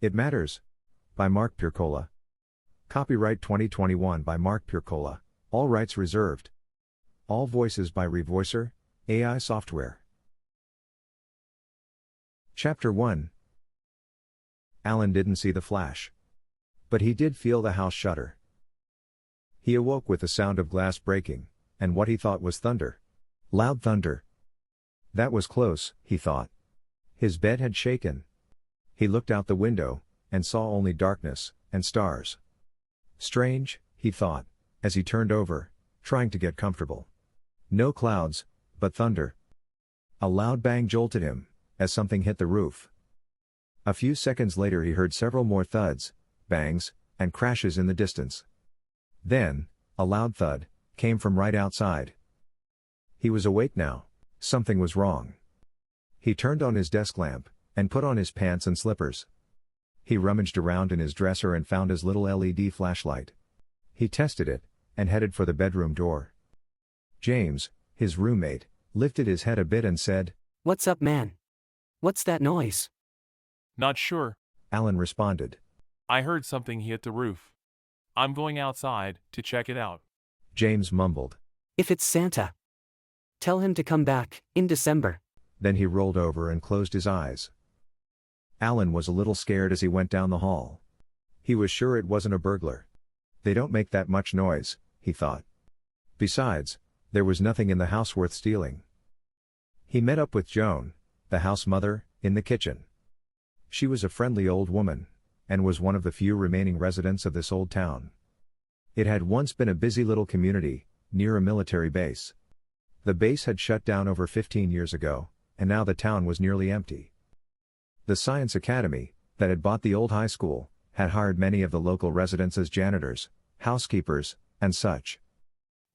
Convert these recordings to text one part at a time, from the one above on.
It Matters. By Mark Pircola. Copyright 2021 by Mark Pircola. All rights reserved. All voices by Revoicer, AI software. Chapter 1. Alan didn't see the flash. But he did feel the house shudder. He awoke with the sound of glass breaking, and what he thought was thunder. Loud thunder. That was close, he thought. His bed had shaken. He looked out the window, and saw only darkness, and stars. Strange, he thought, as he turned over, trying to get comfortable. No clouds, but thunder. A loud bang jolted him, as something hit the roof. A few seconds later he heard several more thuds, bangs, and crashes in the distance. Then, a loud thud, came from right outside. He was awake now. Something was wrong. He turned on his desk lamp, and put on his pants and slippers. He rummaged around in his dresser and found his little LED flashlight. He tested it, and headed for the bedroom door. James, his roommate, lifted his head a bit and said, "What's up, man? What's that noise?" Not sure. Alan responded. I heard something hit the roof. I'm going outside to check it out. James mumbled. "If it's Santa, tell him to come back in December." Then he rolled over and closed his eyes. Alan was a little scared as he went down the hall. He was sure it wasn't a burglar. They don't make that much noise, he thought. Besides, there was nothing in the house worth stealing. He met up with Joan, the house mother, in the kitchen. She was a friendly old woman, and was one of the few remaining residents of this old town. It had once been a busy little community, near a military base. The base had shut down over 15 years ago, and now the town was nearly empty. The Science Academy, that had bought the old high school, had hired many of the local residents as janitors, housekeepers, and such.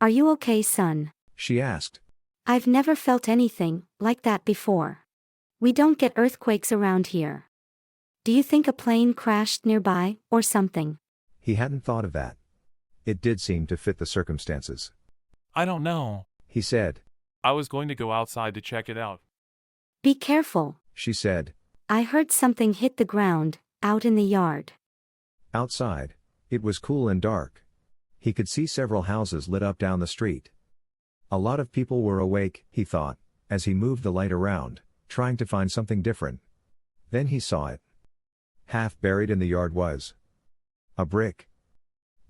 "Are you okay, son?" She asked. "I've never felt anything like that before. We don't get earthquakes around here. Do you think a plane crashed nearby, or something?" He hadn't thought of that. It did seem to fit the circumstances. I don't know. He said. I was going to go outside to check it out. "Be careful," She said. "I heard something hit the ground, out in the yard." Outside, it was cool and dark. He could see several houses lit up down the street. A lot of people were awake, he thought, as he moved the light around, trying to find something different. Then he saw it. Half buried in the yard was a brick.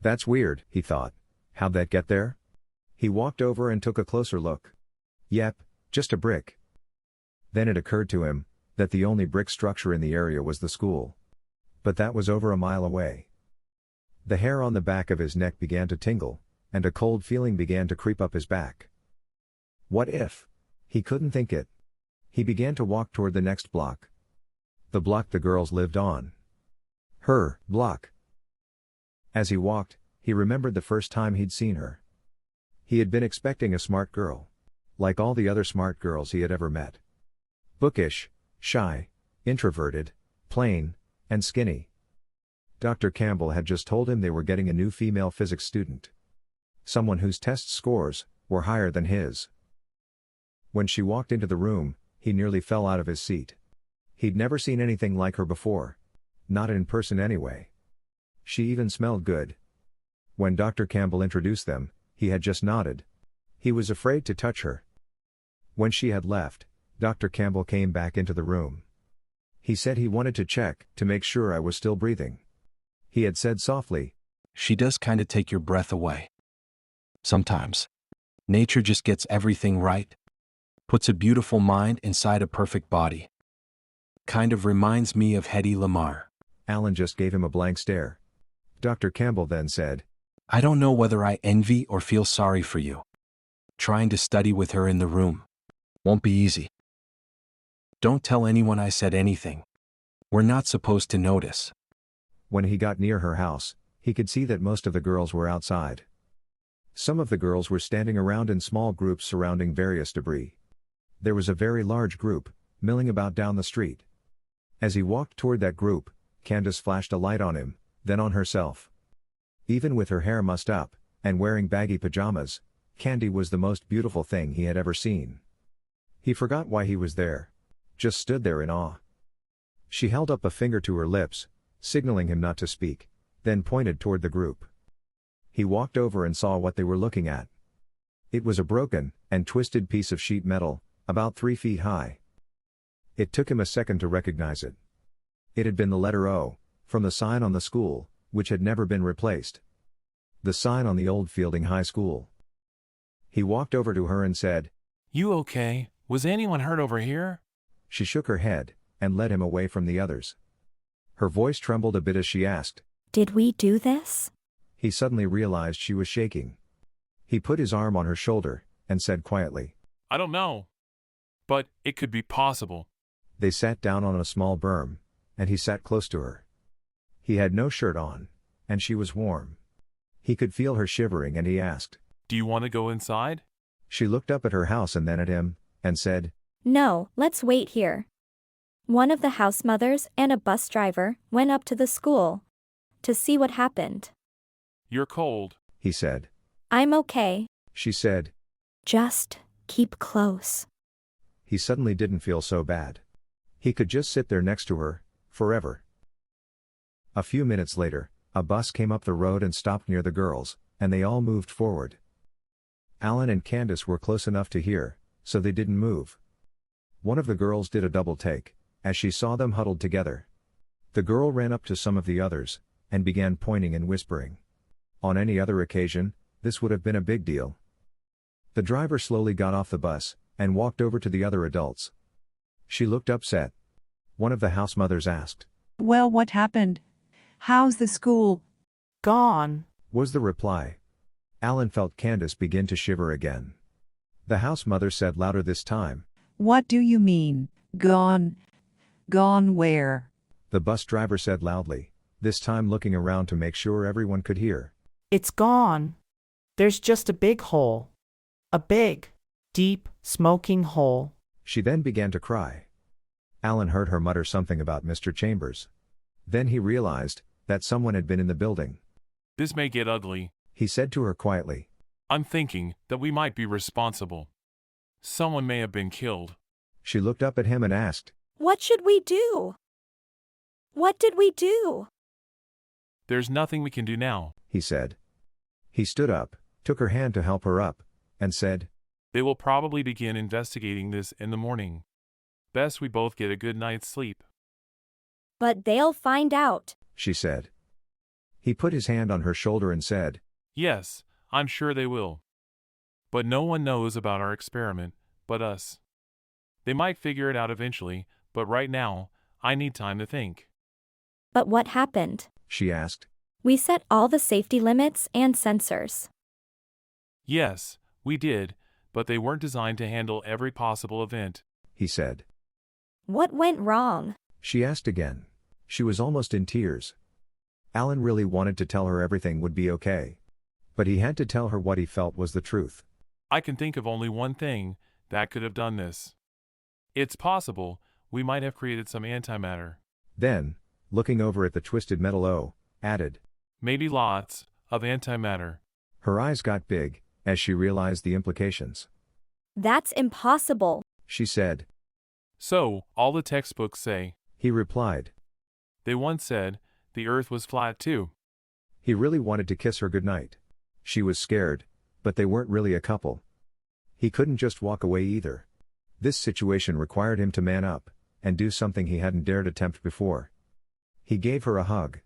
That's weird, he thought. How'd that get there? He walked over and took a closer look. Yep, just a brick. Then it occurred to him that the only brick structure in the area was the school. But that was over a mile away. The hair on the back of his neck began to tingle, and a cold feeling began to creep up his back. What if? He couldn't think it. He began to walk toward the next block. The block the girls lived on. Her block. As he walked, he remembered the first time he'd seen her. He had been expecting a smart girl. Like all the other smart girls he had ever met. Bookish, shy, introverted, plain, and skinny. Dr. Campbell had just told him they were getting a new female physics student. Someone whose test scores were higher than his. When she walked into the room, he nearly fell out of his seat. He'd never seen anything like her before. Not in person anyway. She even smelled good. When Dr. Campbell introduced them, he had just nodded. He was afraid to touch her. When she had left, Dr. Campbell came back into the room. He said he wanted to check to make sure I was still breathing. He had said softly, "She does kinda take your breath away. Sometimes. Nature just gets everything right. Puts a beautiful mind inside a perfect body. Kind of reminds me of Hedy Lamarr." Alan just gave him a blank stare. Dr. Campbell then said, "I don't know whether I envy or feel sorry for you. Trying to study with her in the room. Won't be easy. Don't tell anyone I said anything. We're not supposed to notice." When he got near her house, he could see that most of the girls were outside. Some of the girls were standing around in small groups surrounding various debris. There was a very large group, milling about down the street. As he walked toward that group, Candace flashed a light on him, then on herself. Even with her hair mussed up, and wearing baggy pajamas, Candy was the most beautiful thing he had ever seen. He forgot why he was there. Just stood there in awe. She held up a finger to her lips, signaling him not to speak, then pointed toward the group. He walked over and saw what they were looking at. It was a broken and twisted piece of sheet metal, about 3 feet high. It took him a second to recognize it. It had been the letter O, from the sign on the school, which had never been replaced. The sign on the old Fielding High School. He walked over to her and said, You okay? Was anyone hurt over here? She shook her head, and led him away from the others. Her voice trembled a bit as she asked, Did we do this? He suddenly realized she was shaking. He put his arm on her shoulder, and said quietly, I don't know. But it could be possible. They sat down on a small berm, and he sat close to her. He had no shirt on, and she was warm. He could feel her shivering and he asked, Do you want to go inside? She looked up at her house and then at him, and said, No, let's wait here. One of the house mothers and a bus driver went up to the school to see what happened. You're cold. He said. I'm okay. She said. Just keep close. He suddenly didn't feel so bad. He could just sit there next to her, forever. A few minutes later, a bus came up the road and stopped near the girls, and they all moved forward. Alan and Candace were close enough to hear, so they didn't move. One of the girls did a double take, as she saw them huddled together. The girl ran up to some of the others, and began pointing and whispering. On any other occasion, this would have been a big deal. The driver slowly got off the bus, and walked over to the other adults. She looked upset. One of the house mothers asked, Well, what happened? How's the school? Gone. was the reply. Alan felt Candace begin to shiver again. The house mother said louder this time, What do you mean, gone? Gone where? The bus driver said loudly, this time looking around to make sure everyone could hear. It's gone. There's just a big hole. A big, deep, smoking hole. She then began to cry. Alan heard her mutter something about Mr. Chambers. Then he realized that someone had been in the building. This may get ugly. He said to her quietly, I'm thinking that we might be responsible. Someone may have been killed. She looked up at him and asked, What should we do? What did we do? There's nothing we can do now. he said. He stood up, took her hand to help her up, and said, They will probably begin investigating this in the morning. Best we both get a good night's sleep. But they'll find out. she said. He put his hand on her shoulder and said, Yes, I'm sure they will. But no one knows about our experiment, but us. They might figure it out eventually, but right now, I need time to think. But what happened? she asked. We set all the safety limits and sensors. Yes, we did, but they weren't designed to handle every possible event. he said. What went wrong? She asked again. She was almost in tears. Alan really wanted to tell her everything would be okay. But he had to tell her what he felt was the truth. I can think of only one thing that could have done this. It's possible we might have created some antimatter. Then, looking over at the twisted metal O, added. Maybe lots of antimatter. Her eyes got big, as she realized the implications. That's impossible. She said. So, all the textbooks say. He replied. They once said, the earth was flat too. He really wanted to kiss her goodnight. She was scared, but they weren't really a couple. He couldn't just walk away either. This situation required him to man up, and do something he hadn't dared attempt before. He gave her a hug.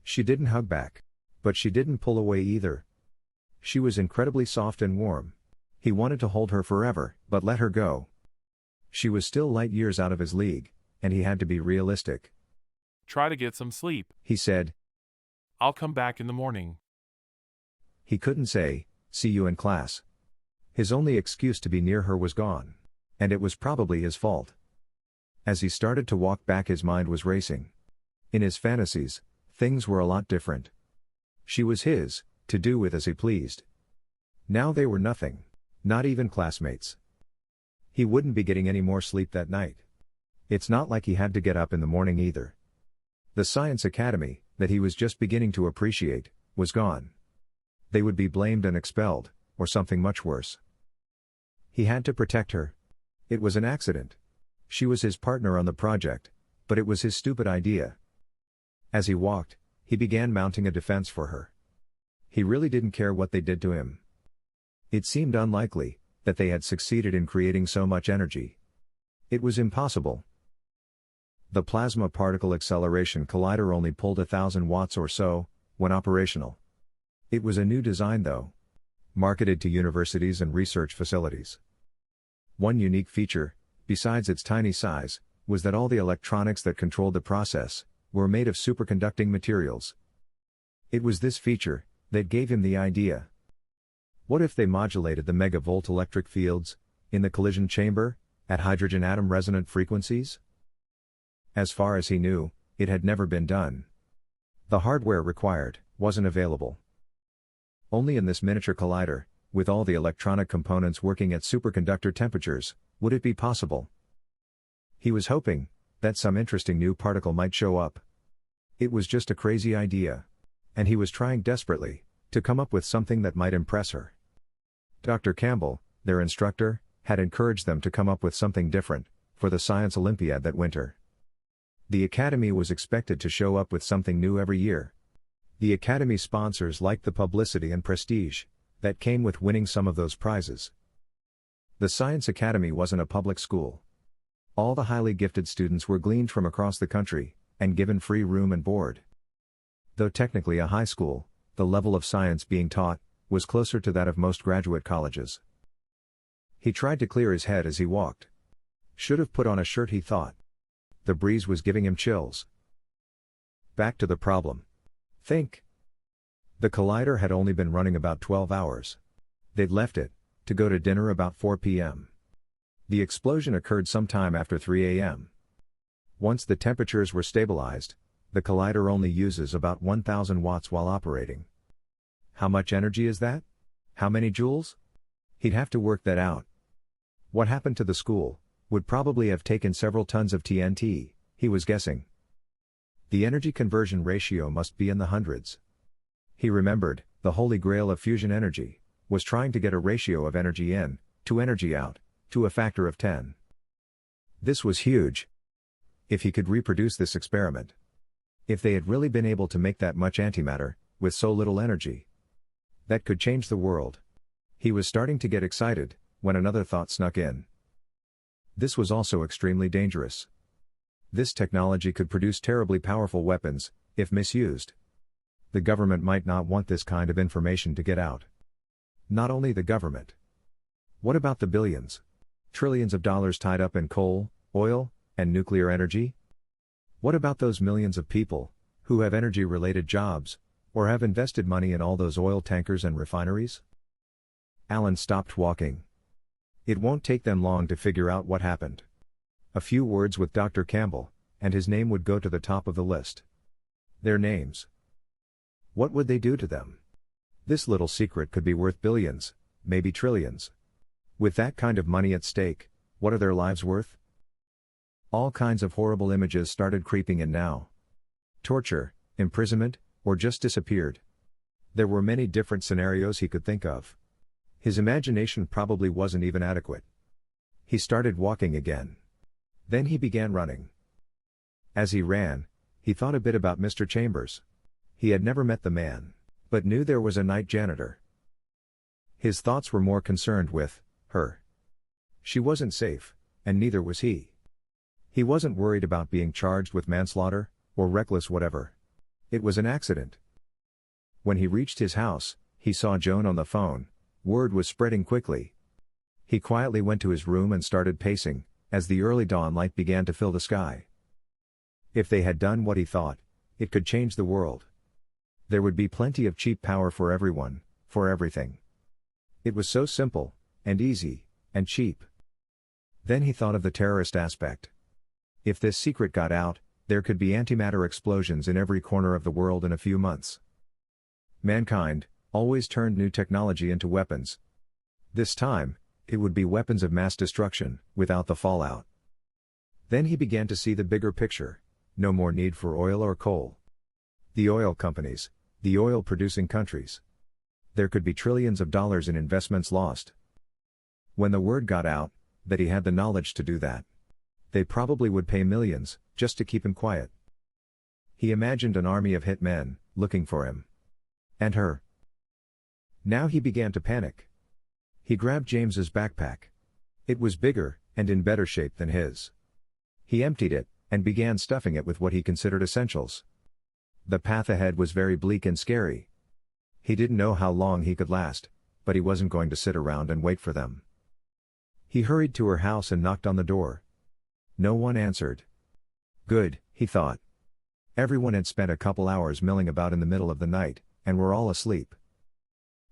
She didn't hug back. But she didn't pull away either. She was incredibly soft and warm. He wanted to hold her forever, but let her go. She was still light years out of his league, and he had to be realistic. Try to get some sleep. He said. I'll come back in the morning. He couldn't say, see you in class. His only excuse to be near her was gone. And it was probably his fault. As he started to walk back, his mind was racing. In his fantasies, things were a lot different. She was his, to do with as he pleased. Now they were nothing, not even classmates. He wouldn't be getting any more sleep that night. It's not like he had to get up in the morning either. The Science Academy, that he was just beginning to appreciate, was gone. They would be blamed and expelled, or something much worse. He had to protect her. It was an accident. She was his partner on the project, but it was his stupid idea. As he walked, he began mounting a defense for her. He really didn't care what they did to him. It seemed unlikely that they had succeeded in creating so much energy. It was impossible. The Plasma Particle Acceleration Collider only pulled 1,000 watts or so, when operational. It was a new design though, marketed to universities and research facilities. One unique feature, besides its tiny size, was that all the electronics that controlled the process were made of superconducting materials. It was this feature that gave him the idea. What if they modulated the megavolt electric fields in the collision chamber at hydrogen atom resonant frequencies? As far as he knew, it had never been done. The hardware required wasn't available. Only in this miniature collider, with all the electronic components working at superconductor temperatures, would it be possible. He was hoping that some interesting new particle might show up. It was just a crazy idea. And he was trying desperately to come up with something that might impress her. Dr. Campbell, their instructor, had encouraged them to come up with something different for the Science Olympiad that winter. The Academy was expected to show up with something new every year. The Academy sponsors liked the publicity and prestige that came with winning some of those prizes. The Science Academy wasn't a public school. All the highly gifted students were gleaned from across the country and given free room and board. Though technically a high school, the level of science being taught was closer to that of most graduate colleges. He tried to clear his head as he walked. Should have put on a shirt, he thought. The breeze was giving him chills. Back to the problem. Think. The collider had only been running about 12 hours. They'd left it to go to dinner about 4 p.m. The explosion occurred sometime after 3 a.m. Once the temperatures were stabilized, the collider only uses about 1,000 watts while operating. How much energy is that? How many joules? He'd have to work that out. What happened to the school would probably have taken several tons of TNT, he was guessing. The energy conversion ratio must be in the hundreds. He remembered, the holy grail of fusion energy was trying to get a ratio of energy in to energy out to a factor of 10. This was huge. If he could reproduce this experiment. If they had really been able to make that much antimatter with so little energy, that could change the world. He was starting to get excited when another thought snuck in. This was also extremely dangerous. This technology could produce terribly powerful weapons if misused. The government might not want this kind of information to get out. Not only the government. What about the billions, trillions of dollars tied up in coal, oil, and nuclear energy? What about those millions of people who have energy-related jobs, or have invested money in all those oil tankers and refineries? Alan stopped walking. It won't take them long to figure out what happened. A few words with Dr. Campbell, and his name would go to the top of the list. Their names. What would they do to them? This little secret could be worth billions, maybe trillions. With that kind of money at stake, what are their lives worth? All kinds of horrible images started creeping in now. Torture, imprisonment, or just disappeared. There were many different scenarios he could think of. His imagination probably wasn't even adequate. He started walking again. Then he began running. As he ran, he thought a bit about Mr. Chambers. He had never met the man, but knew there was a night janitor. His thoughts were more concerned with her. She wasn't safe, and neither was he. He wasn't worried about being charged with manslaughter, or reckless whatever. It was an accident. When he reached his house, he saw Joan on the phone. Word was spreading quickly. He quietly went to his room and started pacing, as the early dawn light began to fill the sky. If they had done what he thought, it could change the world. There would be plenty of cheap power for everyone, for everything. It was so simple, and easy, and cheap. Then he thought of the terrorist aspect. If this secret got out, there could be antimatter explosions in every corner of the world in a few months. Mankind always turned new technology into weapons. This time, it would be weapons of mass destruction, without the fallout. Then he began to see the bigger picture. No more need for oil or coal. The oil companies, the oil-producing countries. There could be trillions of dollars in investments lost. When the word got out that he had the knowledge to do that, they probably would pay millions just to keep him quiet. He imagined an army of hitmen, looking for him. And her. Now he began to panic. He grabbed James's backpack. It was bigger, and in better shape than his. He emptied it, and began stuffing it with what he considered essentials. The path ahead was very bleak and scary. He didn't know how long he could last, but he wasn't going to sit around and wait for them. He hurried to her house and knocked on the door. No one answered. Good, he thought. Everyone had spent a couple hours milling about in the middle of the night, and were all asleep.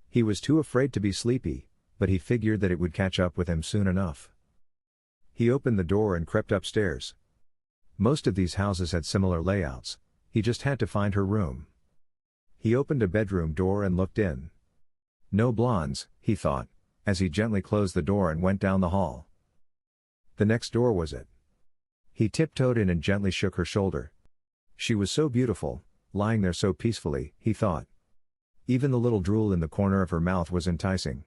He was too afraid to be sleepy, but he figured that it would catch up with him soon enough. He opened the door and crept upstairs. Most of these houses had similar layouts, he just had to find her room. He opened a bedroom door and looked in. No blondes, he thought, as he gently closed the door and went down the hall. The next door was it. He tiptoed in and gently shook her shoulder. She was so beautiful, lying there so peacefully, he thought. Even the little drool in the corner of her mouth was enticing.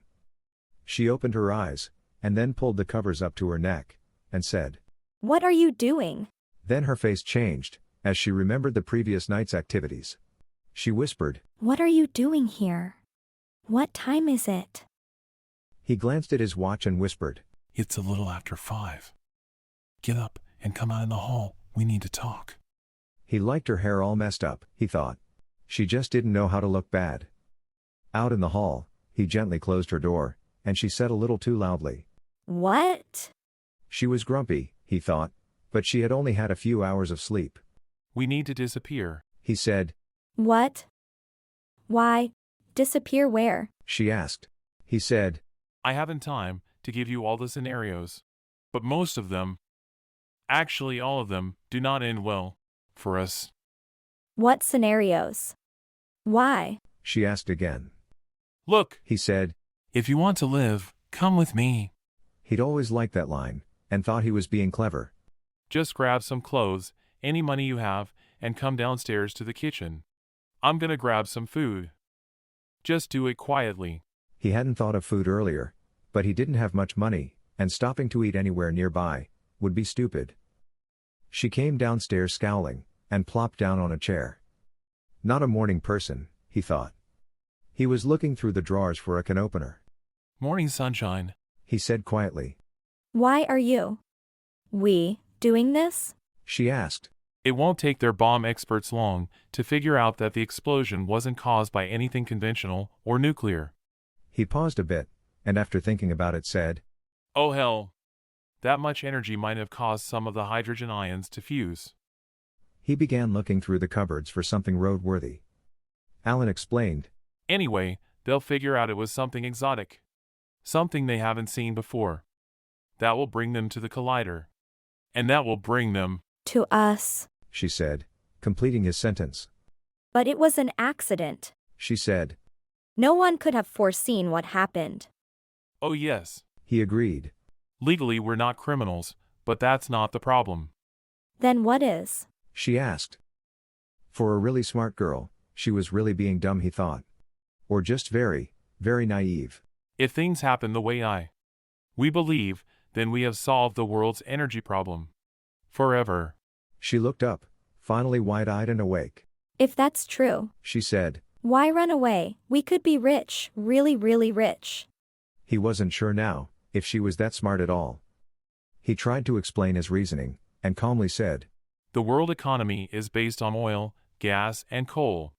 She opened her eyes, and then pulled the covers up to her neck, and said, What are you doing? Then her face changed, as she remembered the previous night's activities. She whispered, What are you doing here? What time is it? He glanced at his watch and whispered, It's a little after 5. Get up and come out in the hall. We need to talk. He liked her hair all messed up, he thought. She just didn't know how to look bad. Out in the hall, he gently closed her door, and she said a little too loudly. What? She was grumpy, he thought, but she had only had a few hours of sleep. We need to disappear. He said. What? Why? Disappear where? She asked. He said. I haven't time to give you all the scenarios. But most of them, actually all of them, do not end well for us. What scenarios? Why? She asked again. Look, He said. if you want to live, come with me. He'd always liked that line, and thought he was being clever. Just grab some clothes, any money you have, and come downstairs to the kitchen. I'm gonna grab some food. Just do it quietly. He hadn't thought of food earlier, but he didn't have much money, and stopping to eat anywhere nearby would be stupid. She came downstairs scowling, and plopped down on a chair. Not a morning person, he thought. He was looking through the drawers for a can opener. Morning sunshine. He said quietly. Why are you? We doing this? She asked. It won't take their bomb experts long to figure out that the explosion wasn't caused by anything conventional or nuclear. He paused a bit, and after thinking about it said, Oh hell. That much energy might have caused some of the hydrogen ions to fuse. He began looking through the cupboards for something roadworthy. Alan explained. Anyway, they'll figure out it was something exotic. Something they haven't seen before. That will bring them to the collider. And that will bring them. To us. She said, completing his sentence. But it was an accident. She said. No one could have foreseen what happened. Oh yes. He agreed. Legally we're not criminals, but that's not the problem. Then what is? She asked. For a really smart girl, she was really being dumb, he thought. Or just very, very naive. If things happen the way we believe, then we have solved the world's energy problem. Forever. She looked up, finally wide-eyed and awake. If that's true, She said. why run away? We could be rich, really, really rich. He wasn't sure now, if she was that smart at all. He tried to explain his reasoning, and calmly said. The world economy is based on oil, gas, and coal.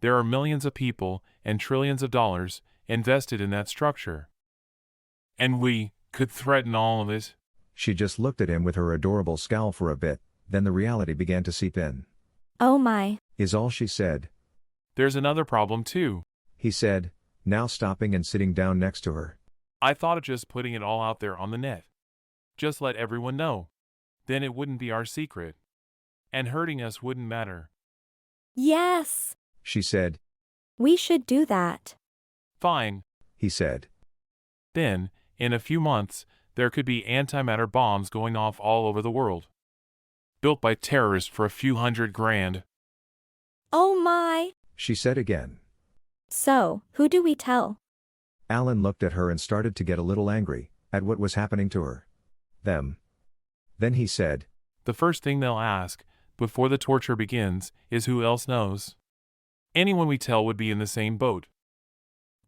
There are millions of people and trillions of dollars invested in that structure. And we could threaten all of it. She just looked at him with her adorable scowl for a bit, then the reality began to seep in. Oh my. Is all she said. There's another problem too. He said, now stopping and sitting down next to her. I thought of just putting it all out there on the net. Just let everyone know. Then it wouldn't be our secret. And hurting us wouldn't matter. Yes. She said. We should do that. Fine. He said. Then, in a few months, there could be antimatter bombs going off all over the world. Built by terrorists for a few $100,000. Oh my. She said again. So, who do we tell? Alan looked at her and started to get a little angry at what was happening to her. Them. Then he said. The first thing they'll ask, before the torture begins, is who else knows. Anyone we tell would be in the same boat.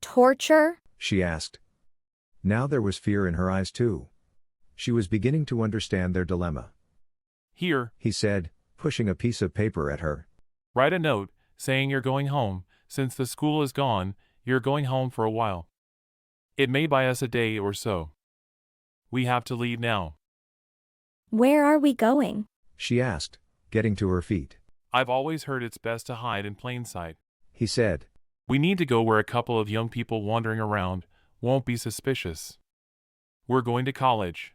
Torture? she asked. Now there was fear in her eyes too. She was beginning to understand their dilemma. Here, He said, pushing a piece of paper at her. write a note saying you're going home. Since the school is gone, you're going home for a while. It may buy us a day or so. We have to leave now. Where are we going? She asked, getting to her feet. I've always heard it's best to hide in plain sight. He said. We need to go where a couple of young people wandering around won't be suspicious. We're going to college.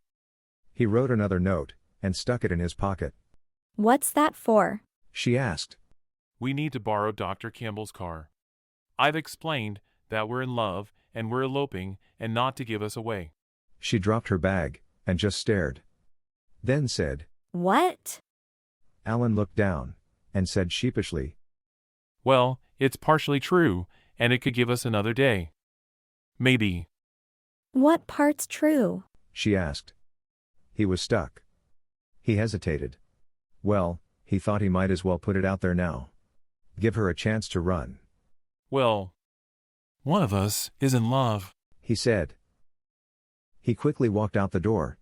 He wrote another note and stuck it in his pocket. What's that for? She asked. We need to borrow Dr. Campbell's car. I've explained that we're in love and we're eloping and not to give us away. She dropped her bag and just stared. Then said. What? Alan looked down and said sheepishly. Well, it's partially true, and it could give us another day. Maybe. What part's true? She asked. He was stuck. He hesitated. Well, he thought he might as well put it out there now. Give her a chance to run. Well, one of us is in love. He said. He quickly walked out the door.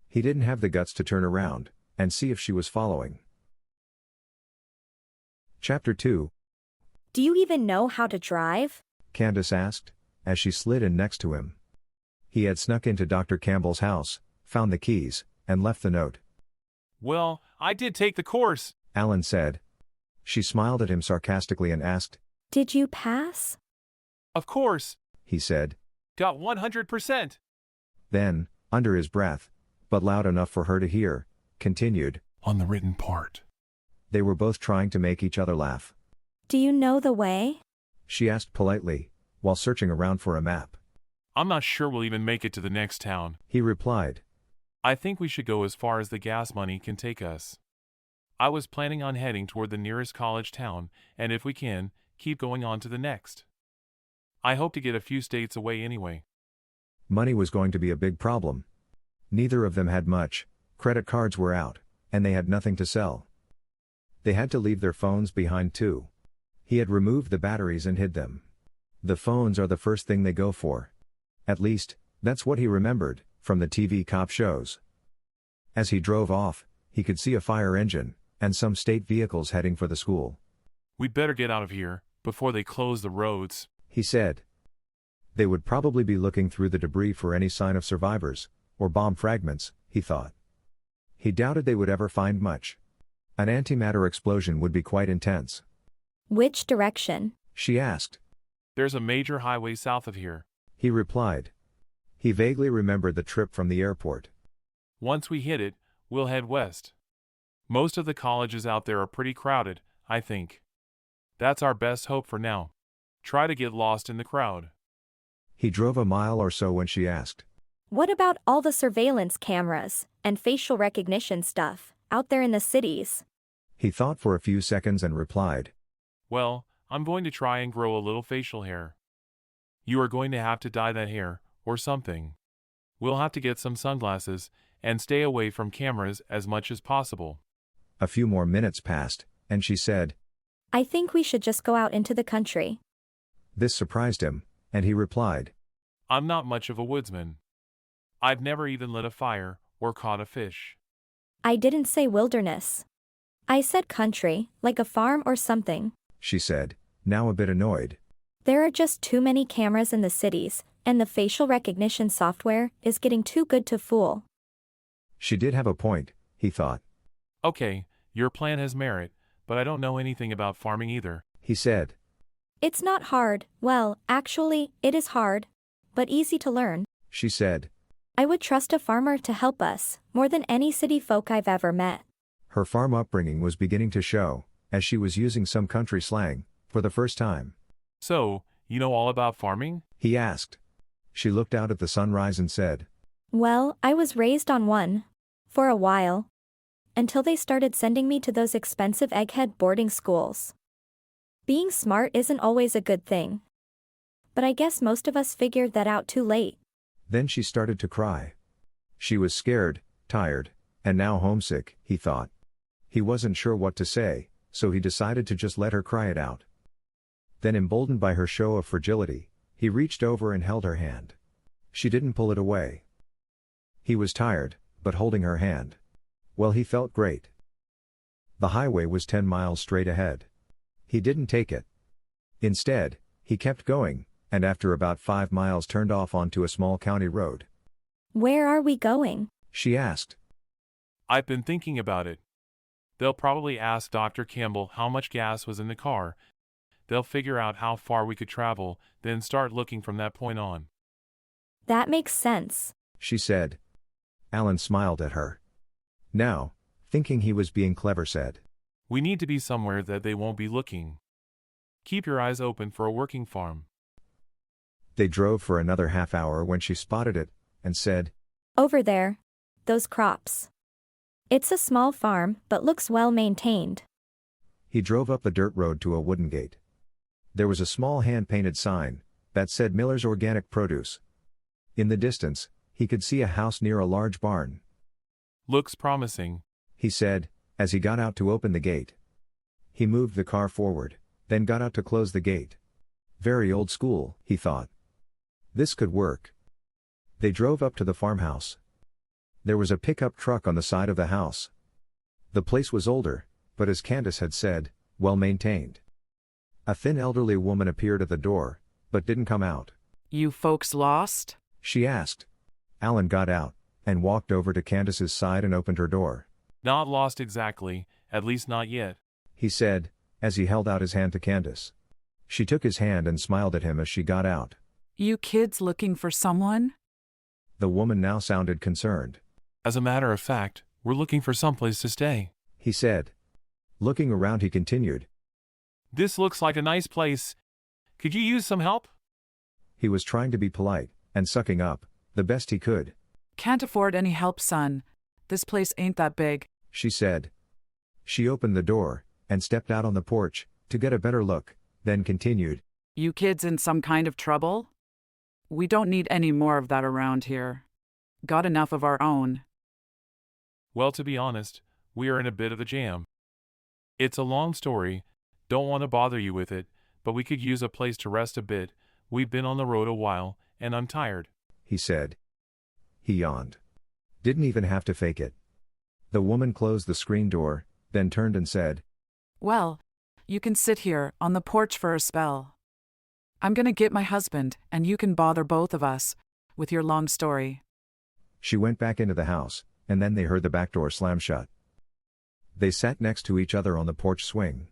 He didn't have the guts to turn around and see if she was following. Chapter 2. Do you even know how to drive? Candace asked, as she slid in next to him. He had snuck into Dr. Campbell's house, found the keys, and left the note. Well, I did take the course, Alan said. She smiled at him sarcastically and asked. Did you pass? Of course. He said. Got 100%. Then, under his breath, but loud enough for her to hear, continued. On the written part. They were both trying to make each other laugh. Do you know the way? She asked politely, while searching around for a map. I'm not sure we'll even make it to the next town. He replied. I think we should go as far as the gas money can take us. I was planning on heading toward the nearest college town, and if we can, keep going on to the next. I hope to get a few states away anyway. Money was going to be a big problem. Neither of them had much, credit cards were out, and they had nothing to sell. They had to leave their phones behind too. He had removed the batteries and hid them. The phones are the first thing they go for. At least, that's what he remembered, from the TV cop shows. As he drove off, he could see a fire engine, and some state vehicles heading for the school. We'd better get out of here, before they close the roads, he said. They would probably be looking through the debris for any sign of survivors, or bomb fragments, he thought. He doubted they would ever find much. An antimatter explosion would be quite intense. Which direction? She asked. There's a major highway south of here. He replied. He vaguely remembered the trip from the airport. Once we hit it, we'll head west. Most of the colleges out there are pretty crowded, I think. That's our best hope for now. Try to get lost in the crowd. He drove a mile or so when she asked. What about all the surveillance cameras and facial recognition stuff out there in the cities? He thought for a few seconds and replied. Well, I'm going to try and grow a little facial hair. You are going to have to dye that hair, or something. We'll have to get some sunglasses, and stay away from cameras as much as possible. A few more minutes passed, and she said. I think we should just go out into the country. This surprised him, and he replied. I'm not much of a woodsman. I've never even lit a fire, or caught a fish. I didn't say wilderness. I said country, like a farm or something. She said, now a bit annoyed. There are just too many cameras in the cities, and the facial recognition software is getting too good to fool. She did have a point, he thought. Okay, your plan has merit, but I don't know anything about farming either. He said. It's not hard. Well, actually, it is hard, but easy to learn. She said. I would trust a farmer to help us, more than any city folk I've ever met. Her farm upbringing was beginning to show, as she was using some country slang, for the first time. So, you know all about farming? He asked. She looked out at the sunrise and said. Well, I was raised on one. For a while. Until they started sending me to those expensive egghead boarding schools. Being smart isn't always a good thing. But I guess most of us figured that out too late. Then she started to cry. She was scared, tired, and now homesick, he thought. He wasn't sure what to say, so he decided to just let her cry it out. Then, emboldened by her show of fragility, he reached over and held her hand. She didn't pull it away. He was tired, but holding her hand, well, he felt great. The highway was 10 miles straight ahead. He didn't take it. Instead, he kept going, and after about 5 miles turned off onto a small county road. Where are we going? She asked. I've been thinking about it. They'll probably ask Dr. Campbell how much gas was in the car. They'll figure out how far we could travel, then start looking from that point on. That makes sense. She said. Alan smiled at her. Now, thinking he was being clever, said, We need to be somewhere that they won't be looking. Keep your eyes open for a working farm. They drove for another half hour when she spotted it, and said, Over there. Those crops. It's a small farm, but looks well maintained. He drove up the dirt road to a wooden gate. There was a small hand-painted sign that said Miller's Organic Produce. In the distance, he could see a house near a large barn. Looks promising, He said, as he got out to open the gate. He moved the car forward, then got out to close the gate. Very old school, he thought. This could work. They drove up to the farmhouse. There was a pickup truck on the side of the house. The place was older, but as Candace had said, well maintained. A thin elderly woman appeared at the door, but didn't come out. You folks lost? She asked. Alan got out, and walked over to Candace's side and opened her door. Not lost exactly, at least not yet. He said, as he held out his hand to Candace. She took his hand and smiled at him as she got out. You kids looking for someone? The woman now sounded concerned. As a matter of fact, we're looking for someplace to stay. He said. Looking around, he continued. This looks like a nice place. Could you use some help? He was trying to be polite, and sucking up, the best he could. Can't afford any help, son. This place ain't that big. She said. She opened the door, and stepped out on the porch, to get a better look, then continued. You kids in some kind of trouble? We don't need any more of that around here. Got enough of our own. Well, to be honest, we are in a bit of a jam. It's a long story, don't want to bother you with it, but we could use a place to rest a bit. We've been on the road a while, and I'm tired. He said. He yawned. Didn't even have to fake it. The woman closed the screen door, then turned and said, Well, you can sit here on the porch for a spell. I'm gonna get my husband, and you can bother both of us with your long story. She went back into the house, and then they heard the back door slam shut. They sat next to each other on the porch swing.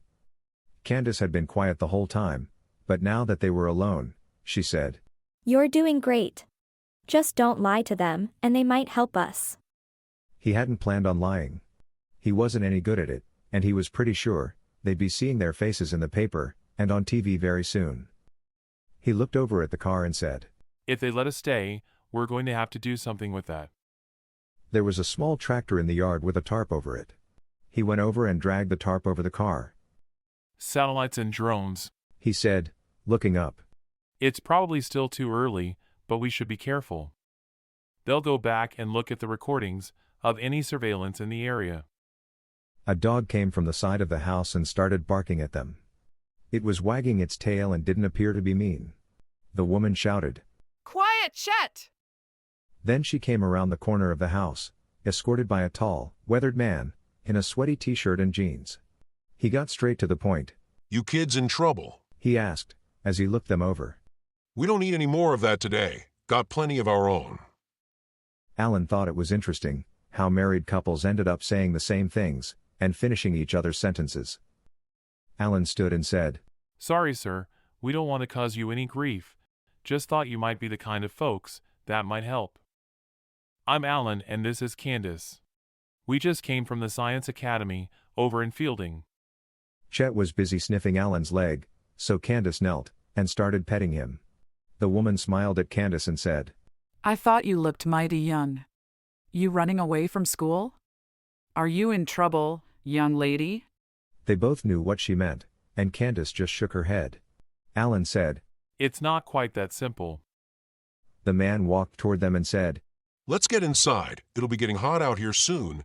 Candace had been quiet the whole time, but now that they were alone, she said, You're doing great. Just don't lie to them, and they might help us. He hadn't planned on lying. He wasn't any good at it, and he was pretty sure they'd be seeing their faces in the paper and on TV very soon. He looked over at the car and said, If they let us stay, we're going to have to do something with that. There was a small tractor in the yard with a tarp over it. He went over and dragged the tarp over the car. Satellites and drones. He said, looking up. It's probably still too early, but we should be careful. They'll go back and look at the recordings of any surveillance in the area. A dog came from the side of the house and started barking at them. It was wagging its tail and didn't appear to be mean. The woman shouted, Quiet, Chet! Then she came around the corner of the house, escorted by a tall, weathered man, in a sweaty t-shirt and jeans. He got straight to the point. You kids in trouble? He asked, as he looked them over. We don't need any more of that today. Got plenty of our own. Alan thought it was interesting how married couples ended up saying the same things and finishing each other's sentences. Alan stood and said, Sorry, sir, we don't want to cause you any grief. Just thought you might be the kind of folks that might help. I'm Alan and this is Candace. We just came from the Science Academy over in Fielding. Chet was busy sniffing Alan's leg, so Candace knelt and started petting him. The woman smiled at Candace and said, I thought you looked mighty young. You running away from school? Are you in trouble, young lady? They both knew what she meant, and Candace just shook her head. Alan said, It's not quite that simple. The man walked toward them and said, Let's get inside. It'll be getting hot out here soon,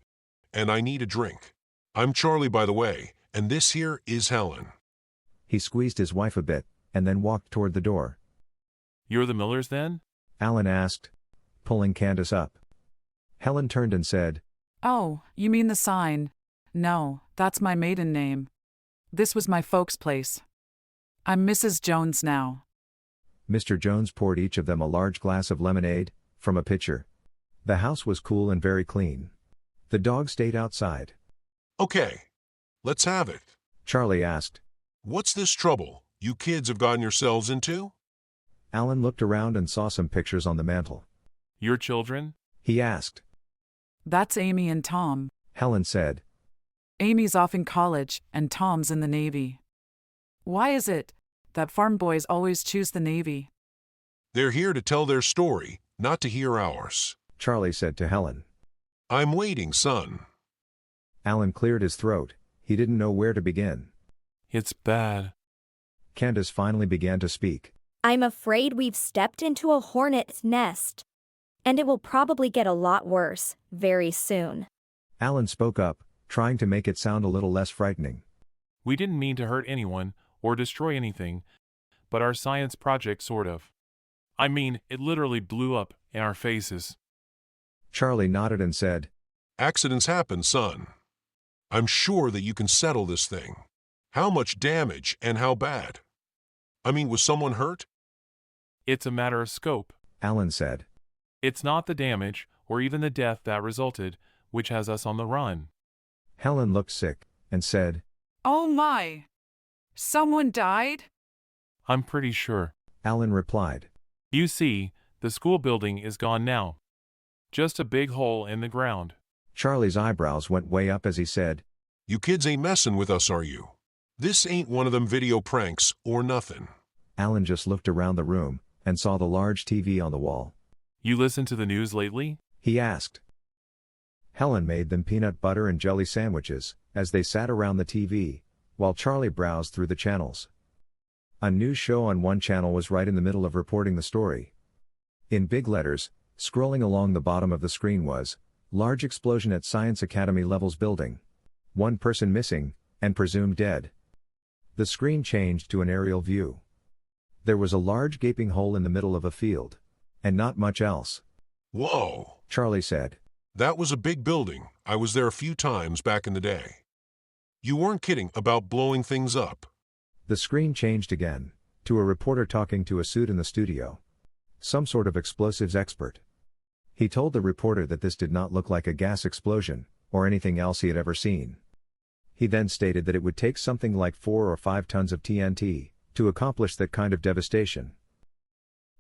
and I need a drink. I'm Charlie, by the way, and this here is Helen. He squeezed his wife a bit, and then walked toward the door. You're the Millers then? Alan asked, pulling Candace up. Helen turned and said, Oh, you mean the sign? No, that's my maiden name. This was my folks' place. I'm Mrs. Jones now. Mr. Jones poured each of them a large glass of lemonade, from a pitcher. The house was cool and very clean. The dog stayed outside. Okay, let's have it. Charlie asked. What's this trouble you kids have gotten yourselves into? Alan looked around and saw some pictures on the mantel. Your children? He asked. That's Amy and Tom. Helen said. Amy's off in college, and Tom's in the Navy. Why is it that farm boys always choose the Navy? They're here to tell their story, not to hear ours. Charlie said to Helen. I'm waiting, son. Alan cleared his throat. He didn't know where to begin. It's bad. Candace finally began to speak. I'm afraid we've stepped into a hornet's nest. And it will probably get a lot worse, very soon. Alan spoke up, trying to make it sound a little less frightening. We didn't mean to hurt anyone or destroy anything, but our science project sort of. I mean, it literally blew up in our faces. Charlie nodded and said, Accidents happen, son. I'm sure that you can settle this thing. How much damage and how bad? I mean, was someone hurt? It's a matter of scope. Alan said. It's not the damage or even the death that resulted, which has us on the run. Helen looked sick and said, Oh my! Someone died? I'm pretty sure. Alan replied. You see, the school building is gone now. Just a big hole in the ground. Charlie's eyebrows went way up as he said, You kids ain't messing with us, are you? This ain't one of them video pranks or nothing. Alan just looked around the room and saw the large TV on the wall. You listened to the news lately? He asked. Helen made them peanut butter and jelly sandwiches as they sat around the TV, while Charlie browsed through the channels. A news show on one channel was right in the middle of reporting the story. In big letters, scrolling along the bottom of the screen was, Large explosion at Science Academy Levels building. 1 person missing, and presumed dead. The screen changed to an aerial view. There was a large gaping hole in the middle of a field. And not much else. Whoa, Charlie said. That was a big building. I was there a few times back in the day. You weren't kidding about blowing things up. The screen changed again, to a reporter talking to a suit in the studio. Some sort of explosives expert. He told the reporter that this did not look like a gas explosion, or anything else he had ever seen. He then stated that it would take something like 4 or 5 tons of TNT to accomplish that kind of devastation.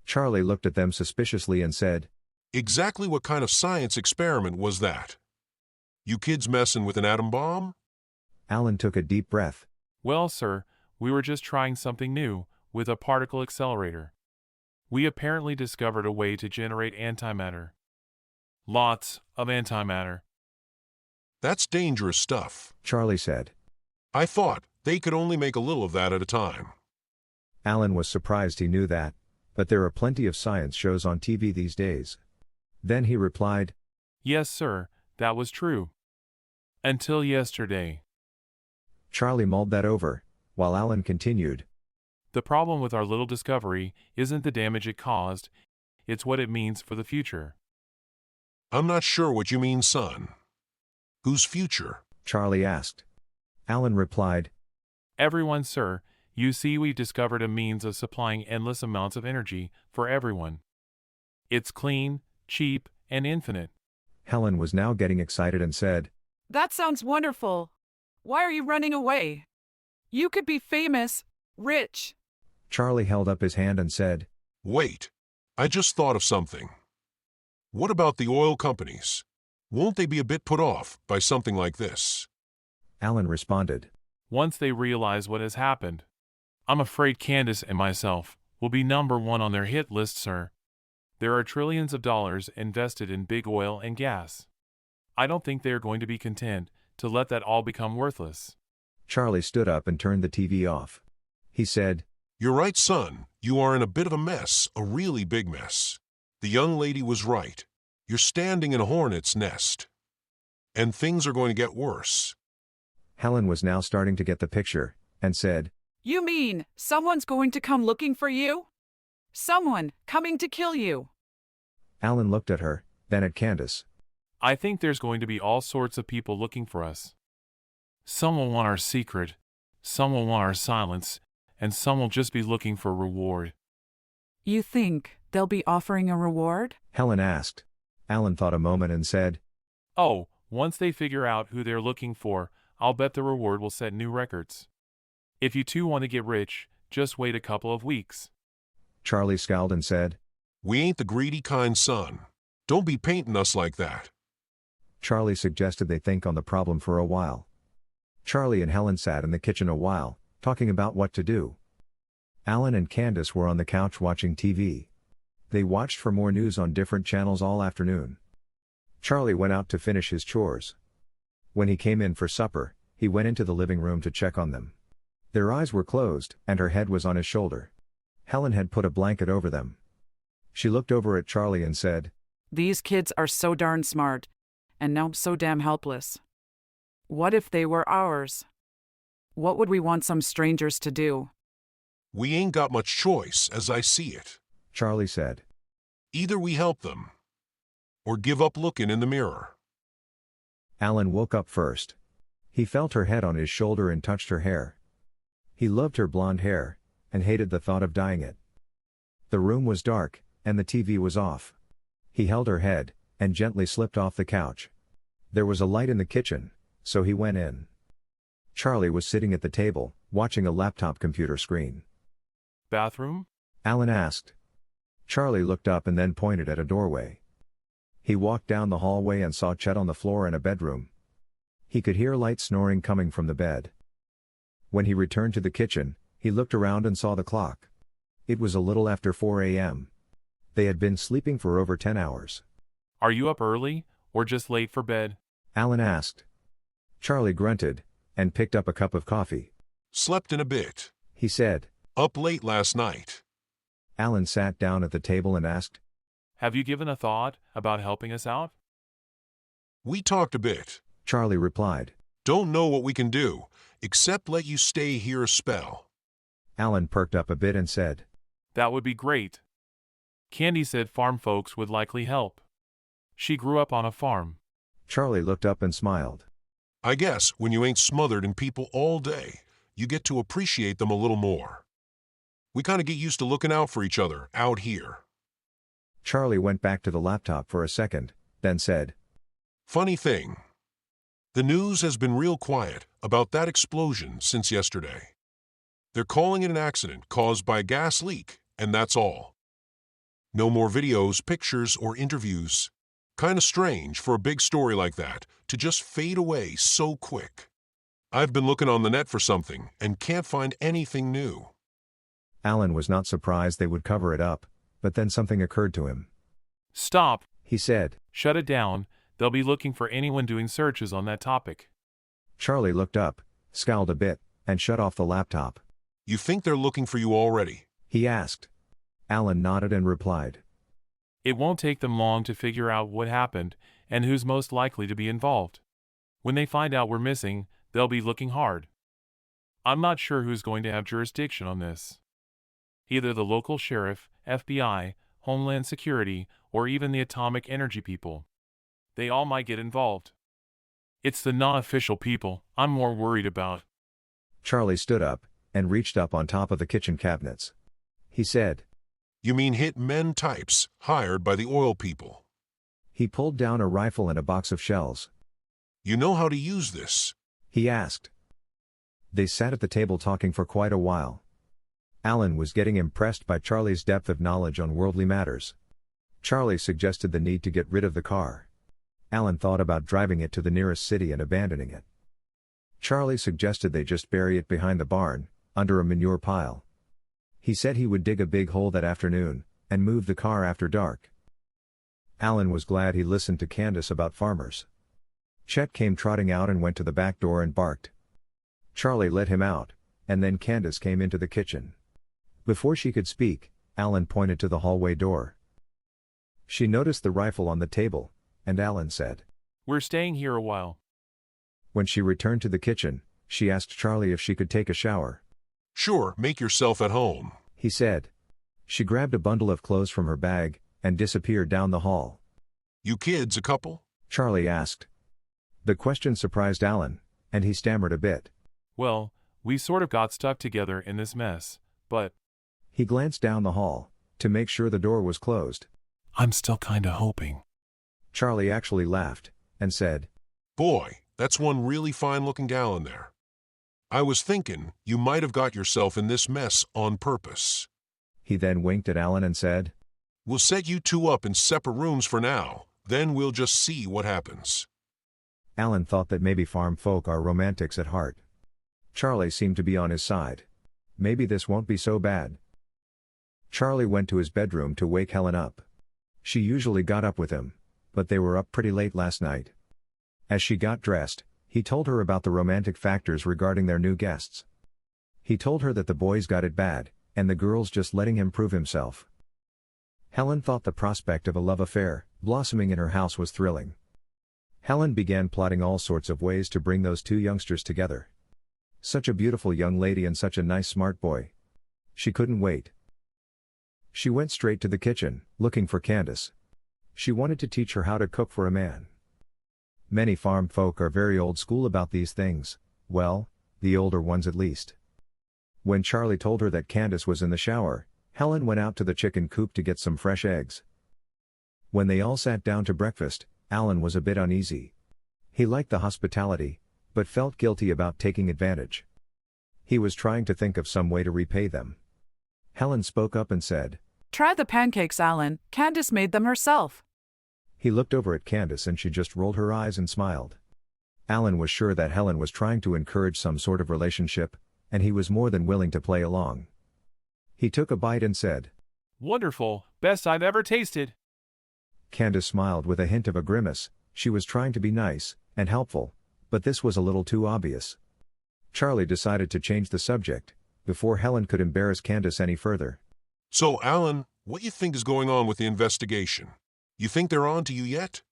Charlie looked at them suspiciously and said, Exactly what kind of science experiment was that? You kids messing with an atom bomb? Alan took a deep breath. Well, sir, we were just trying something new with a particle accelerator. We apparently discovered a way to generate antimatter. Lots of antimatter. That's dangerous stuff, Charlie said. I thought they could only make a little of that at a time. Alan was surprised he knew that, but there are plenty of science shows on TV these days. Then he replied, Yes, sir, that was true. Until yesterday. Charlie mulled that over, while Alan continued. The problem with our little discovery isn't the damage it caused, it's what it means for the future. I'm not sure what you mean, son. Whose future? Charlie asked. Alan replied, Everyone, sir. You see, we've discovered a means of supplying endless amounts of energy for everyone. It's clean, cheap, and infinite. Helen was now getting excited and said, That sounds wonderful. Why are you running away? You could be famous, rich. Charlie held up his hand and said, Wait, I just thought of something. What about the oil companies? Won't they be a bit put off by something like this? Alan responded, Once they realize what has happened, I'm afraid Candace and myself will be number 1 on their hit list, sir. There are trillions of dollars invested in big oil and gas. I don't think they are going to be content to let that all become worthless. Charlie stood up and turned the TV off. He said, You're right, son. You are in a bit of a mess, a really big mess. The young lady was right. You're standing in a hornet's nest. And things are going to get worse. Helen was now starting to get the picture, and said, You mean someone's going to come looking for you? Someone coming to kill you. Alan looked at her, then at Candace. I think there's going to be all sorts of people looking for us. Some will want our secret, some will want our silence, and some will just be looking for a reward. You think they'll be offering a reward? Helen asked. Alan thought a moment and said, Oh, once they figure out who they're looking for, I'll bet the reward will set new records. If you two want to get rich, just wait a couple of weeks. Charlie scowled and said, We ain't the greedy kind, son. Don't be painting us like that. Charlie suggested they think on the problem for a while. Charlie and Helen sat in the kitchen a while, talking about what to do. Alan and Candace were on the couch watching TV. They watched for more news on different channels all afternoon. Charlie went out to finish his chores. When he came in for supper, he went into the living room to check on them. Their eyes were closed, and her head was on his shoulder. Helen had put a blanket over them. She looked over at Charlie and said, These kids are so darn smart, and now so damn helpless. What if they were ours? What would we want some strangers to do? We ain't got much choice, as I see it. Charlie said. Either we help them, or give up looking in the mirror. Alan woke up first. He felt her head on his shoulder and touched her hair. He loved her blonde hair, and hated the thought of dyeing it. The room was dark, and the TV was off. He held her head, and gently slipped off the couch. There was a light in the kitchen, so he went in. Charlie was sitting at the table, watching a laptop computer screen. Bathroom? Alan asked. Charlie looked up and then pointed at a doorway. He walked down the hallway and saw Chet on the floor in a bedroom. He could hear light snoring coming from the bed. When he returned to the kitchen, he looked around and saw the clock. It was a little after 4 a.m. They had been sleeping for over 10 hours. Are you up early, or just late for bed? Alan asked. Charlie grunted, and picked up a cup of coffee. Slept in a bit. He said. Up late last night. Alan sat down at the table and asked, Have you given a thought about helping us out? We talked a bit. Charlie replied. Don't know what we can do, except let you stay here a spell. Alan perked up a bit and said, That would be great. Candy said farm folks would likely help. She grew up on a farm. Charlie looked up and smiled. I guess when you ain't smothered in people all day, you get to appreciate them a little more. We kind of get used to looking out for each other out here. Charlie went back to the laptop for a second, then said, Funny thing. The news has been real quiet about that explosion since yesterday. They're calling it an accident caused by a gas leak, and that's all. No more videos, pictures, or interviews. Kinda strange for a big story like that to just fade away so quick. I've been looking on the net for something and can't find anything new. Alan was not surprised they would cover it up, but then something occurred to him. Stop, he said. Shut it down. They'll be looking for anyone doing searches on that topic. Charlie looked up, scowled a bit, and shut off the laptop. You think they're looking for you already? He asked. Alan nodded and replied. It won't take them long to figure out what happened and who's most likely to be involved. When they find out we're missing, they'll be looking hard. I'm not sure who's going to have jurisdiction on this. Either the local sheriff, FBI, Homeland Security, or even the atomic energy people. They all might get involved. It's the non-official people I'm more worried about. Charlie stood up and reached up on top of the kitchen cabinets. He said, You mean hit men types hired by the oil people? He pulled down a rifle and a box of shells. You know how to use this? He asked. They sat at the table talking for quite a while. Alan was getting impressed by Charlie's depth of knowledge on worldly matters. Charlie suggested the need to get rid of the car. Alan thought about driving it to the nearest city and abandoning it. Charlie suggested they just bury it behind the barn, under a manure pile. He said he would dig a big hole that afternoon, and move the car after dark. Alan was glad he listened to Candace about farmers. Chet came trotting out and went to the back door and barked. Charlie let him out, and then Candace came into the kitchen. Before she could speak, Alan pointed to the hallway door. She noticed the rifle on the table, and Alan said, We're staying here a while. When she returned to the kitchen, She asked Charlie if she could take a shower. Sure, make yourself at home. He said. She grabbed a bundle of clothes from her bag and disappeared down the hall. You kids a couple? Charlie asked. The question surprised Alan, and he stammered a bit. Well, we sort of got stuck together in this mess, but He glanced down the hall to make sure the door was closed. I'm still kinda hoping. Charlie actually laughed and said, Boy, that's one really fine-looking gal in there. I was thinking you might have got yourself in this mess on purpose. He then winked at Alan and said, We'll set you two up in separate rooms for now, then we'll just see what happens. Alan thought that maybe farm folk are romantics at heart. Charlie seemed to be on his side. Maybe this won't be so bad. Charlie went to his bedroom to wake Helen up. She usually got up with him, but they were up pretty late last night. As she got dressed, he told her about the romantic factors regarding their new guests. He told her that the boys got it bad, and the girls just letting him prove himself. Helen thought the prospect of a love affair blossoming in her house was thrilling. Helen began plotting all sorts of ways to bring those two youngsters together. Such a beautiful young lady and such a nice smart boy. She couldn't wait. She went straight to the kitchen, looking for Candace. She wanted to teach her how to cook for a man. Many farm folk are very old school about these things, well, the older ones at least. When Charlie told her that Candace was in the shower, Helen went out to the chicken coop to get some fresh eggs. When they all sat down to breakfast, Alan was a bit uneasy. He liked the hospitality, but felt guilty about taking advantage. He was trying to think of some way to repay them. Helen spoke up and said, Try the pancakes, Alan. Candace made them herself. He looked over at Candace and she just rolled her eyes and smiled. Alan was sure that Helen was trying to encourage some sort of relationship, and he was more than willing to play along. He took a bite and said, Wonderful, best I've ever tasted. Candace smiled with a hint of a grimace. She was trying to be nice and helpful, but this was a little too obvious. Charlie decided to change the subject before Helen could embarrass Candace any further. So, Alan, what you think is going on with the investigation? You think they're on to you yet?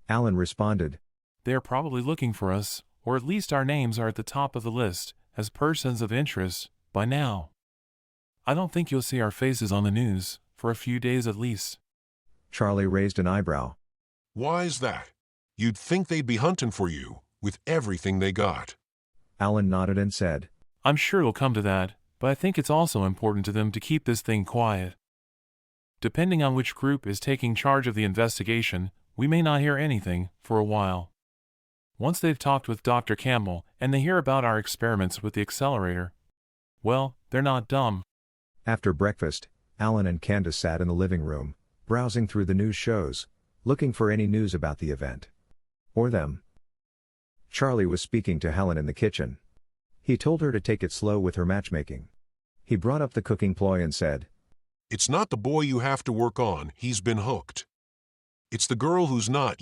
Alan responded, They're probably looking for us, or at least our names are at the top of the list as persons of interest by now. I don't think you'll see our faces on the news for a few days at least. Charlie raised an eyebrow. Why's that? You'd think they'd be hunting for you with everything they got. Alan nodded and said, I'm sure it'll come to that, but I think it's also important to them to keep this thing quiet. Depending on which group is taking charge of the investigation, we may not hear anything for a while. Once they've talked with Dr. Campbell and they hear about our experiments with the accelerator, well, they're not dumb. After breakfast, Alan and Candace sat in the living room, browsing through the news shows, looking for any news about the event. Or them. Charlie was speaking to Helen in the kitchen. He told her to take it slow with her matchmaking. He brought up the cooking ploy and said, It's not the boy you have to work on, he's been hooked. It's the girl who's not,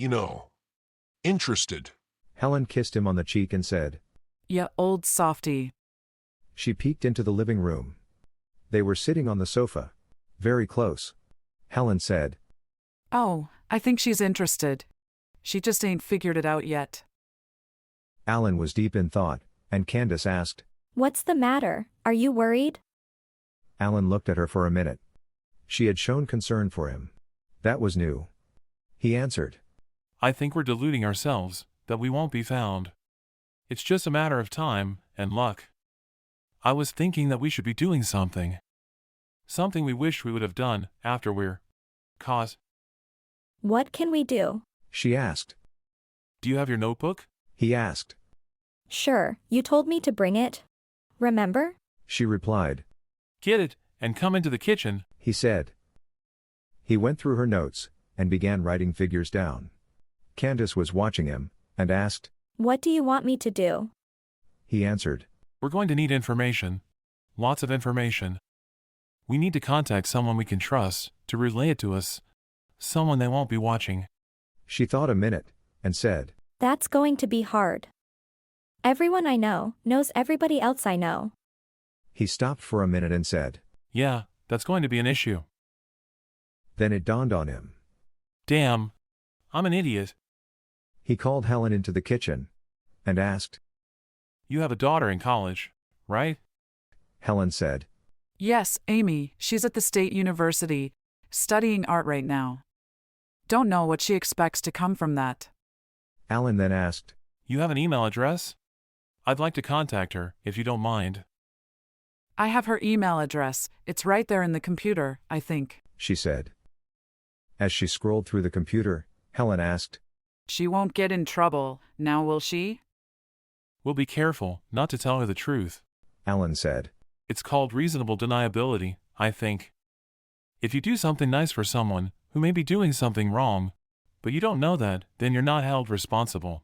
interested. Helen kissed him on the cheek and said, Ya old softy. She peeked into the living room. They were sitting on the sofa. Very close. Helen said, Oh, I think she's interested. She just ain't figured it out yet. Alan was deep in thought, and Candace asked, What's the matter? Are you worried? Alan looked at her for a minute. She had shown concern for him. That was new. He answered, I think we're deluding ourselves, that we won't be found. It's just a matter of time and luck. I was thinking that we should be doing something. Something we wish we would have done after we're caught. What can we do? She asked. Do you have your notebook? He asked. Sure, you told me to bring it. Remember? She replied. Get it, and come into the kitchen. He said. He went through her notes, and began writing figures down. Candace was watching him, and asked, What do you want me to do? He answered. We're going to need information. Lots of information. We need to contact someone we can trust to relay it to us. Someone they won't be watching. She thought a minute, and said, That's going to be hard. Everyone I know knows everybody else I know. He stopped for a minute and said, Yeah, that's going to be an issue. Then it dawned on him. Damn. I'm an idiot. He called Helen into the kitchen and asked, You have a daughter in college, right? Helen said. Yes, Amy, she's at the State University, studying art right now. Don't know what she expects to come from that. Alan then asked. You have an email address? I'd like to contact her, if you don't mind. I have her email address. It's right there in the computer, I think. She said. As she scrolled through the computer, Helen asked. She won't get in trouble, now will she? We'll be careful not to tell her the truth. Alan said. It's called reasonable deniability, I think. If you do something nice for someone who may be doing something wrong, but you don't know that, then you're not held responsible.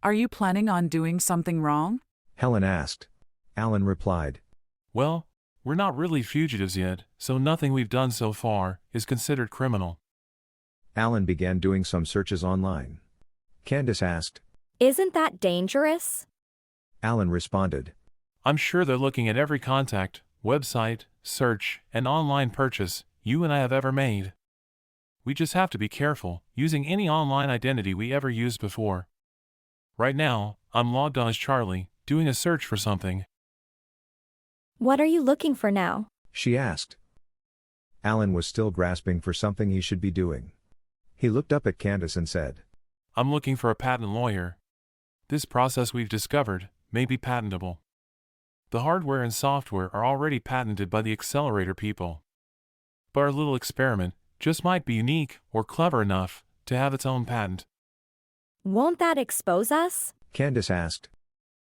Are you planning on doing something wrong? Helen asked. Alan replied. Well, we're not really fugitives yet, so nothing we've done so far is considered criminal. Alan began doing some searches online. Candace asked. Isn't that dangerous? Alan responded. I'm sure they're looking at every contact, website, search, and online purchase you and I have ever made. We just have to be careful using any online identity we ever used before. Right now, I'm logged on as Charlie, doing a search for something. What are you looking for now? She asked. Alan was still grasping for something he should be doing. He looked up at Candace and said. I'm looking for a patent lawyer. This process we've discovered may be patentable. The hardware and software are already patented by the accelerator people. But our little experiment just might be unique or clever enough to have its own patent. Won't that expose us? Candace asked.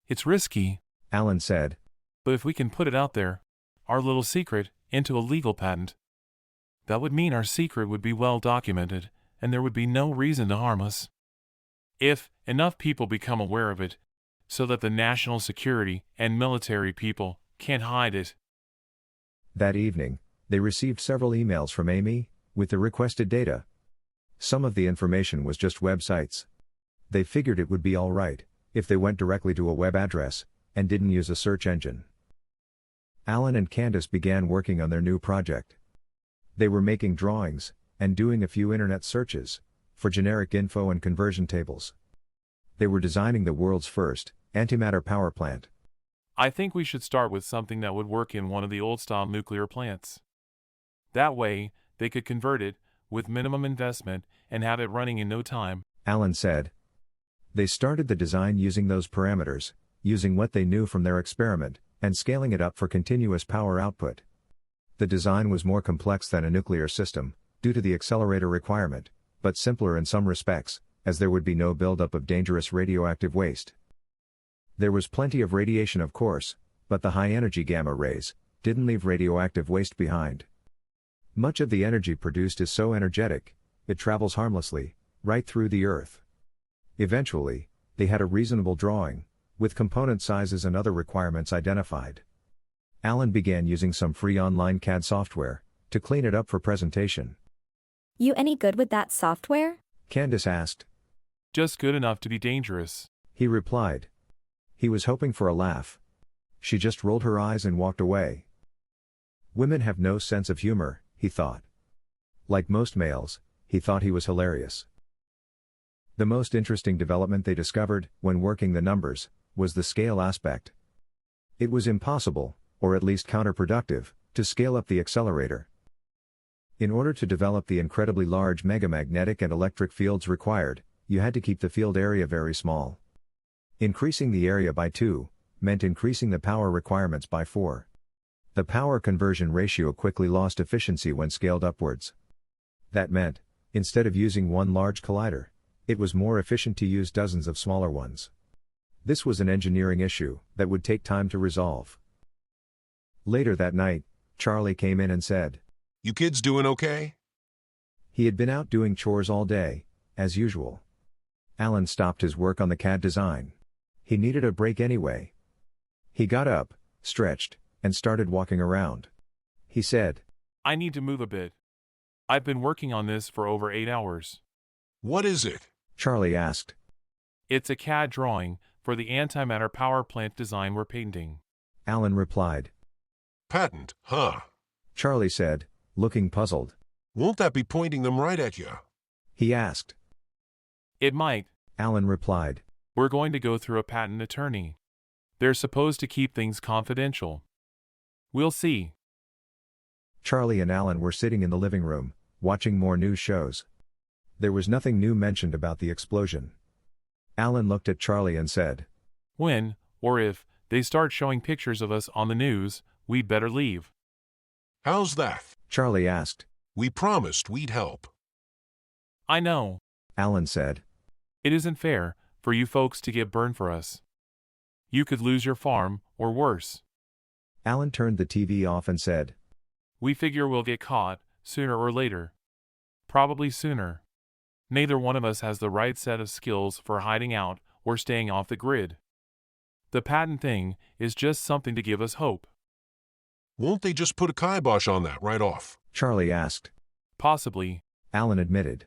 It's risky, Alan said. but if we can put it out there, our little secret, into a legal patent, that would mean our secret would be well documented, and there would be no reason to harm us. If enough people become aware of it, so that the national security and military people can't hide it. That evening, they received several emails from Amy, with the requested data. Some of the information was just websites. They figured it would be all right if they went directly to a web address and didn't use a search engine. Alan and Candace began working on their new project. They were making drawings and doing a few internet searches for generic info and conversion tables. They were designing the world's first antimatter power plant. I think we should start with something that would work in one of the old-style nuclear plants. That way, they could convert it with minimum investment and have it running in no time. Alan said. They started the design using those parameters, using what they knew from their experiment, and scaling it up for continuous power output. The design was more complex than a nuclear system, due to the accelerator requirement, but simpler in some respects, as there would be no buildup of dangerous radioactive waste. There was plenty of radiation, of course, but the high-energy gamma rays didn't leave radioactive waste behind. Much of the energy produced is so energetic, it travels harmlessly, right through the Earth. Eventually, they had a reasonable drawing, with component sizes and other requirements identified. Alan began using some free online CAD software to clean it up for presentation. You any good with that software? Candace asked. Just good enough to be dangerous. He replied. He was hoping for a laugh. She just rolled her eyes and walked away. Women have no sense of humor, he thought. Like most males, he thought he was hilarious. The most interesting development they discovered, when working the numbers, was the scale aspect. It was impossible, or at least counterproductive, to scale up the accelerator. In order to develop the incredibly large megamagnetic and electric fields required, you had to keep the field area very small. Increasing the area by 2 meant increasing the power requirements by 4. The power conversion ratio quickly lost efficiency when scaled upwards. That meant, instead of using one large collider, it was more efficient to use dozens of smaller ones. This was an engineering issue that would take time to resolve. Later that night, Charlie came in and said, You kids doing okay? He had been out doing chores all day, as usual. Alan stopped his work on the CAD design. He needed a break anyway. He got up, stretched, and started walking around. He said, I need to move a bit. I've been working on this for over 8 hours. What is it? Charlie asked. It's a CAD drawing for the antimatter power plant design we're painting. Alan replied. Patent, huh? Charlie said, looking puzzled. Won't that be pointing them right at you? He asked. It might. Alan replied. We're going to go through a patent attorney. They're supposed to keep things confidential. We'll see. Charlie and Alan were sitting in the living room, watching more news shows. There was nothing new mentioned about the explosion. Alan looked at Charlie and said, When, or if, they start showing pictures of us on the news, we'd better leave. How's that? Charlie asked. We promised we'd help. I know. Alan said. It isn't fair for you folks to get burned for us. You could lose your farm, or worse. Alan turned the TV off and said, We figure we'll get caught, sooner or later. Probably sooner. Neither one of us has the right set of skills for hiding out or staying off the grid. The patent thing is just something to give us hope. Won't they just put a kibosh on that right off? Charlie asked. Possibly. Alan admitted.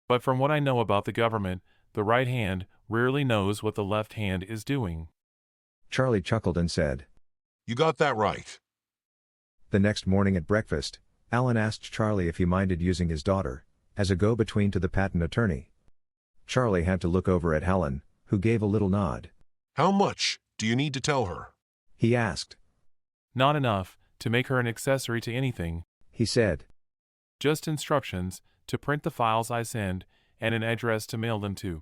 But from what I know about the government, the right hand rarely knows what the left hand is doing. Charlie chuckled and said, You got that right. The next morning at breakfast, Alan asked Charlie if he minded using his daughter as a go-between to the patent attorney. Charlie had to look over at Helen, who gave a little nod. How much do you need to tell her? He asked. Not enough to make her an accessory to anything, He said. just instructions to print the files I send and an address to mail them to.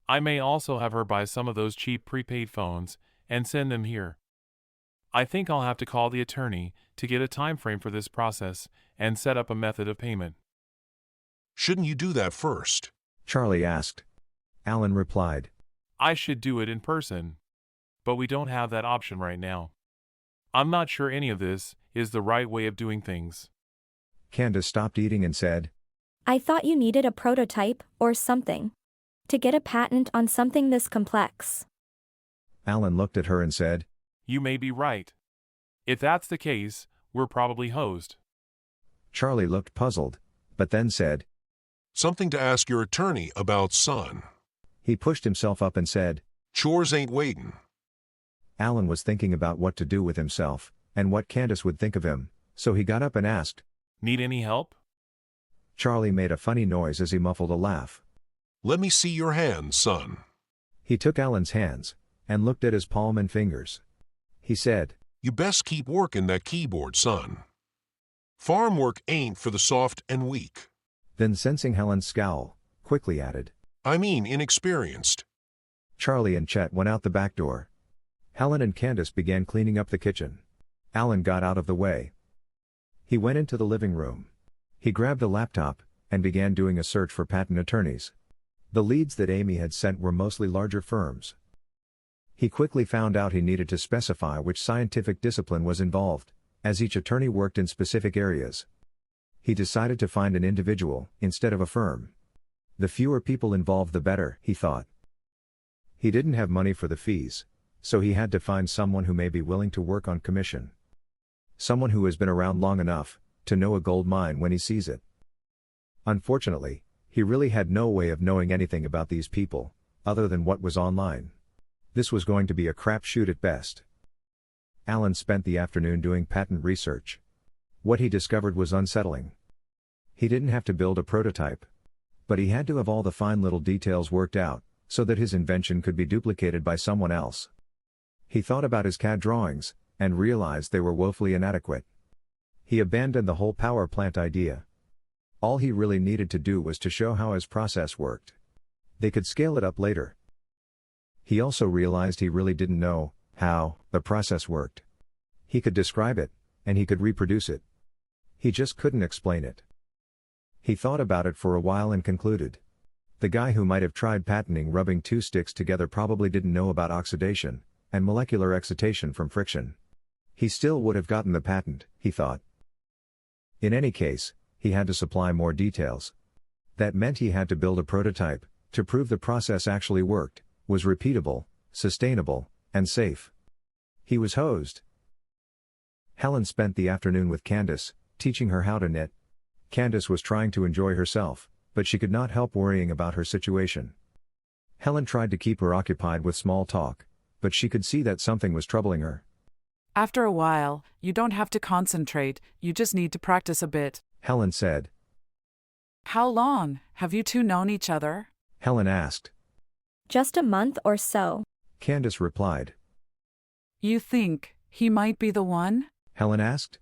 I may also have her buy some of those cheap prepaid phones and send them here. I think I'll have to call the attorney to get a time frame for this process and set up a method of payment. Shouldn't you do that first? Charlie asked. Alan replied. I should do it in person. But we don't have that option right now. I'm not sure any of this is the right way of doing things. Candace stopped eating and said, I thought you needed a prototype, or something, to get a patent on something this complex. Alan looked at her and said, You may be right. If that's the case, we're probably hosed. Charlie looked puzzled, but then said, Something to ask your attorney about, son. He pushed himself up and said, Chores ain't waiting. Alan was thinking about what to do with himself, and what Candace would think of him, so he got up and asked. Need any help? Charlie made a funny noise as he muffled a laugh. Let me see your hands, son. He took Alan's hands, and looked at his palm and fingers. He said, You best keep working that keyboard, son. Farm work ain't for the soft and weak. Then sensing Helen's scowl, quickly added, I mean inexperienced. Charlie and Chet went out the back door. Helen and Candace began cleaning up the kitchen. Alan got out of the way. He went into the living room. He grabbed a laptop, and began doing a search for patent attorneys. The leads that Amy had sent were mostly larger firms. He quickly found out he needed to specify which scientific discipline was involved, as each attorney worked in specific areas. He decided to find an individual, instead of a firm. The fewer people involved the better, he thought. He didn't have money for the fees, so he had to find someone who may be willing to work on commission. Someone who has been around long enough to know a gold mine when he sees it. Unfortunately, he really had no way of knowing anything about these people, other than what was online. This was going to be a crapshoot at best. Alan spent the afternoon doing patent research. What he discovered was unsettling. He didn't have to build a prototype. But he had to have all the fine little details worked out, so that his invention could be duplicated by someone else. He thought about his CAD drawings, and realized they were woefully inadequate. He abandoned the whole power plant idea. All he really needed to do was to show how his process worked. They could scale it up later. He also realized he really didn't know how the process worked. He could describe it, and he could reproduce it. He just couldn't explain it. He thought about it for a while and concluded. The guy who might have tried patenting rubbing two sticks together probably didn't know about oxidation and molecular excitation from friction. He still would have gotten the patent, he thought. In any case, he had to supply more details. That meant he had to build a prototype to prove the process actually worked, was repeatable, sustainable, and safe. He was hosed. Helen spent the afternoon with Candace, teaching her how to knit. Candace was trying to enjoy herself, but she could not help worrying about her situation. Helen tried to keep her occupied with small talk, but she could see that something was troubling her. After a while, you don't have to concentrate, you just need to practice a bit. Helen said. How long have you two known each other? Helen asked. Just a month or so. Candace replied. You think he might be the one? Helen asked.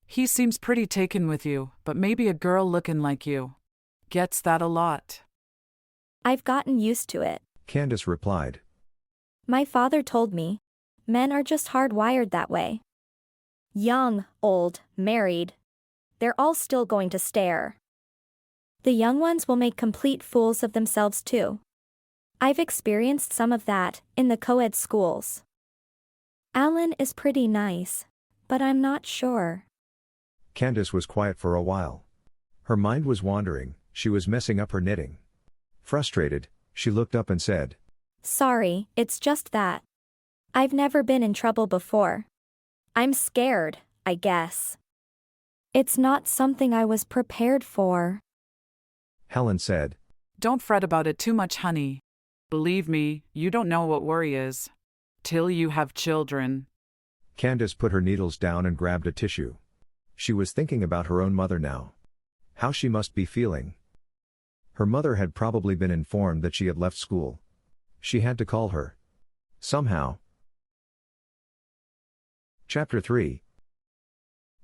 He seems pretty taken with you, but maybe a girl looking like you gets that a lot. I've gotten used to it. Candace replied. My father told me, men are just hardwired that way. Young, old, married. They're all still going to stare. The young ones will make complete fools of themselves too. I've experienced some of that in the co-ed schools. Alan is pretty nice, but I'm not sure. Candace was quiet for a while. Her mind was wandering, she was messing up her knitting. Frustrated, she looked up and said, Sorry, it's just that. I've never been in trouble before. I'm scared, I guess. It's not something I was prepared for. Helen said. Don't fret about it too much, honey. Believe me, you don't know what worry is. Till you have children. Candace put her needles down and grabbed a tissue. She was thinking about her own mother now. How she must be feeling. Her mother had probably been informed that she had left school. She had to call her. Somehow. Chapter 3.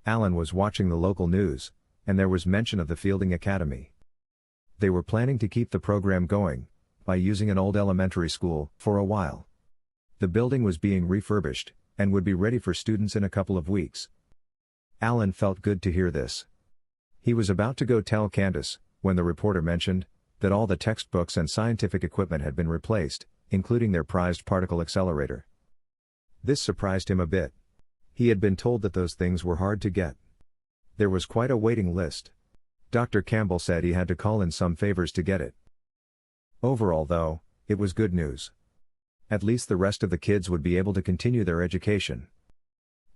Alan was watching the local news, and there was mention of the Fielding Academy. They were planning to keep the program going, by using an old elementary school, for a while. The building was being refurbished, and would be ready for students in a couple of weeks. Alan felt good to hear this. He was about to go tell Candace, when the reporter mentioned, that all the textbooks and scientific equipment had been replaced, including their prized particle accelerator. This surprised him a bit. He had been told that those things were hard to get. There was quite a waiting list. Dr. Campbell said he had to call in some favors to get it. Overall, though, it was good news. At least the rest of the kids would be able to continue their education.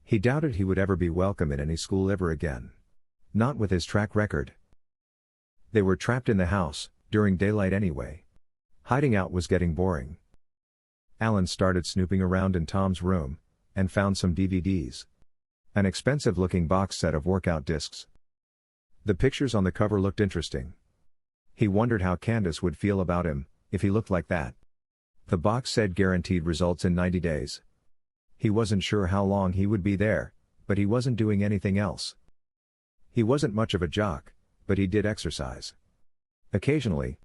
He doubted he would ever be welcome in any school ever again. Not with his track record. They were trapped in the house, during daylight anyway. Hiding out was getting boring. Alan started snooping around in Tom's room, and found some DVDs. An expensive-looking box set of workout discs. The pictures on the cover looked interesting. He wondered how Candace would feel about him, if he looked like that. The box said guaranteed results in 90 days. He wasn't sure how long he would be there, but he wasn't doing anything else. He wasn't much of a jock, but he did exercise. Occasionally.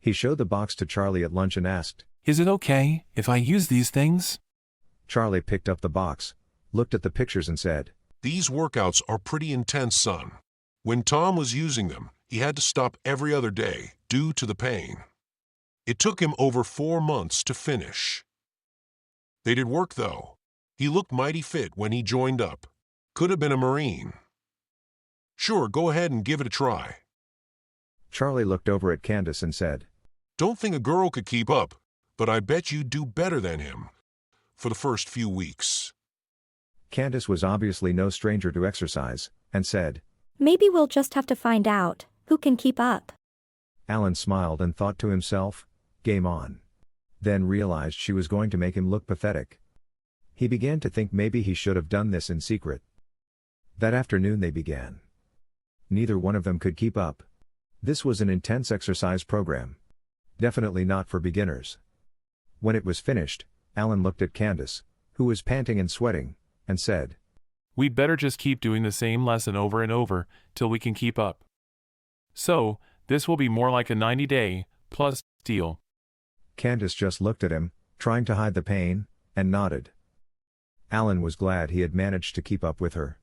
He showed the box to Charlie at lunch and asked, Is it okay if I use these things? Charlie picked up the box, looked at the pictures and said, These workouts are pretty intense, son. When Tom was using them, he had to stop every other day, due to the pain. It took him over 4 months to finish. They did work, though. He looked mighty fit when he joined up. Could have been a Marine. Sure, go ahead and give it a try. Charlie looked over at Candace and said, Don't think a girl could keep up, but I bet you'd do better than him. For the first few weeks. Candace was obviously no stranger to exercise, and said, Maybe we'll just have to find out who can keep up. Alan smiled and thought to himself, game on. Then realized she was going to make him look pathetic. He began to think maybe he should have done this in secret. That afternoon they began. Neither one of them could keep up. This was an intense exercise program. Definitely not for beginners. When it was finished, Alan looked at Candace, who was panting and sweating, and said, We'd better just keep doing the same lesson over and over, till we can keep up. So, this will be more like a 90-day, plus, deal. Candace just looked at him, trying to hide the pain, and nodded. Alan was glad he had managed to keep up with her.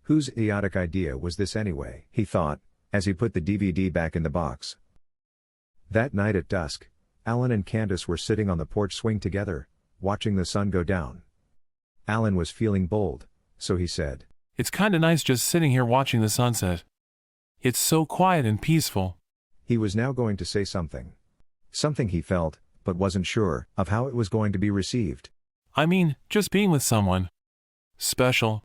Whose idiotic idea was this anyway, he thought, as he put the DVD back in the box. That night at dusk, Alan and Candace were sitting on the porch swing together, watching the sun go down. Alan was feeling bold, so he said, It's kinda nice just sitting here watching the sunset. It's so quiet and peaceful. He was now going to say something. Something he felt, but wasn't sure, of how it was going to be received. I mean, just being with someone special.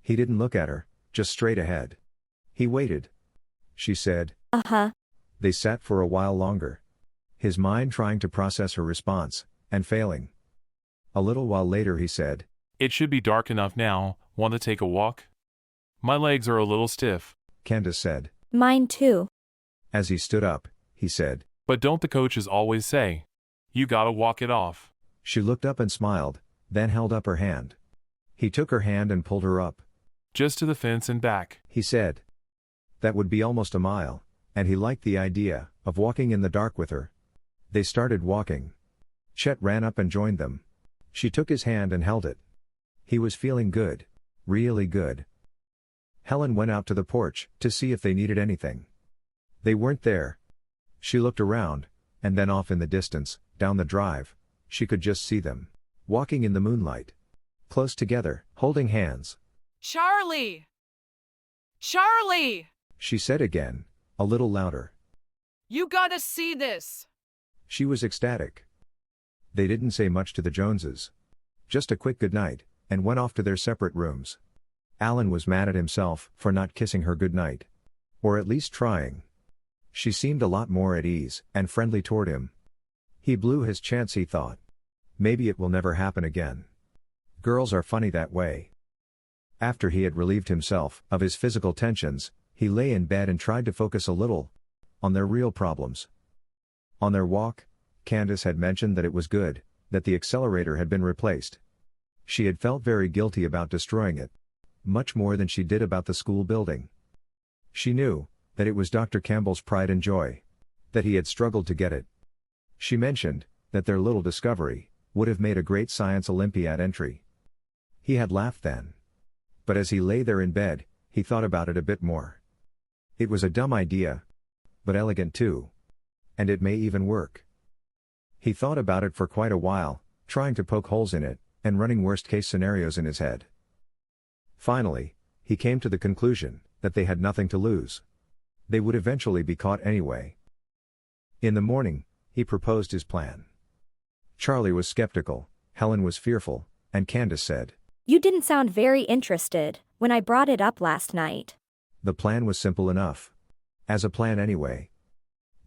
He didn't look at her, just straight ahead. He waited. She said, Uh-huh. They sat for a while longer. His mind trying to process her response, and failing. A little while later he said, It should be dark enough now. Want to take a walk? My legs are a little stiff. Candace said. Mine too. As he stood up, he said, But don't the coaches always say, you gotta walk it off? She looked up and smiled, then held up her hand. He took her hand and pulled her up. Just to the fence and back. He said. That would be almost a mile, and he liked the idea of walking in the dark with her. They started walking. Chet ran up and joined them. She took his hand and held it. He was feeling good. Really good. Helen went out to the porch to see if they needed anything. They weren't there. She looked around, and then off in the distance, down the drive, she could just see them, walking in the moonlight. Close together, holding hands. Charlie! Charlie! She said again, a little louder. You gotta see this! She was ecstatic. They didn't say much to the Joneses. Just a quick goodnight, and went off to their separate rooms. Alan was mad at himself for not kissing her goodnight. Or at least trying. She seemed a lot more at ease and friendly toward him. He blew his chance, he thought. Maybe it will never happen again. Girls are funny that way. After he had relieved himself of his physical tensions, he lay in bed and tried to focus a little on their real problems. On their walk, Candace had mentioned that it was good that the accelerator had been replaced. She had felt very guilty about destroying it, much more than she did about the school building. She knew that it was Dr. Campbell's pride and joy, that he had struggled to get it. She mentioned that their little discovery would have made a great science Olympiad entry. He had laughed then. But as he lay there in bed, he thought about it a bit more. It was a dumb idea, but elegant too. And it may even work. He thought about it for quite a while, trying to poke holes in it, and running worst-case scenarios in his head. Finally, he came to the conclusion that they had nothing to lose. They would eventually be caught anyway. In the morning, he proposed his plan. Charlie was skeptical, Helen was fearful, and Candace said, You didn't sound very interested when I brought it up last night. The plan was simple enough. As a plan anyway.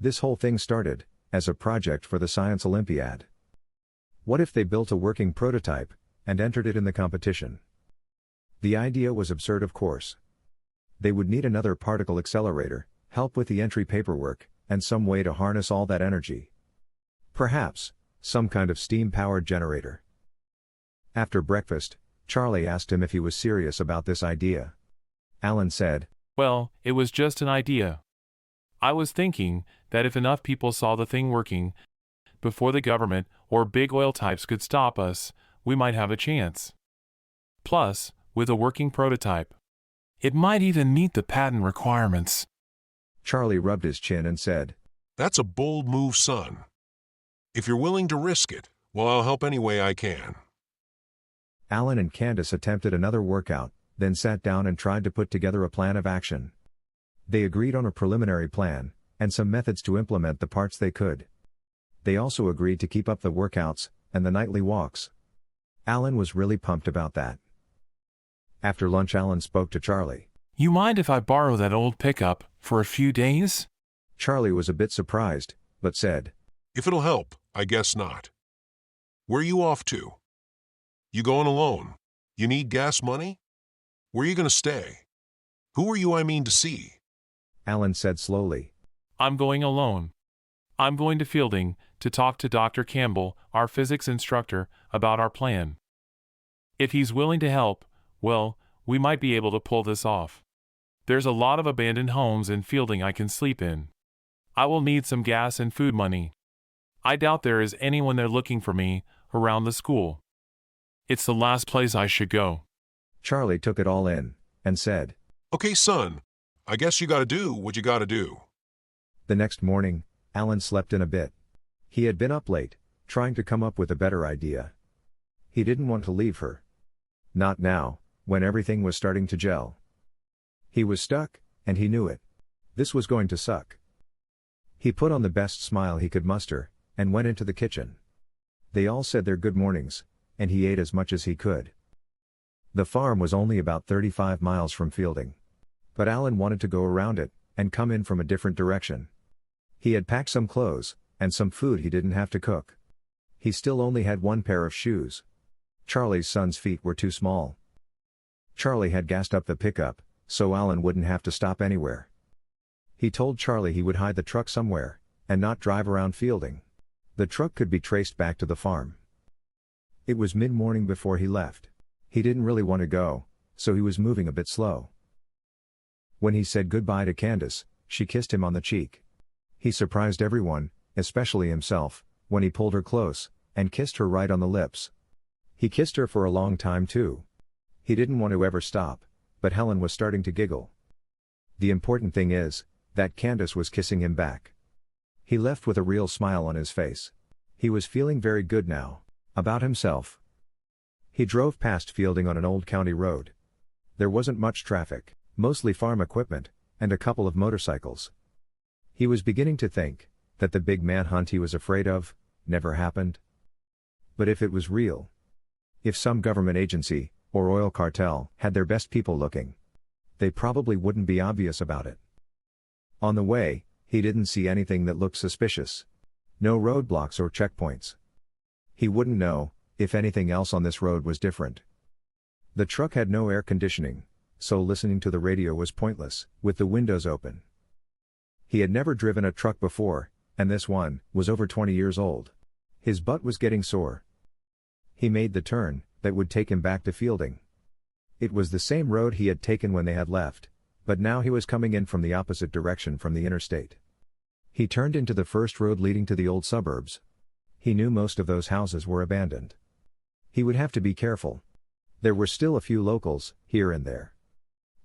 This whole thing started as a project for the Science Olympiad. What if they built a working prototype and entered it in the competition? The idea was absurd, of course. They would need another particle accelerator, help with the entry paperwork, and some way to harness all that energy. Perhaps some kind of steam-powered generator. After breakfast, Charlie asked him if he was serious about this idea. Alan said, Well, it was just an idea. I was thinking that if enough people saw the thing working, before the government or big oil types could stop us, we might have a chance. Plus, with a working prototype, it might even meet the patent requirements. Charlie rubbed his chin and said, That's a bold move, son. If you're willing to risk it, well, I'll help any way I can. Alan and Candace attempted another workout, then sat down and tried to put together a plan of action. They agreed on a preliminary plan, and some methods to implement the parts they could. They also agreed to keep up the workouts and the nightly walks. Alan was really pumped about that. After lunch, Alan spoke to Charlie. You mind if I borrow that old pickup for a few days? Charlie was a bit surprised, but said, If it'll help, I guess not. Where you off to? You going alone? You need gas money? Where you gonna stay? Who are you, I mean, to see? Alan said slowly. I'm going alone. I'm going to Fielding to talk to Dr. Campbell, our physics instructor, about our plan. If he's willing to help, well, we might be able to pull this off. There's a lot of abandoned homes in Fielding I can sleep in. I will need some gas and food money. I doubt there is anyone there looking for me around the school. It's the last place I should go. Charlie took it all in, and said, Okay, son, I guess you gotta do what you gotta do. The next morning, Alan slept in a bit. He had been up late, trying to come up with a better idea. He didn't want to leave her. Not now, when everything was starting to gel. He was stuck, and he knew it. This was going to suck. He put on the best smile he could muster, and went into the kitchen. They all said their good mornings, and he ate as much as he could. The farm was only about 35 miles from Fielding. But Alan wanted to go around it, and come in from a different direction. He had packed some clothes, and some food he didn't have to cook. He still only had one pair of shoes. Charlie's son's feet were too small. Charlie had gassed up the pickup, so Alan wouldn't have to stop anywhere. He told Charlie he would hide the truck somewhere, and not drive around Fielding. The truck could be traced back to the farm. It was mid-morning before he left. He didn't really want to go, so he was moving a bit slow. When he said goodbye to Candace, she kissed him on the cheek. He surprised everyone, especially himself, when he pulled her close and kissed her right on the lips. He kissed her for a long time too. He didn't want to ever stop, but Helen was starting to giggle. The important thing is that Candace was kissing him back. He left with a real smile on his face. He was feeling very good now about himself. He drove past Fielding on an old county road. There wasn't much traffic, mostly farm equipment, and a couple of motorcycles. He was beginning to think that the big manhunt he was afraid of never happened. But if it was real, if some government agency or oil cartel had their best people looking, they probably wouldn't be obvious about it. On the way, he didn't see anything that looked suspicious. No roadblocks or checkpoints. He wouldn't know if anything else on this road was different. The truck had no air conditioning, so listening to the radio was pointless, with the windows open. He had never driven a truck before, and this one was over 20 years old. His butt was getting sore. He made the turn that would take him back to Fielding. It was the same road he had taken when they had left, but now he was coming in from the opposite direction from the interstate. He turned into the first road leading to the old suburbs. He knew most of those houses were abandoned. He would have to be careful. There were still a few locals, here and there.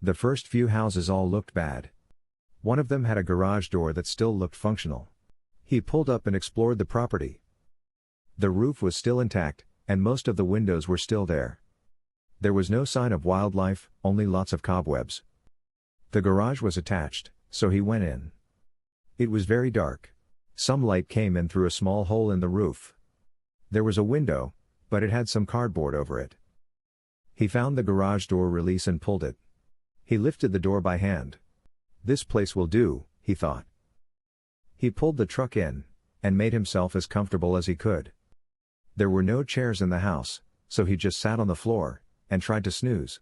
The first few houses all looked bad. One of them had a garage door that still looked functional. He pulled up and explored the property. The roof was still intact, and most of the windows were still there. There was no sign of wildlife, only lots of cobwebs. The garage was attached, so he went in. It was very dark. Some light came in through a small hole in the roof. There was a window, but it had some cardboard over it. He found the garage door release and pulled it. He lifted the door by hand. This place will do, he thought. He pulled the truck in and made himself as comfortable as he could. There were no chairs in the house, so he just sat on the floor and tried to snooze.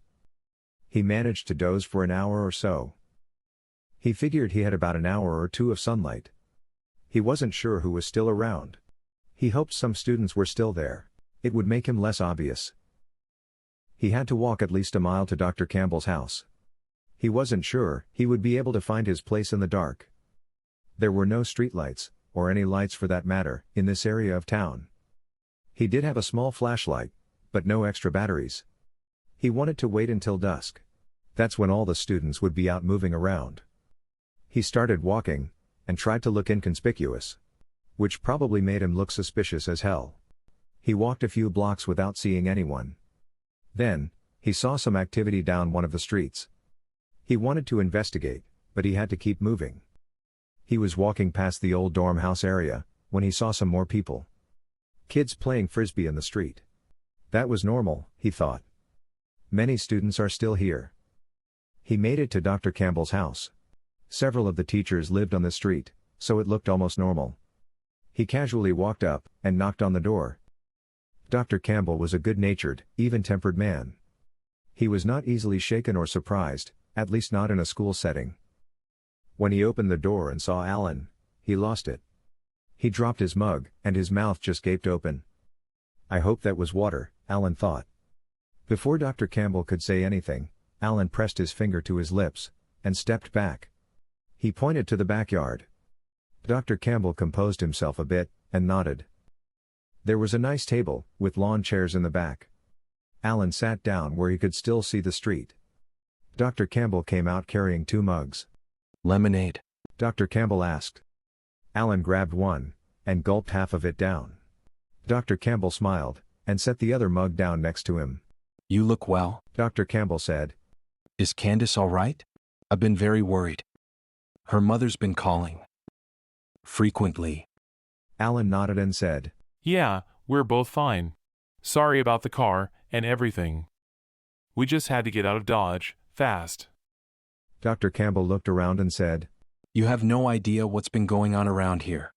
He managed to doze for an hour or so. He figured he had about an hour or two of sunlight. He wasn't sure who was still around. He hoped some students were still there. It would make him less obvious. He had to walk at least a mile to Dr. Campbell's house. He wasn't sure he would be able to find his place in the dark. There were no streetlights, or any lights for that matter, in this area of town. He did have a small flashlight, but no extra batteries. He wanted to wait until dusk. That's when all the students would be out moving around. He started walking, and tried to look inconspicuous. Which probably made him look suspicious as hell. He walked a few blocks without seeing anyone. Then, he saw some activity down one of the streets. He wanted to investigate, but he had to keep moving. He was walking past the old dorm house area, when he saw some more people. Kids playing frisbee in the street. That was normal, he thought. Many students are still here. He made it to Dr. Campbell's house. Several of the teachers lived on the street, so it looked almost normal. He casually walked up and knocked on the door. Dr. Campbell was a good-natured, even-tempered man. He was not easily shaken or surprised, at least not in a school setting. When he opened the door and saw Alan, he lost it. He dropped his mug, and his mouth just gaped open. I hope that was water, Alan thought. Before Dr. Campbell could say anything, Alan pressed his finger to his lips and stepped back. He pointed to the backyard. Dr. Campbell composed himself a bit and nodded. There was a nice table, with lawn chairs in the back. Alan sat down where he could still see the street. Dr. Campbell came out carrying 2 mugs. Lemonade? Dr. Campbell asked. Alan grabbed one and gulped half of it down. Dr. Campbell smiled and set the other mug down next to him. You look well, Dr. Campbell said. Is Candace all right? I've been very worried. Her mother's been calling. Frequently. Alan nodded and said, Yeah, we're both fine. Sorry about the car and everything. We just had to get out of Dodge, fast. Dr. Campbell looked around and said, You have no idea what's been going on around here.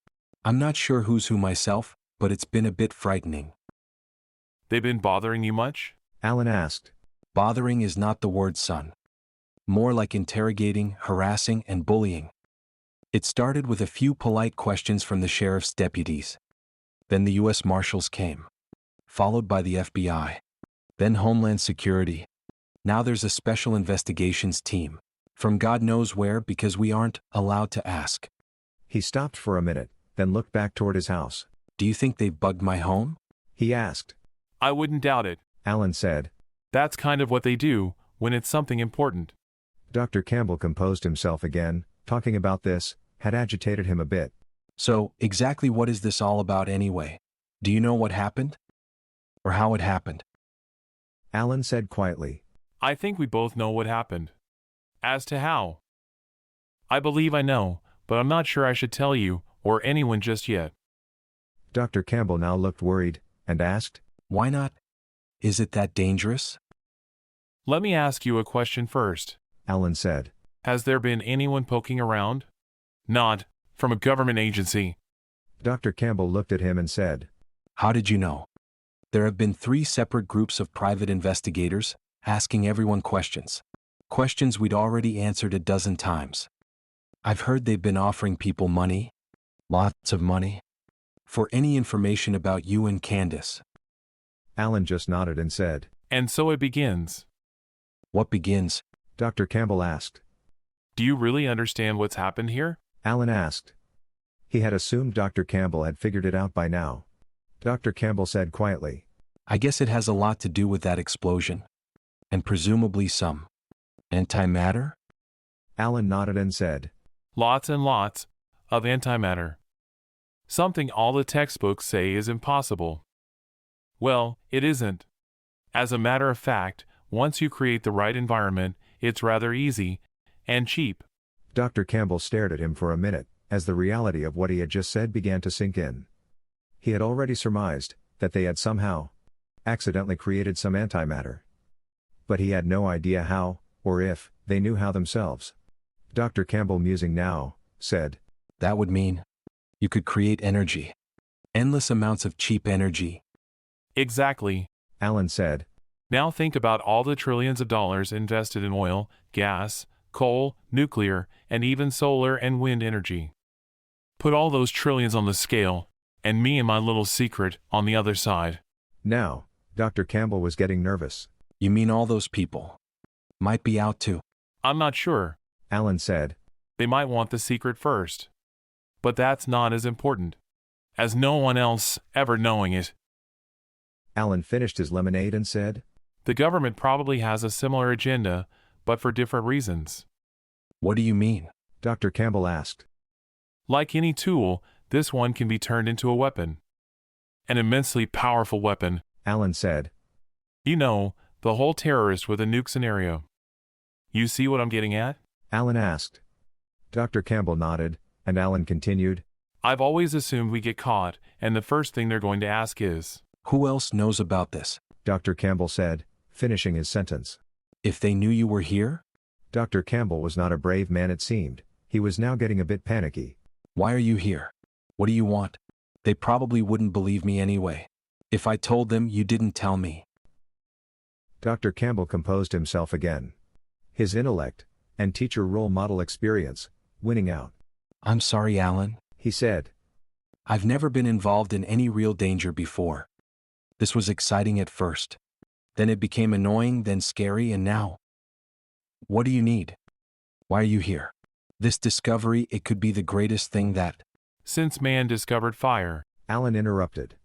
I'm not sure who's who myself, but it's been a bit frightening. They've been bothering you much? Alan asked. Bothering is not the word, son. More like interrogating, harassing, and bullying. It started with a few polite questions from the sheriff's deputies. Then the U.S. Marshals came. followed by the FBI, then Homeland Security. Now there's a special investigations team, from God knows where because we aren't allowed to ask. He stopped for a minute, then looked back toward his house. Do you think they've bugged my home? He asked. I wouldn't doubt it. Alan said. That's kind of what they do when it's something important. Dr. Campbell composed himself again. Talking about this had agitated him a bit. So, exactly what is this all about anyway? Do you know what happened? Or how it happened? Alan said quietly. I think we both know what happened. As to how, I believe I know, but I'm not sure I should tell you or anyone just yet. Dr. Campbell now looked worried and asked, Why not? Is it that dangerous? Let me ask you a question first. Alan said. Has there been anyone poking around? Not from a government agency. Dr. Campbell looked at him and said, How did you know? There have been 3 separate groups of private investigators asking everyone questions. Questions we'd already answered a dozen times. I've heard they've been offering people money, lots of money, for any information about you and Candace. Alan just nodded and said, And so it begins. What begins? Dr. Campbell asked. Do you really understand what's happened here? Alan asked. He had assumed Dr. Campbell had figured it out by now. Dr. Campbell said quietly, I guess it has a lot to do with that explosion. And presumably some antimatter? Alan nodded and said, Lots and lots of antimatter. Something all the textbooks say is impossible. Well, it isn't. As a matter of fact, once you create the right environment, it's rather easy and cheap. Dr. Campbell stared at him for a minute, as the reality of what he had just said began to sink in. He had already surmised that they had somehow accidentally created some antimatter. But he had no idea how, or if, they knew how themselves. Dr. Campbell, musing now, said, That would mean you could create energy. Endless amounts of cheap energy. Exactly. Alan said. Now think about all the trillions of dollars invested in oil, gas, coal, nuclear, and even solar and wind energy. Put all those trillions on the scale, and me and my little secret on the other side. Now, Dr. Campbell was getting nervous. You mean all those people might be out too? I'm not sure. Alan said. They might want the secret first. But that's not as important as no one else ever knowing it. Alan finished his lemonade and said, The government probably has a similar agenda, but for different reasons. What do you mean? Dr. Campbell asked. Like any tool, this one can be turned into a weapon. An immensely powerful weapon, Alan said. You know, the whole terrorist with a nuke scenario. You see what I'm getting at? Alan asked. Dr. Campbell nodded, and Alan continued, I've always assumed we get caught, and the first thing they're going to ask is, Who else knows about this? Dr. Campbell said, finishing his sentence. If they knew you were here? Dr. Campbell was not a brave man, it seemed. He was now getting a bit panicky. Why are you here? What do you want? They probably wouldn't believe me anyway. If I told them you didn't tell me. Dr. Campbell composed himself again. His intellect and teacher role model experience winning out. I'm sorry, Alan, he said. I've never been involved in any real danger before. This was exciting at first. Then it became annoying, then scary, and now. What do you need? Why are you here? This discovery, it could be the greatest thing that. Since man discovered fire. Alan interrupted.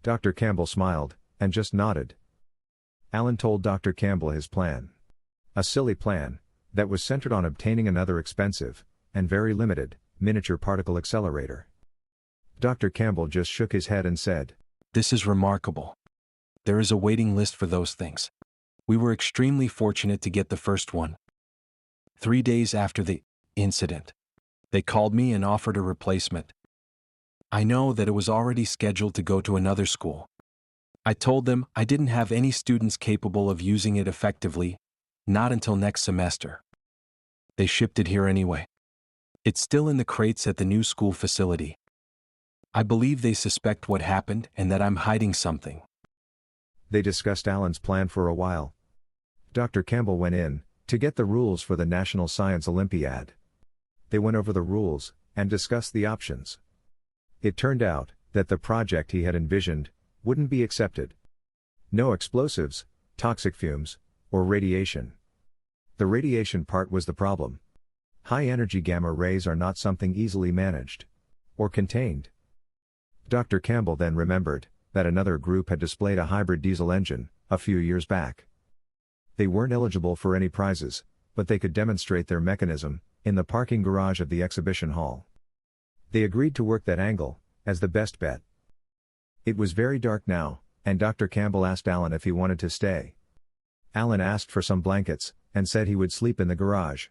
Dr. Campbell smiled, and just nodded. Alan told Dr. Campbell his plan. A silly plan, that was centered on obtaining another expensive, and very limited, miniature particle accelerator. Dr. Campbell just shook his head and said, This is remarkable. There is a waiting list for those things. We were extremely fortunate to get the first one. 3 days after the incident, they called me and offered a replacement. I know that it was already scheduled to go to another school. I told them I didn't have any students capable of using it effectively, not until next semester. They shipped it here anyway. It's still in the crates at the new school facility. I believe they suspect what happened and that I'm hiding something. They discussed Alan's plan for a while. Dr. Campbell went in to get the rules for the National Science Olympiad. They went over the rules and discussed the options. It turned out that the project he had envisioned wouldn't be accepted. No explosives, toxic fumes, or radiation. The radiation part was the problem. High-energy gamma rays are not something easily managed or contained. Dr. Campbell then remembered that another group had displayed a hybrid diesel engine a few years back. They weren't eligible for any prizes, but they could demonstrate their mechanism in the parking garage of the exhibition hall. They agreed to work that angle as the best bet. It was very dark now, and Dr. Campbell asked Alan if he wanted to stay. Alan asked for some blankets and said he would sleep in the garage.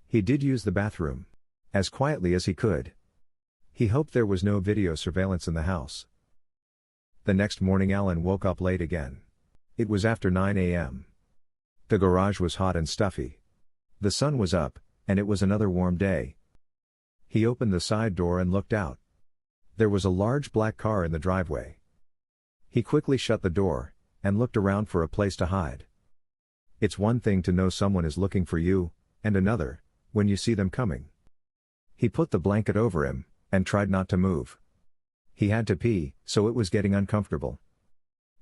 He did use the bathroom as quietly as he could. He hoped there was no video surveillance in the house. The next morning Alan woke up late again. It was after 9 a.m. The garage was hot and stuffy. The sun was up, and it was another warm day. He opened the side door and looked out. There was a large black car in the driveway. He quickly shut the door and looked around for a place to hide. It's one thing to know someone is looking for you, and another when you see them coming. He put the blanket over him and tried not to move. He had to pee, so it was getting uncomfortable.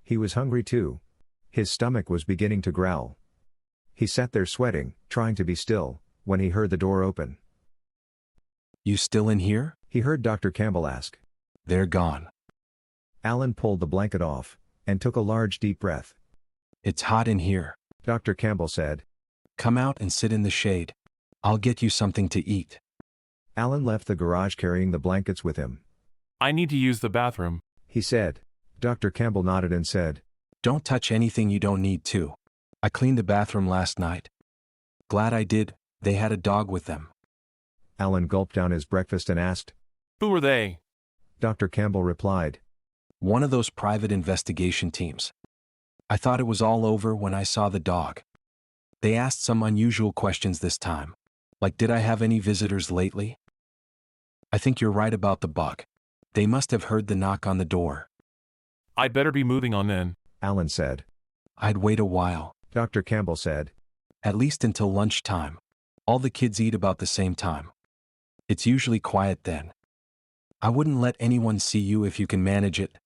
He was hungry too. His stomach was beginning to growl. He sat there sweating, trying to be still, when he heard the door open. You still in here? He heard Dr. Campbell ask. They're gone. Alan pulled the blanket off and took a large deep breath. It's hot in here. Dr. Campbell said. Come out and sit in the shade. I'll get you something to eat. Alan left the garage carrying the blankets with him. I need to use the bathroom, he said. Dr. Campbell nodded and said, Don't touch anything you don't need to. I cleaned the bathroom last night. Glad I did. They had a dog with them. Alan gulped down his breakfast and asked, Who are they? Dr. Campbell replied, One of those private investigation teams. I thought it was all over when I saw the dog. They asked some unusual questions this time. Like, did I have any visitors lately? I think you're right about the bug. They must have heard the knock on the door. I'd better be moving on then, Alan said. I'd wait a while, Dr. Campbell said. At least until lunchtime. All the kids eat about the same time. It's usually quiet then. I wouldn't let anyone see you if you can manage it.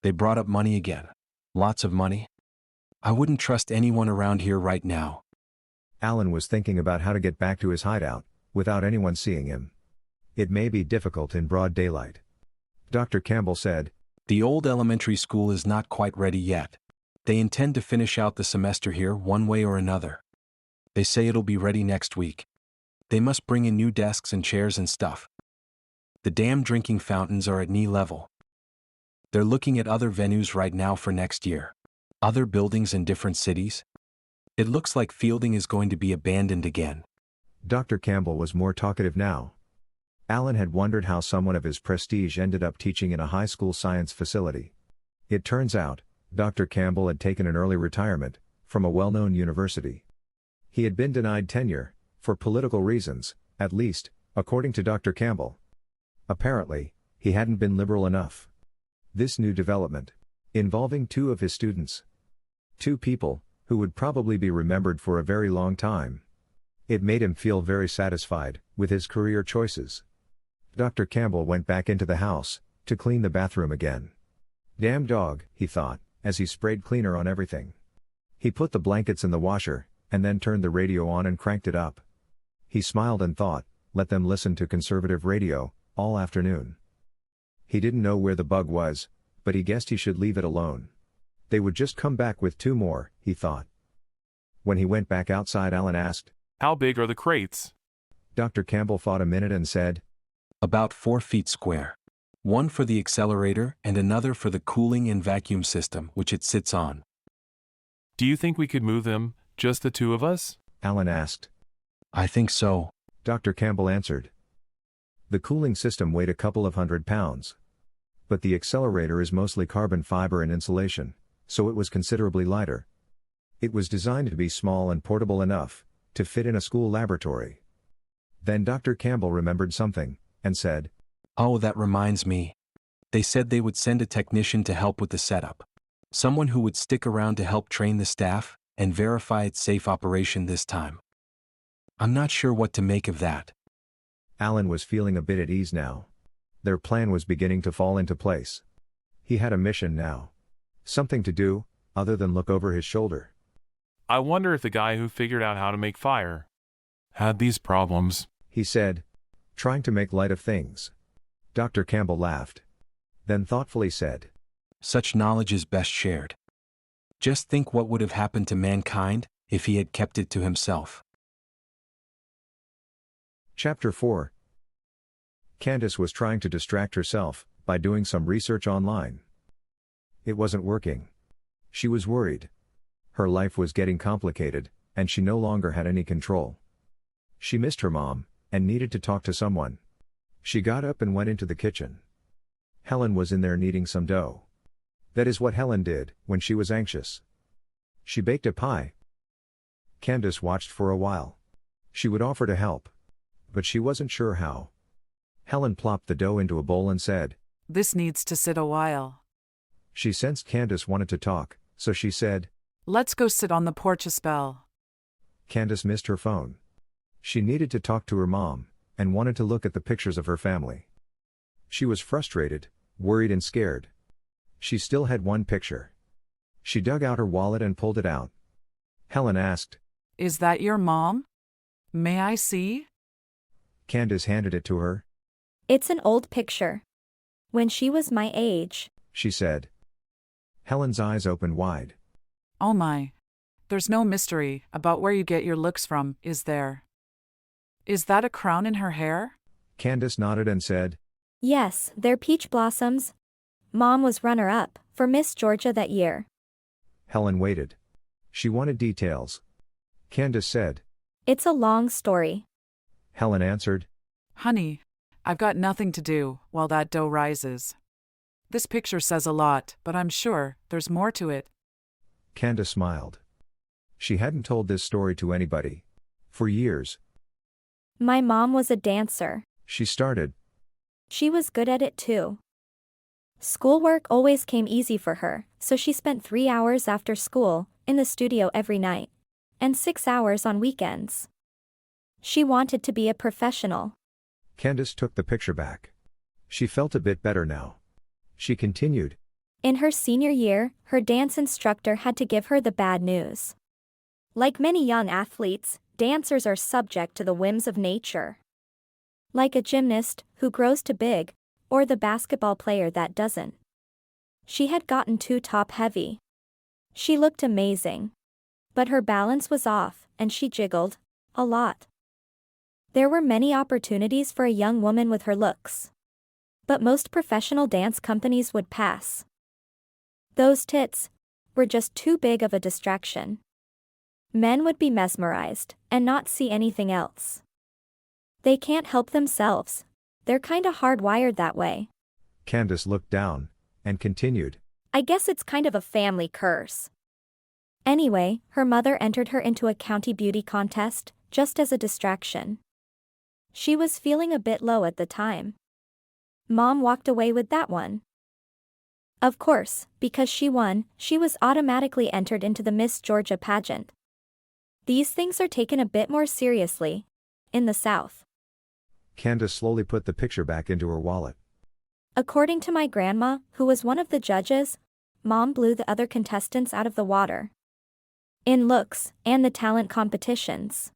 They brought up money again. Lots of money. I wouldn't trust anyone around here right now. Alan was thinking about how to get back to his hideout without anyone seeing him. It may be difficult in broad daylight. Dr. Campbell said, The old elementary school is not quite ready yet. They intend to finish out the semester here one way or another. They say it'll be ready next week. They must bring in new desks and chairs and stuff. The damn drinking fountains are at knee level. They're looking at other venues right now for next year. Other buildings in different cities. It looks like fielding is going to be abandoned again. Dr. Campbell was more talkative now. Alan had wondered how someone of his prestige ended up teaching in a high school science facility. It turns out, Dr. Campbell had taken an early retirement from a well-known university. He had been denied tenure, for political reasons, at least, according to Dr. Campbell. Apparently, he hadn't been liberal enough. This new development, involving two of his students. Two people, who would probably be remembered for a very long time. It made him feel very satisfied with his career choices. Dr. Campbell went back into the house to clean the bathroom again. Damn dog, he thought, as he sprayed cleaner on everything. He put the blankets in the washer, and then turned the radio on and cranked it up. He smiled and thought, let them listen to conservative radio all afternoon. He didn't know where the bug was, but he guessed he should leave it alone. They would just come back with two more, he thought. When he went back outside, Alan asked, How big are the crates? Dr. Campbell thought a minute and said, About 4 feet square. One for the accelerator and another for the cooling and vacuum system which it sits on. Do you think we could move them, just the two of us? Alan asked. I think so, Dr. Campbell answered. The cooling system weighed a couple of 100 pounds. But the accelerator is mostly carbon fiber and insulation, so it was considerably lighter. It was designed to be small and portable enough to fit in a school laboratory. Then Dr. Campbell remembered something, and said, Oh, that reminds me. They said they would send a technician to help with the setup. Someone who would stick around to help train the staff and verify its safe operation this time. I'm not sure what to make of that. Alan was feeling a bit at ease now. Their plan was beginning to fall into place. He had a mission now. Something to do, other than look over his shoulder. I wonder if the guy who figured out how to make fire had these problems. He said, trying to make light of things. Dr. Campbell laughed. Then thoughtfully said, Such knowledge is best shared. Just think what would have happened to mankind if he had kept it to himself. Chapter 4. Candace was trying to distract herself by doing some research online. It wasn't working. She was worried. Her life was getting complicated, and she no longer had any control. She missed her mom, and needed to talk to someone. She got up and went into the kitchen. Helen was in there kneading some dough. That is what Helen did when she was anxious. She baked a pie. Candace watched for a while. She would offer to help. But she wasn't sure how. Helen plopped the dough into a bowl and said, This needs to sit a while. She sensed Candace wanted to talk, so she said, Let's go sit on the porch a spell. Candace missed her phone. She needed to talk to her mom, and wanted to look at the pictures of her family. She was frustrated, worried and scared. She still had one picture. She dug out her wallet and pulled it out. Helen asked, Is that your mom? May I see? Candace handed it to her. It's an old picture. When she was my age. She said. Helen's eyes opened wide. Oh my. There's no mystery about where you get your looks from, is there? Is that a crown in her hair? Candace nodded and said, Yes, they're peach blossoms. Mom was runner-up for Miss Georgia that year. Helen waited. She wanted details. Candace said, It's a long story. Helen answered, Honey, I've got nothing to do while that dough rises. This picture says a lot, but I'm sure there's more to it. Candace smiled. She hadn't told this story to anybody. For years. My mom was a dancer. She started. She was good at it too. Schoolwork always came easy for her, so she spent 3 hours after school in the studio every night, and 6 hours on weekends. She wanted to be a professional. Candace took the picture back. She felt a bit better now. She continued. In her senior year, her dance instructor had to give her the bad news. Like many young athletes, dancers are subject to the whims of nature. Like a gymnast who grows too big, or the basketball player that doesn't. She had gotten too top-heavy. She looked amazing. But her balance was off, and she jiggled a lot. There were many opportunities for a young woman with her looks. But most professional dance companies would pass. Those tits were just too big of a distraction. Men would be mesmerized and not see anything else. They can't help themselves. They're kinda hardwired that way. Candace looked down and continued. I guess it's kind of a family curse. Anyway, her mother entered her into a county beauty contest, just as a distraction. She was feeling a bit low at the time. Mom walked away with that one. Of course, because she won, she was automatically entered into the Miss Georgia pageant. These things are taken a bit more seriously in the South. Candace slowly put the picture back into her wallet. According to my grandma, who was one of the judges, Mom blew the other contestants out of the water. In looks and the talent competitions.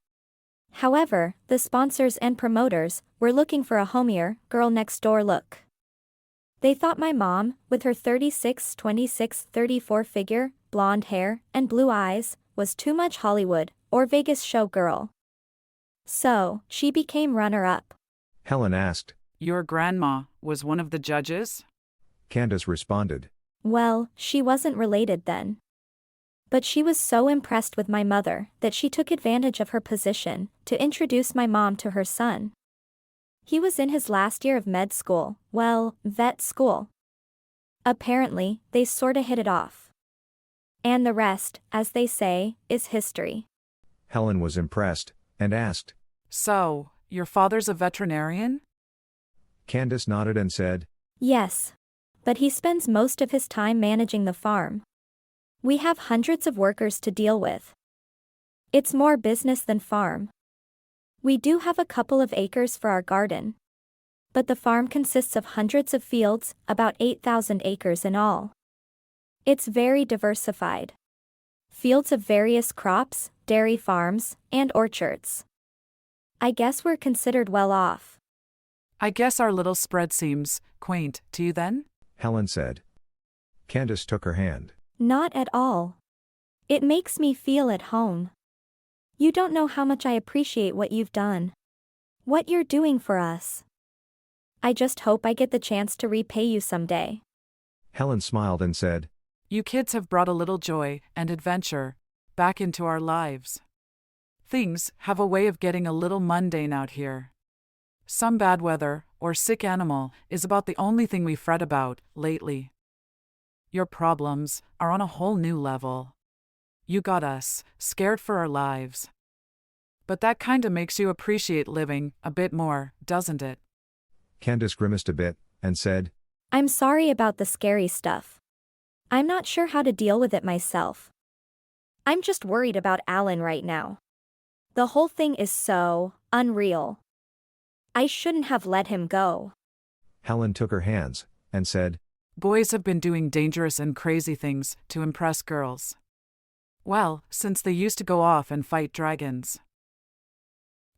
However, the sponsors and promoters were looking for a homier, girl-next-door look. They thought my mom, with her 36, 26, 34 figure, blonde hair, and blue eyes, was too much Hollywood or Vegas show girl. So, she became runner-up. Helen asked. Your grandma was one of the judges? Candace responded. Well, she wasn't related then. But she was so impressed with my mother that she took advantage of her position to introduce my mom to her son. He was in his last year of med school, well, vet school. Apparently, they sorta hit it off. And the rest, as they say, is history. Helen was impressed and asked. So, your father's a veterinarian? Candace nodded and said. Yes. But he spends most of his time managing the farm. We have hundreds of workers to deal with. It's more business than farm. We do have a couple of acres for our garden. But the farm consists of hundreds of fields, about 8,000 acres in all. It's very diversified. Fields of various crops, dairy farms, and orchards. I guess we're considered well off. I guess our little spread seems quaint to you then? Helen said. Candace took her hand. Not at all. It makes me feel at home. You don't know how much I appreciate what you've done. What you're doing for us. I just hope I get the chance to repay you someday. Helen smiled and said, You kids have brought a little joy and adventure back into our lives. Things have a way of getting a little mundane out here. Some bad weather or sick animal is about the only thing we fret about lately. Your problems are on a whole new level. You got us scared for our lives. But that kinda makes you appreciate living a bit more, doesn't it? Candace grimaced a bit and said, I'm sorry about the scary stuff. I'm not sure how to deal with it myself. I'm just worried about Alan right now. The whole thing is so unreal. I shouldn't have let him go. Helen took her hands and said, Boys have been doing dangerous and crazy things to impress girls. Well, since they used to go off and fight dragons.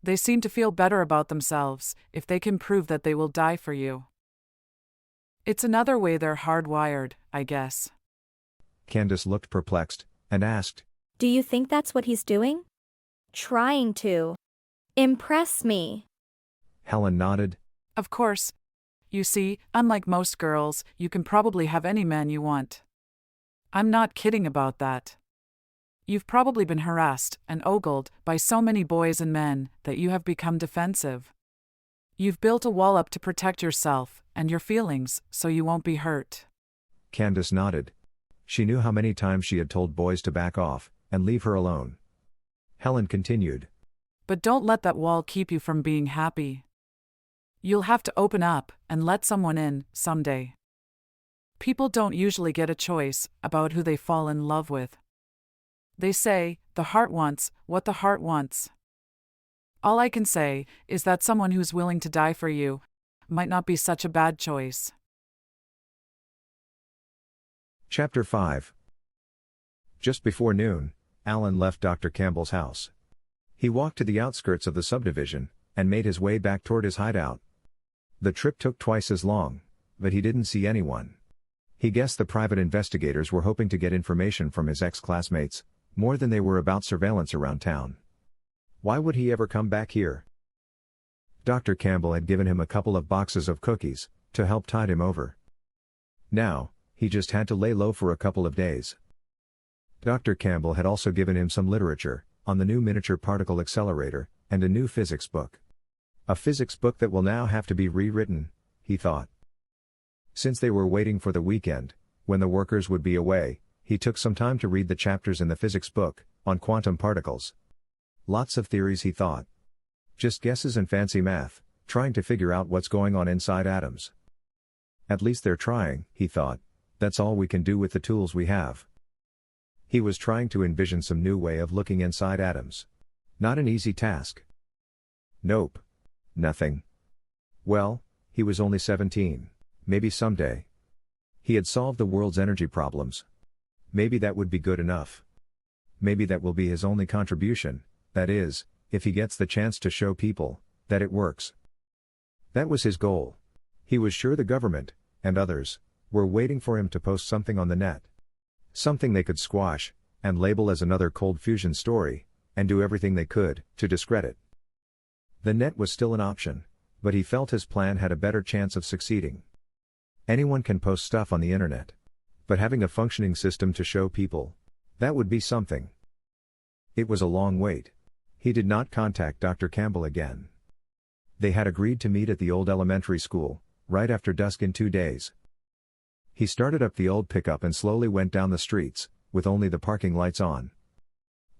They seem to feel better about themselves if they can prove that they will die for you. It's another way they're hardwired, I guess. Candace looked perplexed and asked, Do you think that's what he's doing? Trying to impress me. Helen nodded. Of course. You see, unlike most girls, you can probably have any man you want. I'm not kidding about that. You've probably been harassed and ogled by so many boys and men that you have become defensive. You've built a wall up to protect yourself and your feelings so you won't be hurt. Candace nodded. She knew how many times she had told boys to back off and leave her alone. Helen continued. But don't let that wall keep you from being happy. You'll have to open up and let someone in someday. People don't usually get a choice about who they fall in love with. They say, the heart wants what the heart wants. All I can say is that someone who's willing to die for you might not be such a bad choice. Chapter 5. Just before noon, Alan left Dr. Campbell's house. He walked to the outskirts of the subdivision and made his way back toward his hideout. The trip took twice as long, but he didn't see anyone. He guessed the private investigators were hoping to get information from his ex-classmates, more than they were about surveillance around town. Why would he ever come back here? Dr. Campbell had given him a couple of boxes of cookies to help tide him over. Now, he just had to lay low for a couple of days. Dr. Campbell had also given him some literature on the new miniature particle accelerator and a new physics book. A physics book that will now have to be rewritten, he thought. Since they were waiting for the weekend, when the workers would be away, he took some time to read the chapters in the physics book on quantum particles. Lots of theories, he thought. Just guesses and fancy math, trying to figure out what's going on inside atoms. At least they're trying, he thought. That's all we can do with the tools we have. He was trying to envision some new way of looking inside atoms. Not an easy task. Nope. Nothing. Well, he was only 17. Maybe someday. He had solved the world's energy problems. Maybe that would be good enough. Maybe that will be his only contribution, that is, if he gets the chance to show people that it works. That was his goal. He was sure the government, and others, were waiting for him to post something on the net. Something they could squash, and label as another cold fusion story, and do everything they could to discredit. The net was still an option, but he felt his plan had a better chance of succeeding. Anyone can post stuff on the internet. But having a functioning system to show people, that would be something. It was a long wait. He did not contact Dr. Campbell again. They had agreed to meet at the old elementary school, right after dusk in 2 days. He started up the old pickup and slowly went down the streets, with only the parking lights on.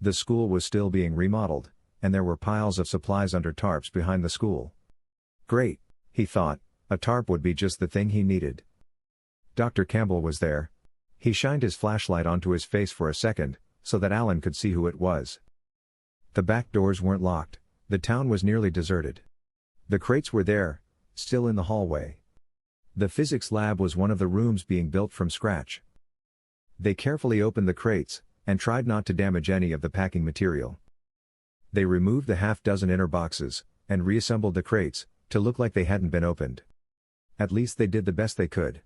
The school was still being remodeled, and there were piles of supplies under tarps behind the school. Great, he thought, a tarp would be just the thing he needed. Dr. Campbell was there. He shined his flashlight onto his face for a second, so that Alan could see who it was. The back doors weren't locked, the town was nearly deserted. The crates were there, still in the hallway. The physics lab was one of the rooms being built from scratch. They carefully opened the crates, and tried not to damage any of the packing material. They removed the half-dozen inner boxes, and reassembled the crates, to look like they hadn't been opened. At least they did the best they could.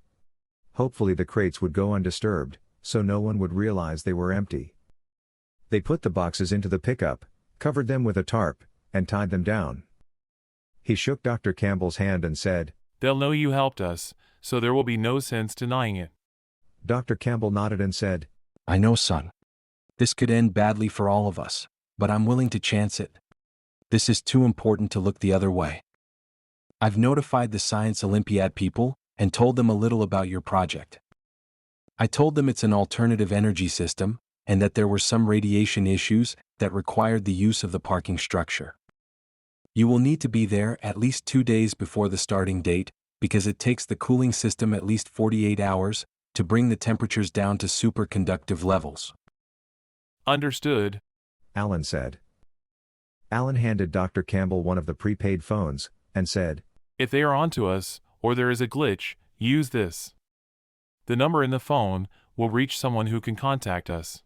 Hopefully the crates would go undisturbed, so no one would realize they were empty. They put the boxes into the pickup, covered them with a tarp, and tied them down. He shook Dr. Campbell's hand and said, They'll know you helped us, so there will be no sense denying it. Dr. Campbell nodded and said, I know, son. This could end badly for all of us, but I'm willing to chance it. This is too important to look the other way. I've notified the Science Olympiad people and told them a little about your project. I told them it's an alternative energy system and that there were some radiation issues that required the use of the parking structure. You will need to be there at least 2 days before the starting date because it takes the cooling system at least 48 hours to bring the temperatures down to superconductive levels. Understood, Alan said. Alan handed Dr. Campbell one of the prepaid phones, and said, If they are onto us, or there is a glitch, use this. The number in the phone will reach someone who can contact us.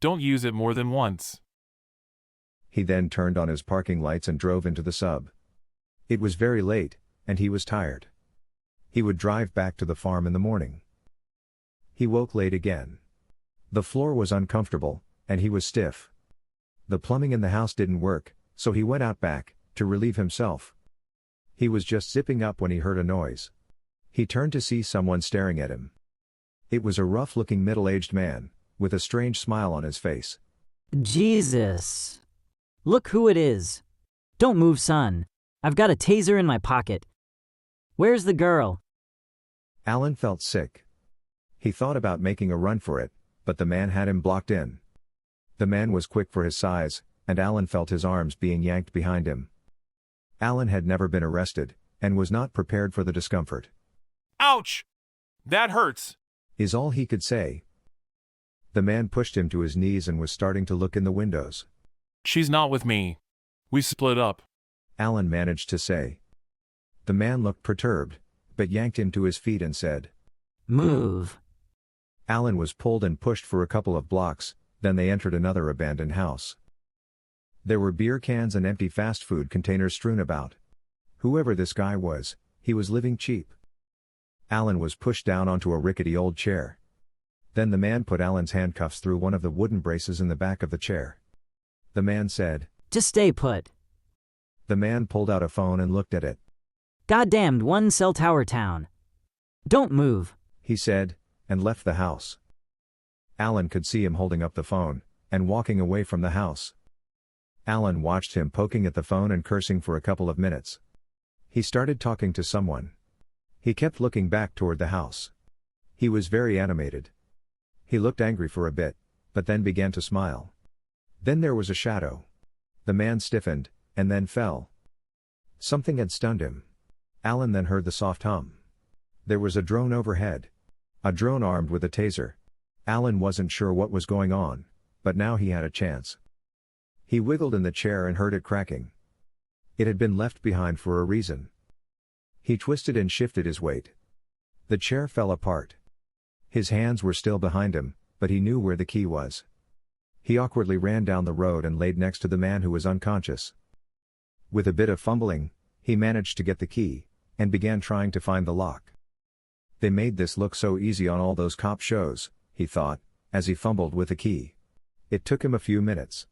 Don't use it more than once. He then turned on his parking lights and drove into the sub. It was very late, and he was tired. He would drive back to the farm in the morning. He woke late again. The floor was uncomfortable, and he was stiff. The plumbing in the house didn't work, so he went out back, to relieve himself. He was just zipping up when he heard a noise. He turned to see someone staring at him. It was a rough-looking middle-aged man, with a strange smile on his face. Jesus. Look who it is. Don't move, son. I've got a taser in my pocket. Where's the girl? Alan felt sick. He thought about making a run for it, but the man had him blocked in. The man was quick for his size, and Alan felt his arms being yanked behind him. Alan had never been arrested, and was not prepared for the discomfort. Ouch! That hurts! Is all he could say. The man pushed him to his knees and was starting to look in the windows. She's not with me. We split up. Alan managed to say. The man looked perturbed, but yanked him to his feet and said, Move. Alan was pulled and pushed for a couple of blocks, then they entered another abandoned house. There were beer cans and empty fast food containers strewn about. Whoever this guy was, he was living cheap. Alan was pushed down onto a rickety old chair. Then the man put Alan's handcuffs through one of the wooden braces in the back of the chair. The man said, Just stay put. The man pulled out a phone and looked at it. Goddamned one cell tower town. Don't move, he said, and left the house. Alan could see him holding up the phone, and walking away from the house. Alan watched him poking at the phone and cursing for a couple of minutes. He started talking to someone. He kept looking back toward the house. He was very animated. He looked angry for a bit, but then began to smile. Then there was a shadow. The man stiffened, and then fell. Something had stunned him. Alan then heard the soft hum. There was a drone overhead. A drone armed with a taser. Alan wasn't sure what was going on, but now he had a chance. He wiggled in the chair and heard it cracking. It had been left behind for a reason. He twisted and shifted his weight. The chair fell apart. His hands were still behind him, but he knew where the key was. He awkwardly ran down the road and laid next to the man who was unconscious. With a bit of fumbling, he managed to get the key, and began trying to find the lock. They made this look so easy on all those cop shows, he thought, as he fumbled with the key. It took him a few minutes.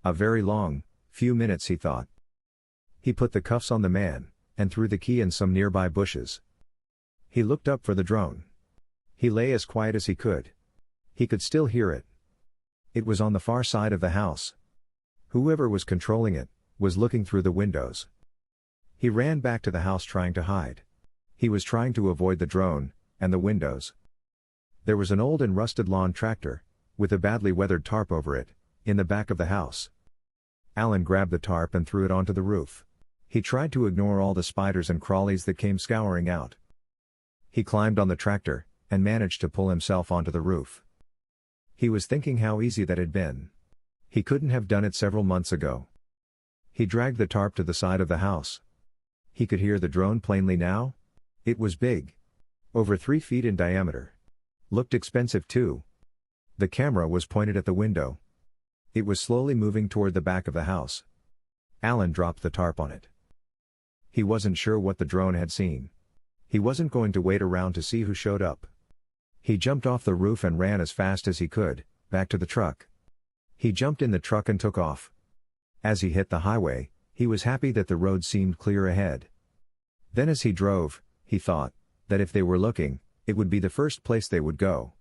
A very long, few minutes, he thought. He put the cuffs on the man, and threw the key in some nearby bushes. He looked up for the drone. He lay as quiet as he could. He could still hear it. It was on the far side of the house. Whoever was controlling it, was looking through the windows. He ran back to the house trying to hide. He was trying to avoid the drone, and the windows. There was an old and rusted lawn tractor, with a badly weathered tarp over it, in the back of the house. Alan grabbed the tarp and threw it onto the roof. He tried to ignore all the spiders and crawlies that came scouring out. He climbed on the tractor, and managed to pull himself onto the roof. He was thinking how easy that had been. He couldn't have done it several months ago. He dragged the tarp to the side of the house. He could hear the drone plainly now. It was big. Over 3 feet in diameter. Looked expensive too. The camera was pointed at the window. It was slowly moving toward the back of the house. Alan dropped the tarp on it. He wasn't sure what the drone had seen. He wasn't going to wait around to see who showed up. He jumped off the roof and ran as fast as he could, back to the truck. He jumped in the truck and took off. As he hit the highway, he was happy that the road seemed clear ahead. Then as he drove, he thought that if they were looking, it would be the first place they would go.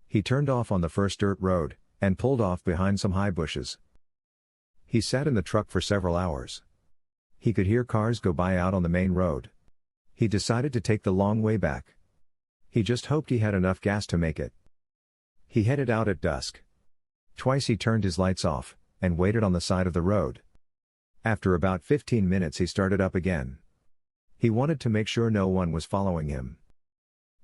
He turned off on the first dirt road, and pulled off behind some high bushes. He sat in the truck for several hours. He could hear cars go by out on the main road. He decided to take the long way back. He just hoped he had enough gas to make it. He headed out at dusk. Twice he turned his lights off, and waited on the side of the road. After about 15 minutes he started up again. He wanted to make sure no one was following him.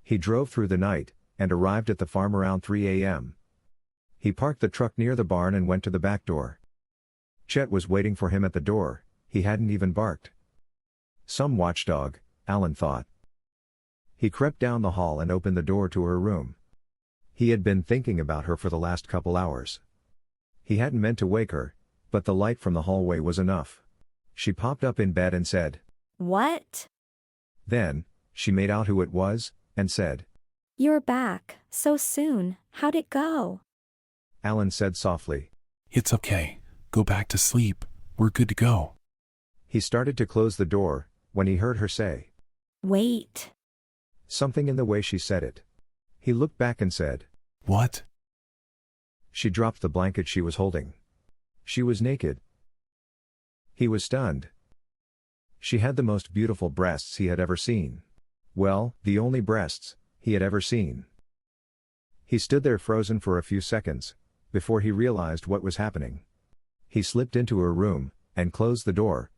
He drove through the night, and arrived at the farm around 3 a.m. He parked the truck near the barn and went to the back door. Chet was waiting for him at the door. He hadn't even barked. Some watchdog, Alan thought. He crept down the hall and opened the door to her room. He had been thinking about her for the last couple hours. He hadn't meant to wake her, but the light from the hallway was enough. She popped up in bed and said, "What?" Then, she made out who it was, and said, "You're back, so soon, how'd it go?" Alan said softly, It's okay. Go back to sleep. We're good to go. He started to close the door, when he heard her say, "Wait." something in the way she said it. He looked back and said, What? She dropped the blanket she was holding. She was naked. He was stunned. She had the most beautiful breasts he had ever seen. Well, the only breasts he had ever seen. He stood there frozen for a few seconds, before he realized what was happening. He slipped into her room, and closed the door.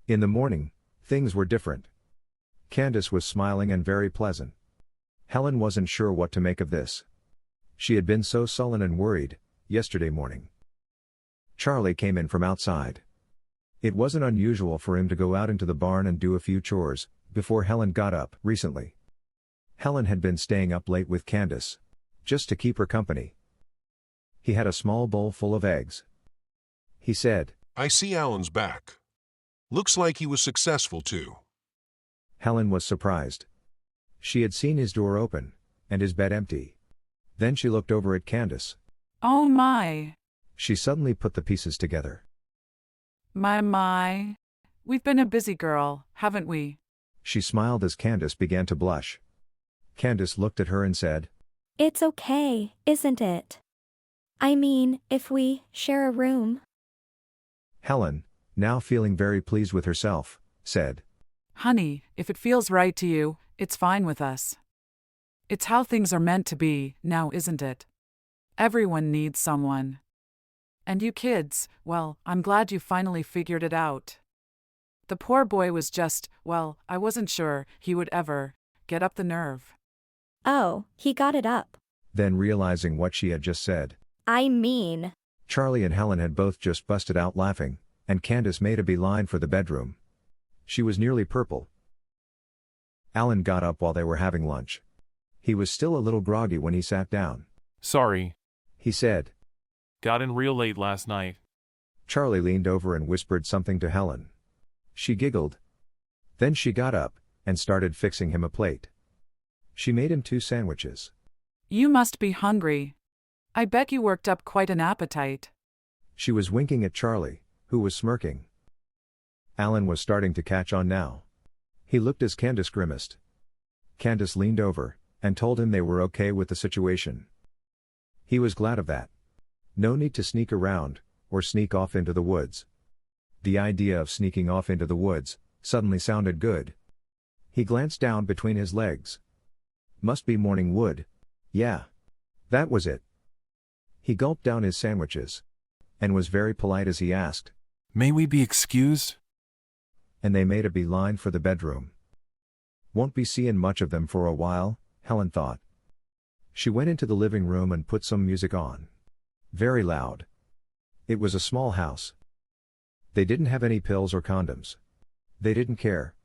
In the morning, things were different. Candace was smiling and very pleasant. Helen wasn't sure what to make of this. She had been so sullen and worried yesterday morning. Charlie came in from outside. It wasn't unusual for him to go out into the barn and do a few chores before Helen got up recently. Helen had been staying up late with Candace, just to keep her company. He had a small bowl full of eggs. He said, I see Alan's back. Looks like he was successful too. Helen was surprised. She had seen his door open, and his bed empty. Then she looked over at Candace. Oh my. She suddenly put the pieces together. My. We've been a busy girl, haven't we? She smiled as Candace began to blush. Candace looked at her and said, "It's okay, isn't it? I mean, if we share a room." Helen, now feeling very pleased with herself, said, Honey, if it feels right to you, it's fine with us. It's how things are meant to be, now isn't it? Everyone needs someone. And you kids, well, I'm glad you finally figured it out. The poor boy was just, well, I wasn't sure he would ever get up the nerve. Oh, he got it up. Then realizing what she had just said. I mean. Charlie and Helen had both just busted out laughing, and Candace made a beeline for the bedroom. She was nearly purple. Alan got up while they were having lunch. He was still a little groggy when he sat down. Sorry. He said. Got in real late last night. Charlie leaned over and whispered something to Helen. She giggled. Then she got up, and started fixing him a plate. She made him 2 sandwiches. You must be hungry. I bet you worked up quite an appetite. She was winking at Charlie, who was smirking. Alan was starting to catch on now. He looked as Candace grimaced. Candace leaned over, and told him they were okay with the situation. He was glad of that. No need to sneak around, or sneak off into the woods. The idea of sneaking off into the woods suddenly sounded good. He glanced down between his legs. Must be morning wood. Yeah. That was it. He gulped down his sandwiches, and was very polite as he asked, May we be excused? And they made a beeline for the bedroom. Won't be seeing much of them for a while, Helen thought. She went into the living room and put some music on. Very loud. It was a small house. They didn't have any pills or condoms. They didn't care.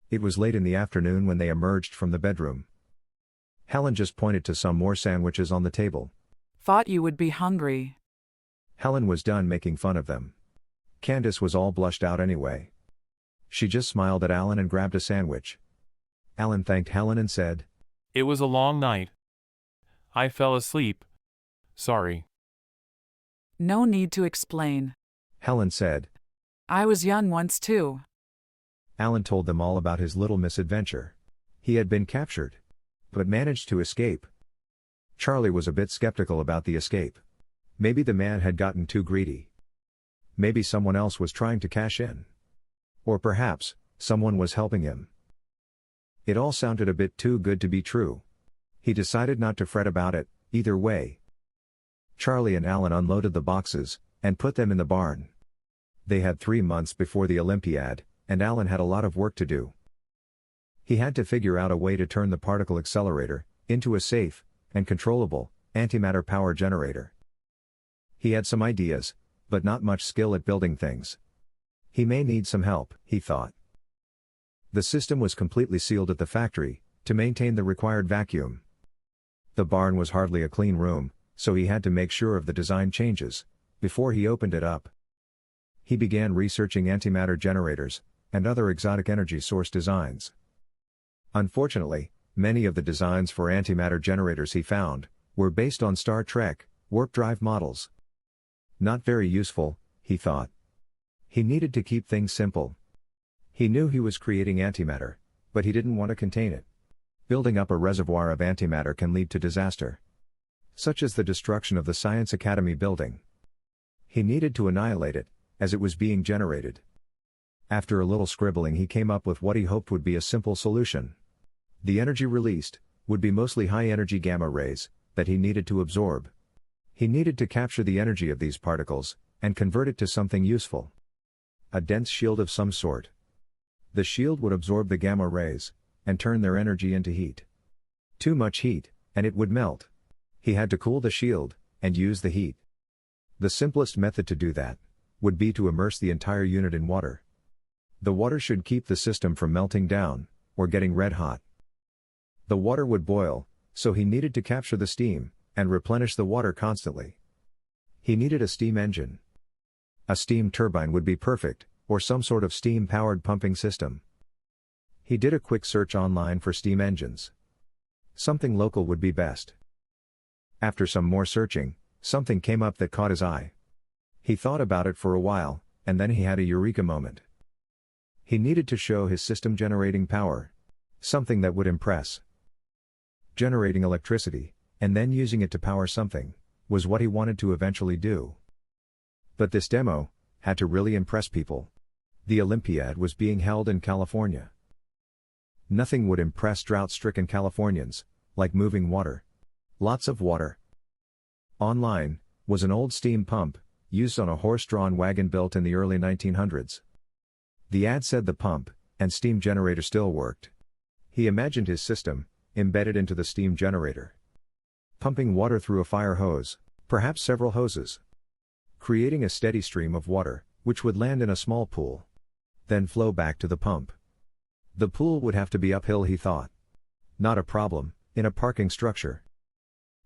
It was late in the afternoon when they emerged from the bedroom. Helen just pointed to some more sandwiches on the table. Thought you would be hungry. Helen was done making fun of them. Candace was all blushed out anyway. She just smiled at Alan and grabbed a sandwich. Alan thanked Helen and said, "It was a long night. I fell asleep. Sorry." No need to explain. Helen said. I was young once too. Alan told them all about his little misadventure. He had been captured, but managed to escape. Charlie was a bit skeptical about the escape. Maybe the man had gotten too greedy. Maybe someone else was trying to cash in. Or perhaps, someone was helping him. It all sounded a bit too good to be true. He decided not to fret about it, either way. Charlie and Alan unloaded the boxes, and put them in the barn. They had 3 months before the Olympiad, and Alan had a lot of work to do. He had to figure out a way to turn the particle accelerator into a safe and controllable antimatter power generator. He had some ideas, but not much skill at building things. He may need some help, he thought. The system was completely sealed at the factory to maintain the required vacuum. The barn was hardly a clean room, so he had to make sure of the design changes before he opened it up. He began researching antimatter generators and other exotic energy source designs. Unfortunately, many of the designs for antimatter generators he found were based on Star Trek warp drive models. Not very useful, he thought. He needed to keep things simple. He knew he was creating antimatter, but he didn't want to contain it. Building up a reservoir of antimatter can lead to disaster, such as the destruction of the Science Academy building. He needed to annihilate it, as it was being generated. After a little scribbling, he came up with what he hoped would be a simple solution. The energy released would be mostly high-energy gamma rays that he needed to absorb. He needed to capture the energy of these particles and convert it to something useful. A dense shield of some sort. The shield would absorb the gamma rays and turn their energy into heat. Too much heat, and it would melt. He had to cool the shield and use the heat. The simplest method to do that would be to immerse the entire unit in water. The water should keep the system from melting down or getting red hot. The water would boil, so he needed to capture the steam and replenish the water constantly. He needed a steam engine. A steam turbine would be perfect, or some sort of steam-powered pumping system. He did a quick search online for steam engines. Something local would be best. After some more searching, something came up that caught his eye. He thought about it for a while, and then he had a eureka moment. He needed to show his system generating power. Something that would impress. Generating electricity, and then using it to power something, was what he wanted to eventually do. But this demo had to really impress people. The Olympiad was being held in California. Nothing would impress drought-stricken Californians like moving water. Lots of water. Online was an old steam pump used on a horse-drawn wagon built in the early 1900s. The ad said the pump and steam generator still worked. He imagined his system embedded into the steam generator, pumping water through a fire hose, perhaps several hoses, creating a steady stream of water, which would land in a small pool, then flow back to the pump. The pool would have to be uphill, he thought. Not a problem in a parking structure.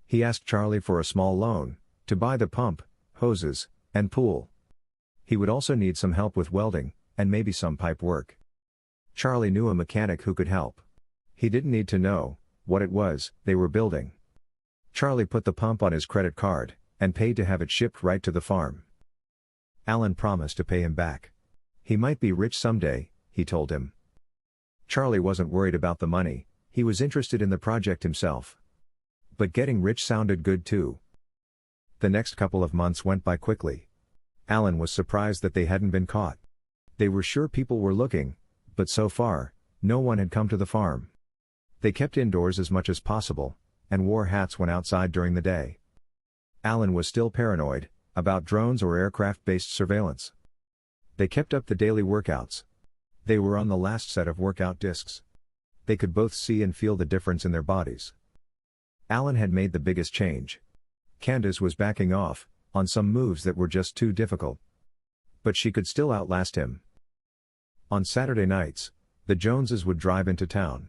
He asked Charlie for a small loan to buy the pump, hoses, and pool. He would also need some help with welding and maybe some pipe work. Charlie knew a mechanic who could help. He didn't need to know what it was they were building. Charlie put the pump on his credit card and paid to have it shipped right to the farm. Alan promised to pay him back. He might be rich someday, he told him. Charlie wasn't worried about the money, he was interested in the project himself. But getting rich sounded good too. The next couple of months went by quickly. Alan was surprised that they hadn't been caught. They were sure people were looking, but so far, no one had come to the farm. They kept indoors as much as possible, and wore hats when outside during the day. Alan was still paranoid about drones or aircraft-based surveillance. They kept up the daily workouts. They were on the last set of workout discs. They could both see and feel the difference in their bodies. Alan had made the biggest change. Candace was backing off on some moves that were just too difficult. But she could still outlast him. On Saturday nights, the Joneses would drive into town.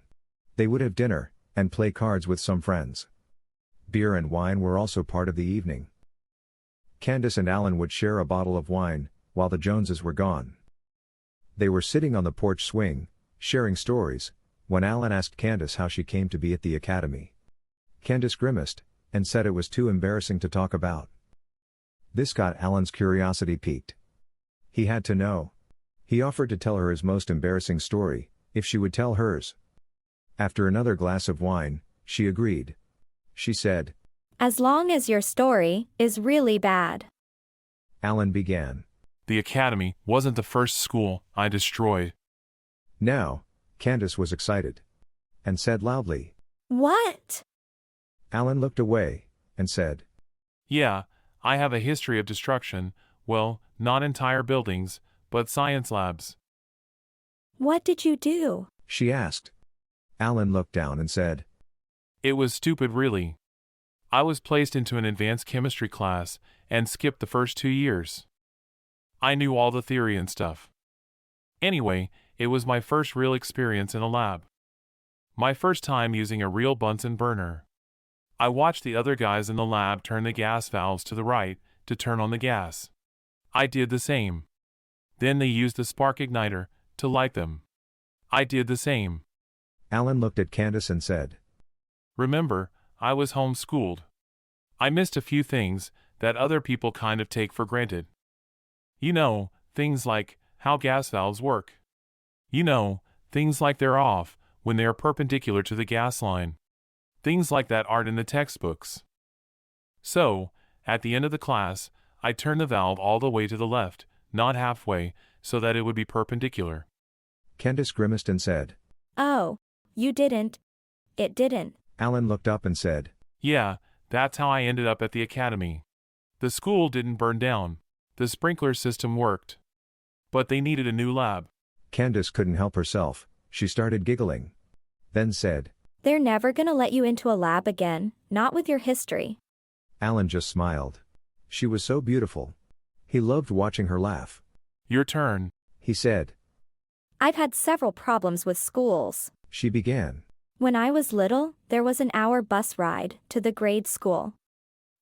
They would have dinner, and play cards with some friends. Beer and wine were also part of the evening. Candace and Alan would share a bottle of wine, while the Joneses were gone. They were sitting on the porch swing, sharing stories, when Alan asked Candace how she came to be at the academy. Candace grimaced, and said it was too embarrassing to talk about. This got Alan's curiosity piqued. He had to know. He offered to tell her his most embarrassing story, if she would tell hers. After another glass of wine, she agreed. She said, As long as your story is really bad. Alan began. The academy wasn't the first school I destroyed. Now, Candace was excited. And said loudly. What? Alan looked away, and said, Yeah, I have a history of destruction, well, not entire buildings, but science labs. What did you do? She asked. Alan looked down and said, It was stupid really. I was placed into an advanced chemistry class and skipped the first 2 years. I knew all the theory and stuff. Anyway, it was my first real experience in a lab. My first time using a real Bunsen burner. I watched the other guys in the lab turn the gas valves to the right to turn on the gas. I did the same. Then they used the spark igniter to light them. I did the same. Alan looked at Candace and said, Remember, I was homeschooled. I missed a few things that other people kind of take for granted. You know, things like how gas valves work. You know, things like they're off when they are perpendicular to the gas line. Things like that aren't in the textbooks. So, at the end of the class, I turned the valve all the way to the left, not halfway, so that it would be perpendicular. Candace grimaced and said, Oh, you didn't. It didn't. Alan looked up and said, Yeah, that's how I ended up at the academy. The school didn't burn down. The sprinkler system worked. But they needed a new lab. Candace couldn't help herself. She started giggling. Then said, They're never gonna let you into a lab again, not with your history. Alan just smiled. She was so beautiful. He loved watching her laugh. Your turn, He said. I've had several problems with schools. She began. When I was little, there was an hour bus ride to the grade school.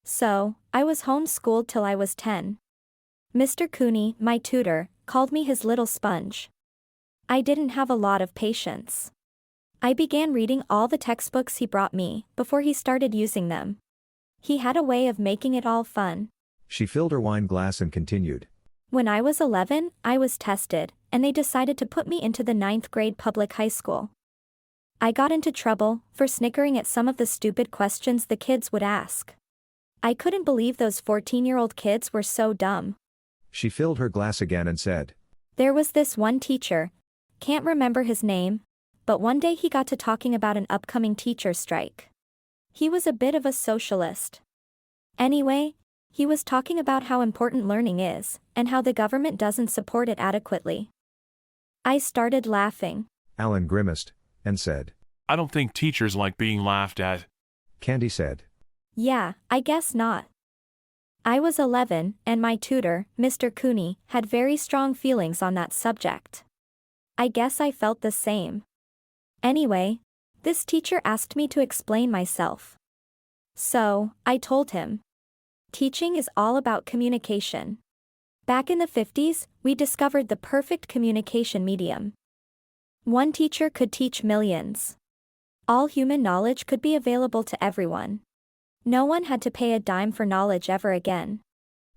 So, I was homeschooled till I was 10. Mr. Cooney, my tutor, called me his little sponge. I didn't have a lot of patience. I began reading all the textbooks he brought me before he started using them. He had a way of making it all fun. She filled her wine glass and continued. When I was 11, I was tested, and they decided to put me into the 9th grade public high school. I got into trouble for snickering at some of the stupid questions the kids would ask. I couldn't believe those 14-year-old kids were so dumb. She filled her glass again and said, There was this one teacher. Can't remember his name, but one day he got to talking about an upcoming teacher strike. He was a bit of a socialist. Anyway, he was talking about how important learning is, and how the government doesn't support it adequately. I started laughing. Alan grimaced, and said, I don't think teachers like being laughed at. Candy said, Yeah, I guess not. I was 11, and my tutor, Mr. Cooney, had very strong feelings on that subject. I guess I felt the same. Anyway, this teacher asked me to explain myself. So, I told him. Teaching is all about communication. Back in the 50s, we discovered the perfect communication medium. One teacher could teach millions. All human knowledge could be available to everyone. No one had to pay a dime for knowledge ever again.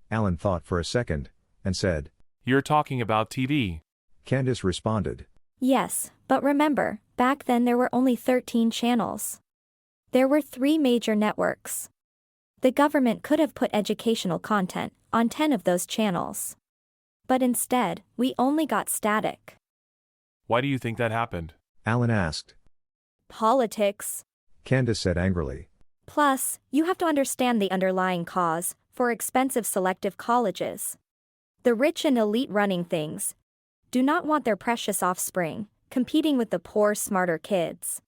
Alan thought for a second, and said, You're talking about TV. Candace responded, Yes, but remember, back then there were only 13 channels. There were 3 major networks. The government could have put educational content on 10 of those channels. But instead, we only got static. Why do you think that happened? Alan asked. Politics. Candace said angrily. Plus, you have to understand the underlying cause for expensive selective colleges. The rich and elite running things do not want their precious offspring competing with the poor, smarter kids.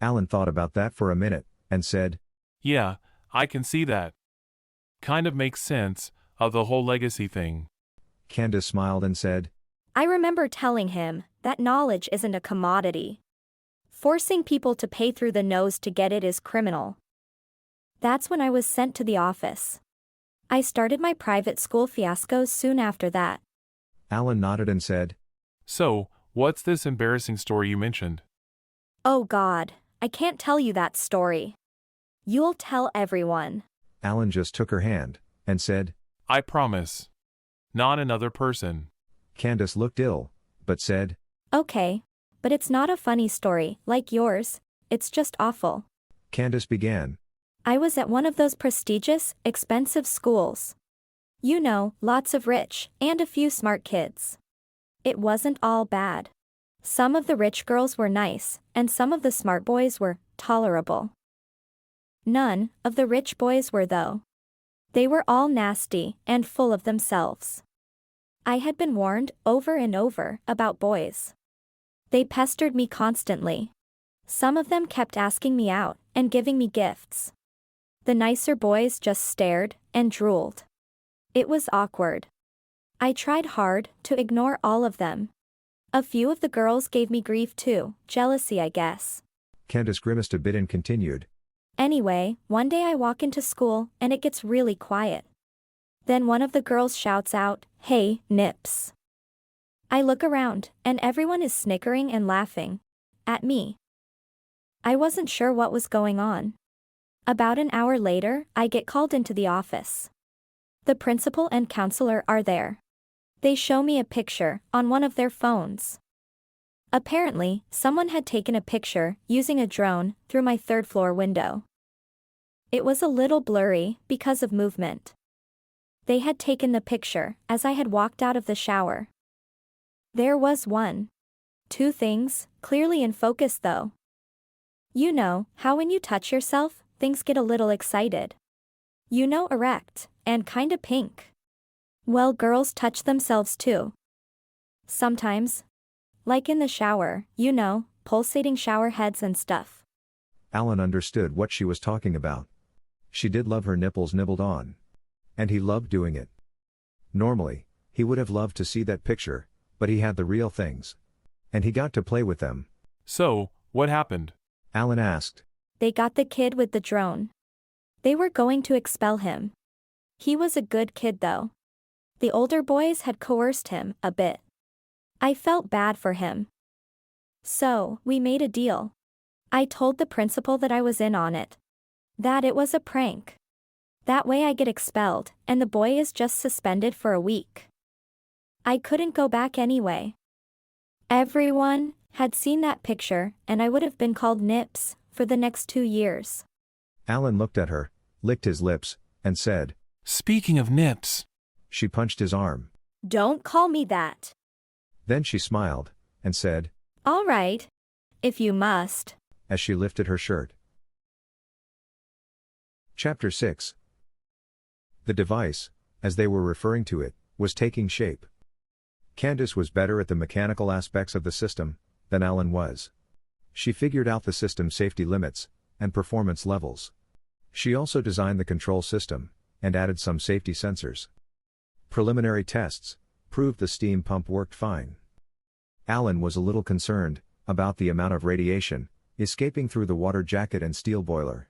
Alan thought about that for a minute, and said, Yeah, I can see that. Kind of makes sense of the whole legacy thing. Candace smiled and said, I remember telling him that knowledge isn't a commodity. Forcing people to pay through the nose to get it is criminal. That's when I was sent to the office. I started my private school fiascos soon after that. Alan nodded and said, So, what's this embarrassing story you mentioned? Oh God, I can't tell you that story. You'll tell everyone. Alan just took her hand and said, I promise. Not another person. Candace looked ill, but said, Okay, but it's not a funny story like yours, it's just awful. Candace began. I was at one of those prestigious, expensive schools. You know, lots of rich, and a few smart kids. It wasn't all bad. Some of the rich girls were nice, and some of the smart boys were tolerable. None of the rich boys were, though. They were all nasty and full of themselves. I had been warned over and over about boys. They pestered me constantly. Some of them kept asking me out and giving me gifts. The nicer boys just stared and drooled. It was awkward. I tried hard to ignore all of them. A few of the girls gave me grief too, jealousy I guess. Candace grimaced a bit and continued. Anyway, one day I walk into school and it gets really quiet. Then one of the girls shouts out, "Hey, Nips." I look around and everyone is snickering and laughing at me. I wasn't sure what was going on. About an hour later, I get called into the office. The principal and counselor are there. They show me a picture on one of their phones. Apparently, someone had taken a picture using a drone through my third-floor window. It was a little blurry because of movement. They had taken the picture as I had walked out of the shower. There was two things, clearly in focus though. You know how when you touch yourself, things get a little excited. You know, erect, and kinda pink. Well, girls touch themselves too. Sometimes. Like in the shower, you know, pulsating shower heads and stuff. Alan understood what she was talking about. She did love her nipples nibbled on. And he loved doing it. Normally, he would have loved to see that picture, but he had the real things. And he got to play with them. So, what happened? Alan asked. They got the kid with the drone. They were going to expel him. He was a good kid though. The older boys had coerced him a bit. I felt bad for him. So, we made a deal. I told the principal that I was in on it. That it was a prank. That way I get expelled, and the boy is just suspended for a week. I couldn't go back anyway. Everyone had seen that picture, and I would have been called Nips for the next 2 years. Alan looked at her, licked his lips, and said, Speaking of nips. She punched his arm. Don't call me that. Then she smiled, and said, All right. If you must. As she lifted her shirt. Chapter 6. The device, as they were referring to it, was taking shape. Candace was better at the mechanical aspects of the system than Alan was. She figured out the system's safety limits and performance levels. She also designed the control system and added some safety sensors. Preliminary tests proved the steam pump worked fine. Alan was a little concerned about the amount of radiation escaping through the water jacket and steel boiler.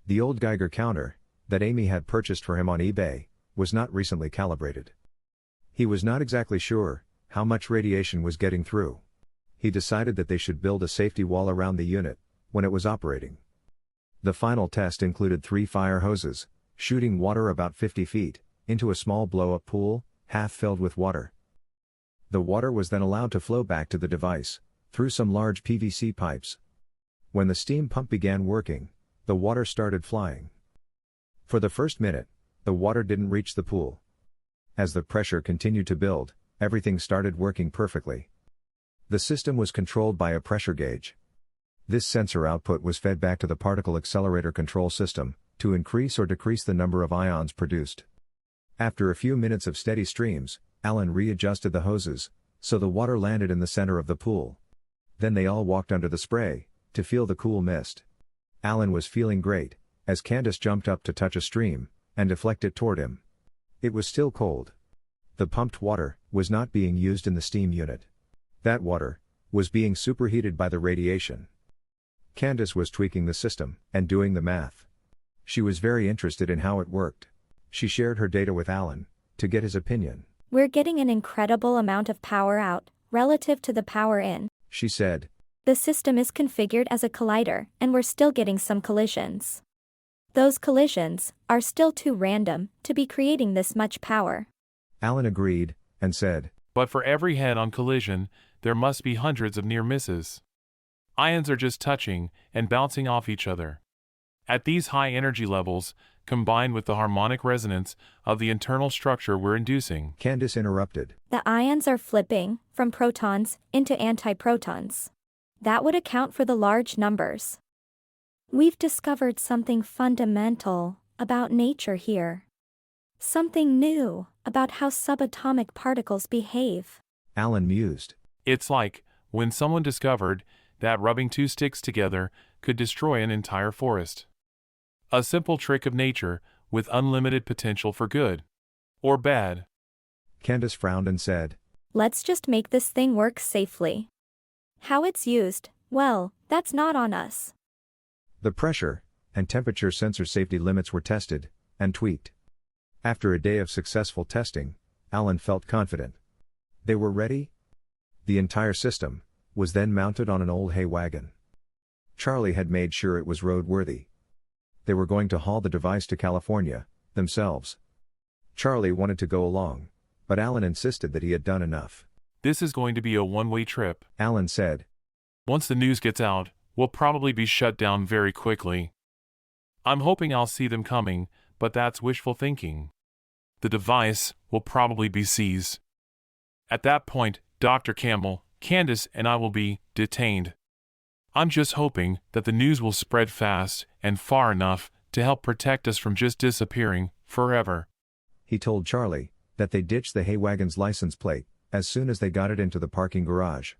The old Geiger counter that Amy had purchased for him on eBay was not recently calibrated. He was not exactly sure how much radiation was getting through. He decided that they should build a safety wall around the unit when it was operating. The final test included 3 fire hoses, shooting water about 50 feet into a small blow-up pool, half filled with water. The water was then allowed to flow back to the device through some large PVC pipes. When the steam pump began working, the water started flying. For the first minute, the water didn't reach the pool. As the pressure continued to build, everything started working perfectly. The system was controlled by a pressure gauge. This sensor output was fed back to the particle accelerator control system to increase or decrease the number of ions produced. After a few minutes of steady streams, Alan readjusted the hoses so the water landed in the center of the pool. Then they all walked under the spray to feel the cool mist. Alan was feeling great as Candace jumped up to touch a stream and deflect it toward him. It was still cold. The pumped water was not being used in the steam unit. That water was being superheated by the radiation. Candace was tweaking the system and doing the math. She was very interested in how it worked. She shared her data with Alan to get his opinion. We're getting an incredible amount of power out, relative to the power in. She said. The system is configured as a collider, and we're still getting some collisions. Those collisions are still too random to be creating this much power. Alan agreed and said, But for every head-on collision, there must be hundreds of near misses. Ions are just touching and bouncing off each other. At these high energy levels, combined with the harmonic resonance of the internal structure we're inducing. Candace interrupted. The ions are flipping from protons into antiprotons. That would account for the large numbers. We've discovered something fundamental about nature here. Something new about how subatomic particles behave. Alan mused. It's like when someone discovered that rubbing two sticks together could destroy an entire forest. A simple trick of nature with unlimited potential for good. Or bad. Candace frowned and said, Let's just make this thing work safely. How it's used, well, that's not on us. The pressure and temperature sensor safety limits were tested and tweaked. After a day of successful testing, Alan felt confident. They were ready? The entire system was then mounted on an old hay wagon. Charlie had made sure it was roadworthy. They were going to haul the device to California, themselves. Charlie wanted to go along, but Alan insisted that he had done enough. This is going to be a one-way trip, Alan said. Once the news gets out, we'll probably be shut down very quickly. I'm hoping I'll see them coming, but that's wishful thinking. The device will probably be seized. At that point, Dr. Campbell, Candace, and I will be detained. I'm just hoping that the news will spread fast and far enough to help protect us from just disappearing forever. He told Charlie that they ditched the hay wagon's license plate as soon as they got it into the parking garage.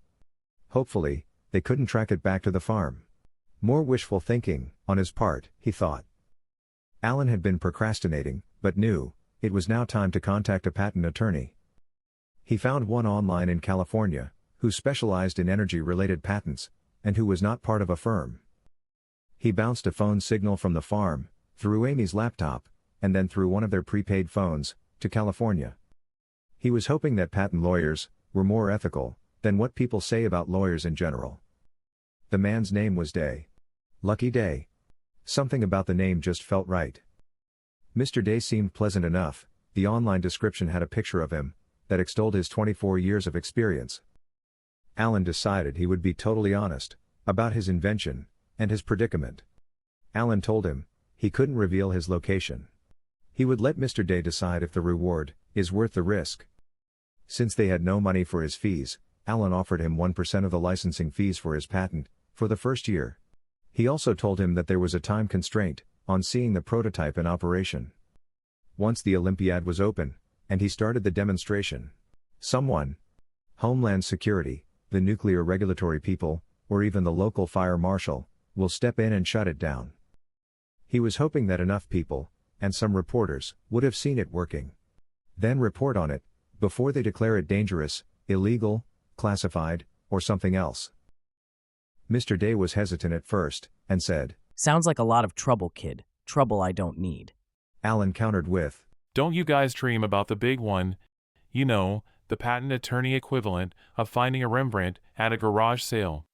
Hopefully, they couldn't track it back to the farm. More wishful thinking on his part, he thought. Alan had been procrastinating, but knew it was now time to contact a patent attorney. He found one online in California who specialized in energy-related patents and who was not part of a firm. He bounced a phone signal from the farm, through Amy's laptop, and then through one of their prepaid phones, to California. He was hoping that patent lawyers were more ethical than what people say about lawyers in general. The man's name was Day. Lucky Day. Something about the name just felt right. Mr. Day seemed pleasant enough. The online description had a picture of him that extolled his 24 years of experience. Alan decided he would be totally honest about his invention and his predicament. Alan told him he couldn't reveal his location. He would let Mr. Day decide if the reward is worth the risk. Since they had no money for his fees, Alan offered him 1% of the licensing fees for his patent for the first year. He also told him that there was a time constraint on seeing the prototype in operation. Once the Olympiad was open, and he started the demonstration, someone, Homeland Security, the nuclear regulatory people, or even the local fire marshal, will step in and shut it down. He was hoping that enough people, and some reporters, would have seen it working. Then report on it, before they declare it dangerous, illegal, classified, or something else. Mr. Day was hesitant at first, and said, Sounds like a lot of trouble, kid. Trouble I don't need. Alan countered with, Don't you guys dream about the big one? You know, the patent attorney equivalent of finding a Rembrandt at a garage sale.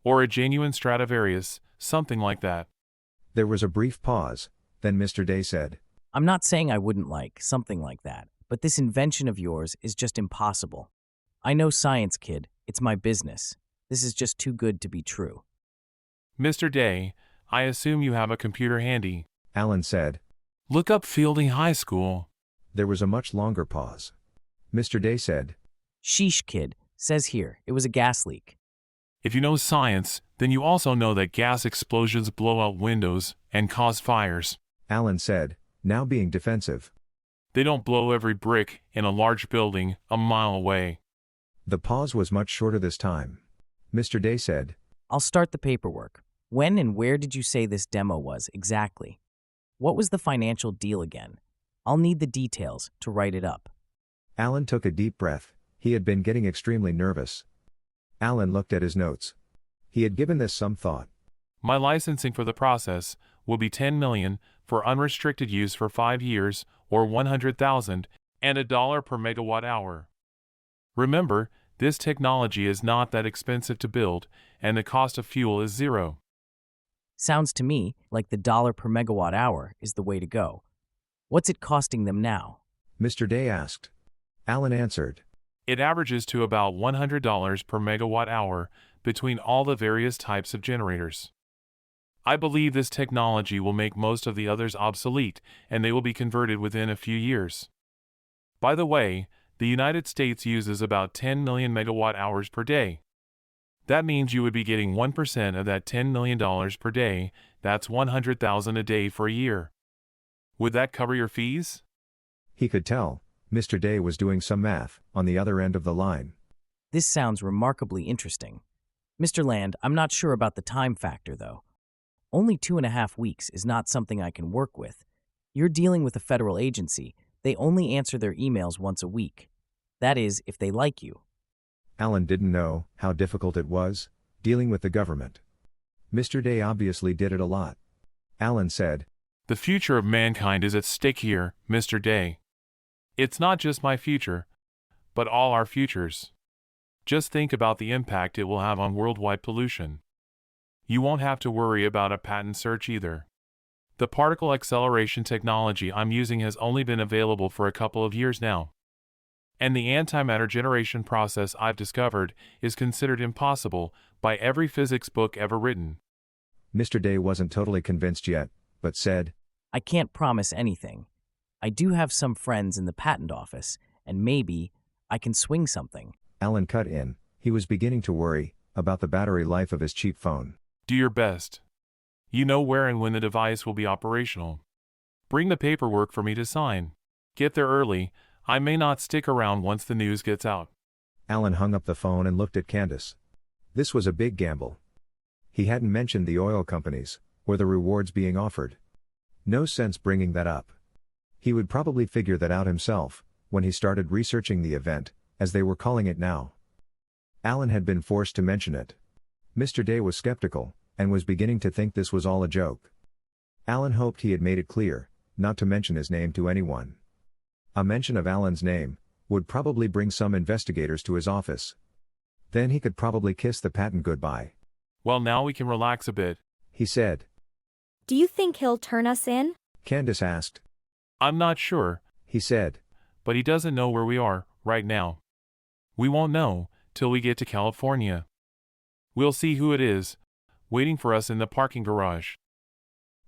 Or a genuine Stradivarius, something like that. There was a brief pause, then Mr. Day said, I'm not saying I wouldn't like something like that, but this invention of yours is just impossible. I know science, kid. It's my business. This is just too good to be true. Mr. Day, I assume you have a computer handy. Alan said. Look up Fielding High School. There was a much longer pause. Mr. Day said, Sheesh, kid. Says here, it was a gas leak. If you know science, then you also know that gas explosions blow out windows and cause fires. Alan said, now being defensive. They don't blow every brick in a large building a mile away. The pause was much shorter this time. Mr. Day said, I'll start the paperwork. When and where did you say this demo was exactly? What was the financial deal again? I'll need the details to write it up. Alan took a deep breath. He had been getting extremely nervous. Alan looked at his notes. He had given this some thought. My licensing for the process will be 10 million for unrestricted use for 5 years, or 100,000, and $1 per megawatt hour. Remember, this technology is not that expensive to build, and the cost of fuel is zero. Sounds to me like the dollar per megawatt hour is the way to go. What's it costing them now? Mr. Day asked. Alan answered. It averages to about $100 per megawatt hour between all the various types of generators. I believe this technology will make most of the others obsolete, and they will be converted within a few years. By the way, the United States uses about 10 million megawatt hours per day. That means you would be getting 1% of that $10 million per day. That's 100,000 a day for a year. Would that cover your fees? He could tell. Mr. Day was doing some math on the other end of the line. This sounds remarkably interesting. Mr. Land, I'm not sure about the time factor, though. Only 2.5 weeks is not something I can work with. You're dealing with a federal agency. They only answer their emails once a week. That is, if they like you. Alan didn't know how difficult it was, dealing with the government. Mr. Day obviously did it a lot. Alan said, The future of mankind is at stake here, Mr. Day. It's not just my future, but all our futures. Just think about the impact it will have on worldwide pollution. You won't have to worry about a patent search either. The particle acceleration technology I'm using has only been available for a couple of years now. And the antimatter generation process I've discovered is considered impossible by every physics book ever written. Mr. Day wasn't totally convinced yet, but said, I can't promise anything. I do have some friends in the patent office, and maybe I can swing something. Alan cut in. He was beginning to worry about the battery life of his cheap phone. Do your best. You know where and when the device will be operational. Bring the paperwork for me to sign. Get there early. I may not stick around once the news gets out. Alan hung up the phone and looked at Candace. This was a big gamble. He hadn't mentioned the oil companies, or the rewards being offered. No sense bringing that up. He would probably figure that out himself, when he started researching the event, as they were calling it now. Alan had been forced to mention it. Mr. Day was skeptical, and was beginning to think this was all a joke. Alan hoped he had made it clear, not to mention his name to anyone. A mention of Alan's name would probably bring some investigators to his office. Then he could probably kiss the patent goodbye. Well, now we can relax a bit, he said. Do you think he'll turn us in? Candace asked. I'm not sure, he said. But he doesn't know where we are right now. We won't know till we get to California. We'll see who it is, waiting for us in the parking garage.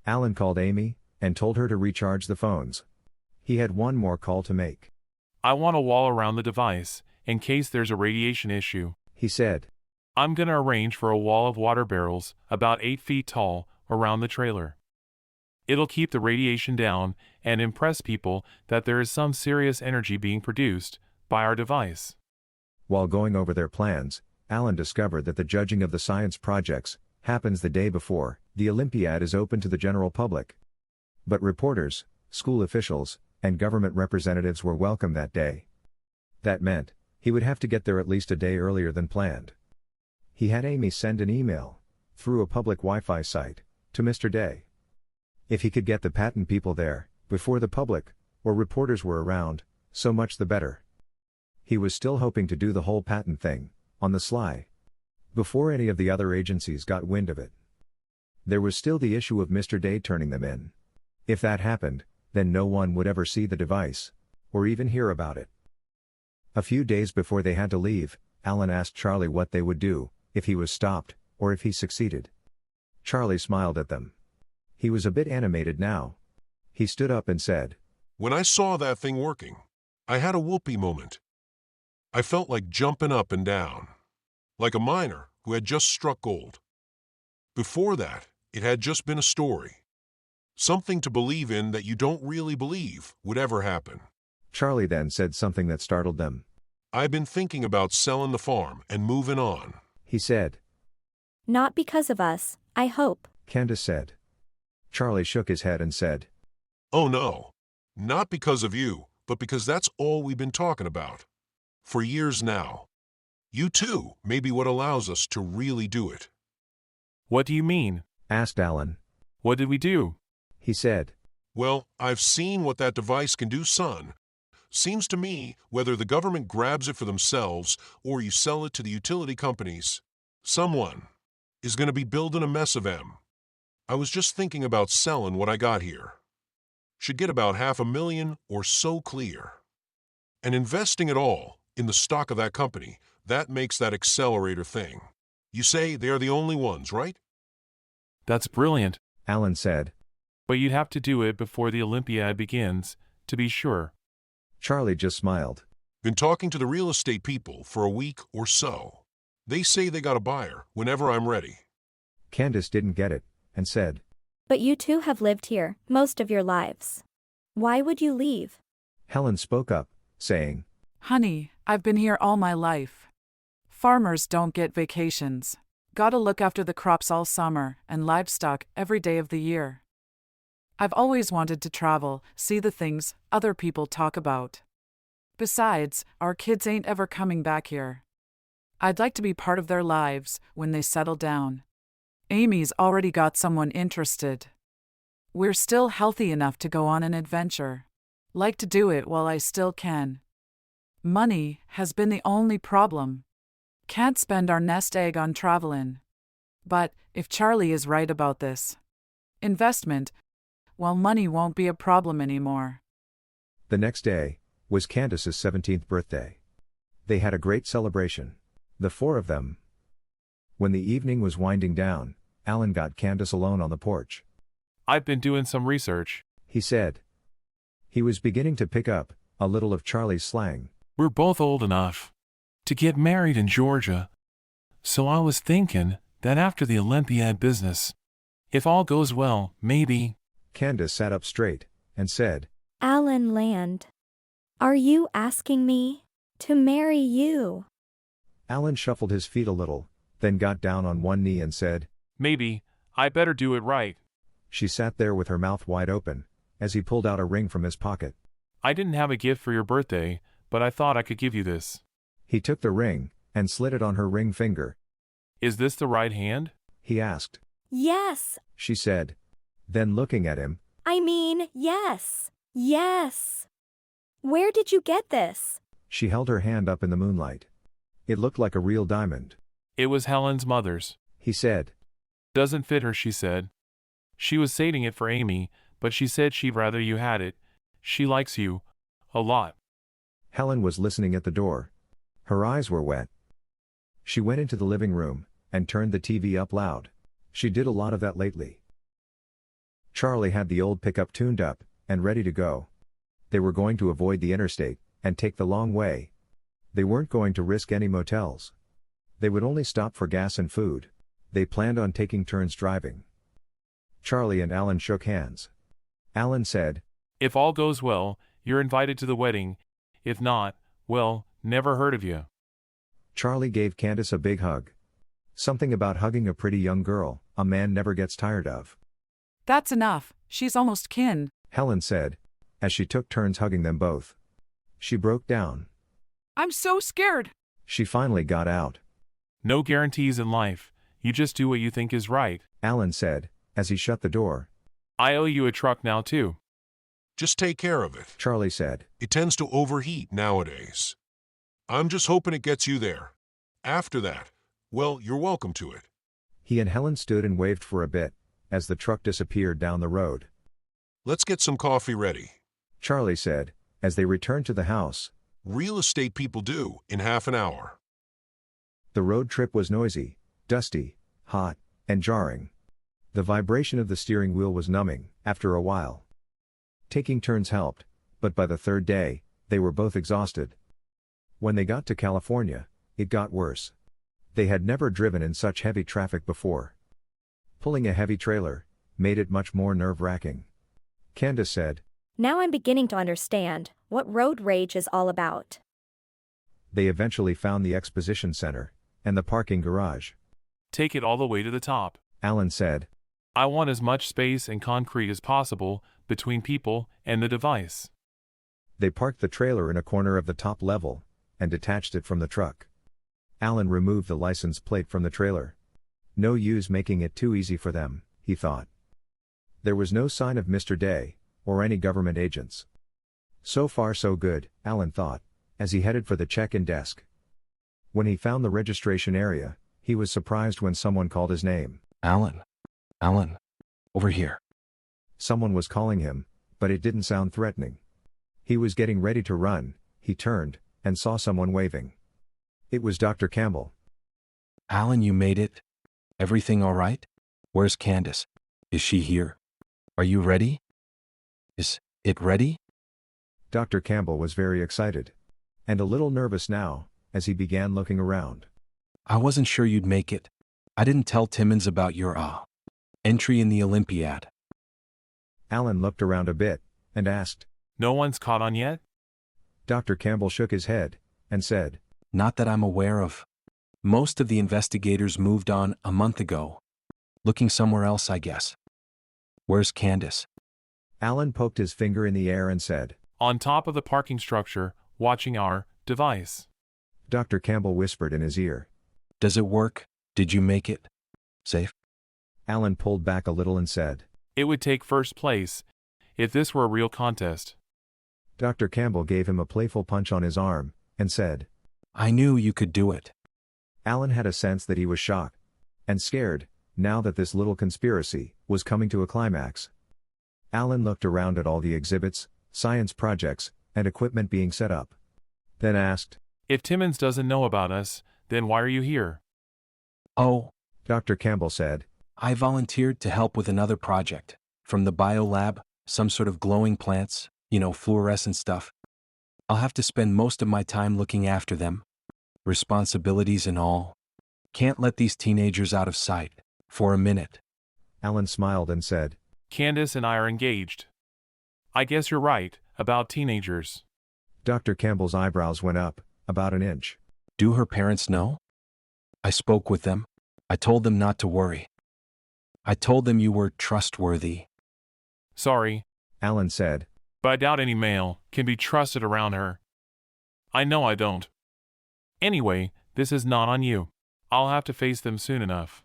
Alan called Amy and told her to recharge the phones. He had one more call to make. I want a wall around the device, in case there's a radiation issue, he said. I'm gonna arrange for a wall of water barrels, about 8 feet tall, around the trailer. It'll keep the radiation down and impress people that there is some serious energy being produced by our device. While going over their plans, Alan discovered that the judging of the science projects happens the day before the Olympiad is open to the general public. But reporters, school officials, and government representatives were welcome that day. That meant he would have to get there at least a day earlier than planned. He had Amy send an email, through a public Wi-Fi site, to Mr. Day. If he could get the patent people there, before the public, or reporters were around, so much the better. He was still hoping to do the whole patent thing, on the sly, before any of the other agencies got wind of it. There was still the issue of Mr. Day turning them in. If that happened, then no one would ever see the device, or even hear about it. A few days before they had to leave, Alan asked Charlie what they would do, if he was stopped, or if he succeeded. Charlie smiled at them. He was a bit animated now. He stood up and said, When I saw that thing working, I had a whoopee moment. I felt like jumping up and down, like a miner who had just struck gold. Before that, it had just been a story. Something to believe in that you don't really believe would ever happen. Charlie then said something that startled them. I've been thinking about selling the farm and moving on, he said. Not because of us, I hope. Candace said. Charlie shook his head and said, Oh no, not because of you, but because that's all we've been talking about. For years now. You too may be what allows us to really do it. What do you mean? asked Alan. What did we do? He said. Well, I've seen what that device can do, son. Seems to me, whether the government grabs it for themselves or you sell it to the utility companies, someone is going to be building a mess of them. I was just thinking about selling what I got here. Should get about $500,000 or so clear. And investing it all in the stock of that company, that makes that accelerator thing. You say they are the only ones, right? That's brilliant, Alan said. but you'd have to do it before the Olympiad begins, to be sure. Charlie just smiled. Been talking to the real estate people for a week or so. They say they got a buyer whenever I'm ready. Candace didn't get it, and said. But you two have lived here most of your lives. Why would you leave? Helen spoke up, saying. Honey, I've been here all my life. Farmers don't get vacations. Gotta look after the crops all summer and livestock every day of the year. I've always wanted to travel, see the things other people talk about. Besides, our kids ain't ever coming back here. I'd like to be part of their lives when they settle down. Amy's already got someone interested. We're still healthy enough to go on an adventure. Like to do it while I still can. Money has been the only problem. Can't spend our nest egg on travelin'. But if Charlie is right about this investment, well, money won't be a problem anymore. The next day was Candace's 17th birthday. They had a great celebration. The four of them. When the evening was winding down, Alan got Candace alone on the porch. I've been doing some research, He said. He was beginning to pick up a little of Charlie's slang. We're both old enough to get married in Georgia. So I was thinking that after the Olympiad business, if all goes well, maybe. Candace sat up straight and said. Alan Land. Are you asking me to marry you? Alan shuffled his feet a little, then got down on one knee and said. Maybe, I better do it right. She sat there with her mouth wide open, as he pulled out a ring from his pocket. I didn't have a gift for your birthday, but I thought I could give you this. He took the ring, and slid it on her ring finger. Is this the right hand? He asked. Yes. She said. Then looking at him. I mean, yes. Yes. Where did you get this? She held her hand up in the moonlight. It looked like a real diamond. It was Helen's mother's. He said. Doesn't fit her, she said. She was saving it for Amy, but she said she'd rather you had it. She likes you. A lot. Helen was listening at the door. Her eyes were wet. She went into the living room, and turned the TV up loud. She did a lot of that lately. Charlie had the old pickup tuned up, and ready to go. They were going to avoid the interstate, and take the long way. They weren't going to risk any motels. They would only stop for gas and food. They planned on taking turns driving. Charlie and Alan shook hands. Alan said, If all goes well, you're invited to the wedding. If not, well, never heard of you. Charlie gave Candace a big hug. Something about hugging a pretty young girl, a man never gets tired of. That's enough. She's almost kin. Helen said, as she took turns hugging them both. She broke down. I'm so scared. She finally got out. No guarantees in life. You just do what you think is right. Alan said, as he shut the door. I owe you a truck now too. Just take care of it. Charlie said. It tends to overheat nowadays. I'm just hoping it gets you there. After that, well, you're welcome to it. He and Helen stood and waved for a bit, as the truck disappeared down the road. Let's get some coffee ready. Charlie said, as they returned to the house. Real estate people do in half an hour. The road trip was noisy, dusty, hot, and jarring. The vibration of the steering wheel was numbing, after a while. Taking turns helped, but by the third day, they were both exhausted. When they got to California, it got worse. They had never driven in such heavy traffic before. Pulling a heavy trailer made it much more nerve-wracking. Candace said, Now I'm beginning to understand what road rage is all about. They eventually found the exposition center and the parking garage. Take it all the way to the top. Alan said. I want as much space and concrete as possible between people and the device. They parked the trailer in a corner of the top level and detached it from the truck. Alan removed the license plate from the trailer. No use making it too easy for them, he thought. There was no sign of Mr. Day or any government agents. So far so good, Alan thought, as he headed for the check-in desk. When he found the registration area, he was surprised when someone called his name. Alan. Alan. Over here. Someone was calling him, but it didn't sound threatening. He was getting ready to run, he turned, and saw someone waving. It was Dr. Campbell. Alan, you made it? Everything all right? Where's Candace? Is she here? Are you ready? Is it ready? Dr. Campbell was very excited. And a little nervous now, as he began looking around. I wasn't sure you'd make it. I didn't tell Timmons about your entry in the Olympiad. Alan looked around a bit, and asked, No one's caught on yet? Dr. Campbell shook his head, and said, Not that I'm aware of. Most of the investigators moved on a month ago. Looking somewhere else, I guess. Where's Candace? Alan poked his finger in the air and said, On top of the parking structure, watching our device. Dr. Campbell whispered in his ear. Does it work? Did you make it safe? Alan pulled back a little and said, It would take first place if this were a real contest. Dr. Campbell gave him a playful punch on his arm, and said, I knew you could do it. Alan had a sense that he was shocked and scared, now that this little conspiracy was coming to a climax. Alan looked around at all the exhibits, science projects, and equipment being set up. Then asked, If Timmons doesn't know about us, then why are you here? Oh, Dr. Campbell said, I volunteered to help with another project. From the biolab, some sort of glowing plants, fluorescent stuff. I'll have to spend most of my time looking after them. Responsibilities and all. Can't let these teenagers out of sight, for a minute. Alan smiled and said, Candace and I are engaged. I guess you're right, about teenagers. Dr. Campbell's eyebrows went up, about an inch. Do her parents know? I spoke with them. I told them not to worry. I told them you were trustworthy. Sorry, Alan said, but I doubt any male can be trusted around her. I know I don't. Anyway, this is not on you. I'll have to face them soon enough.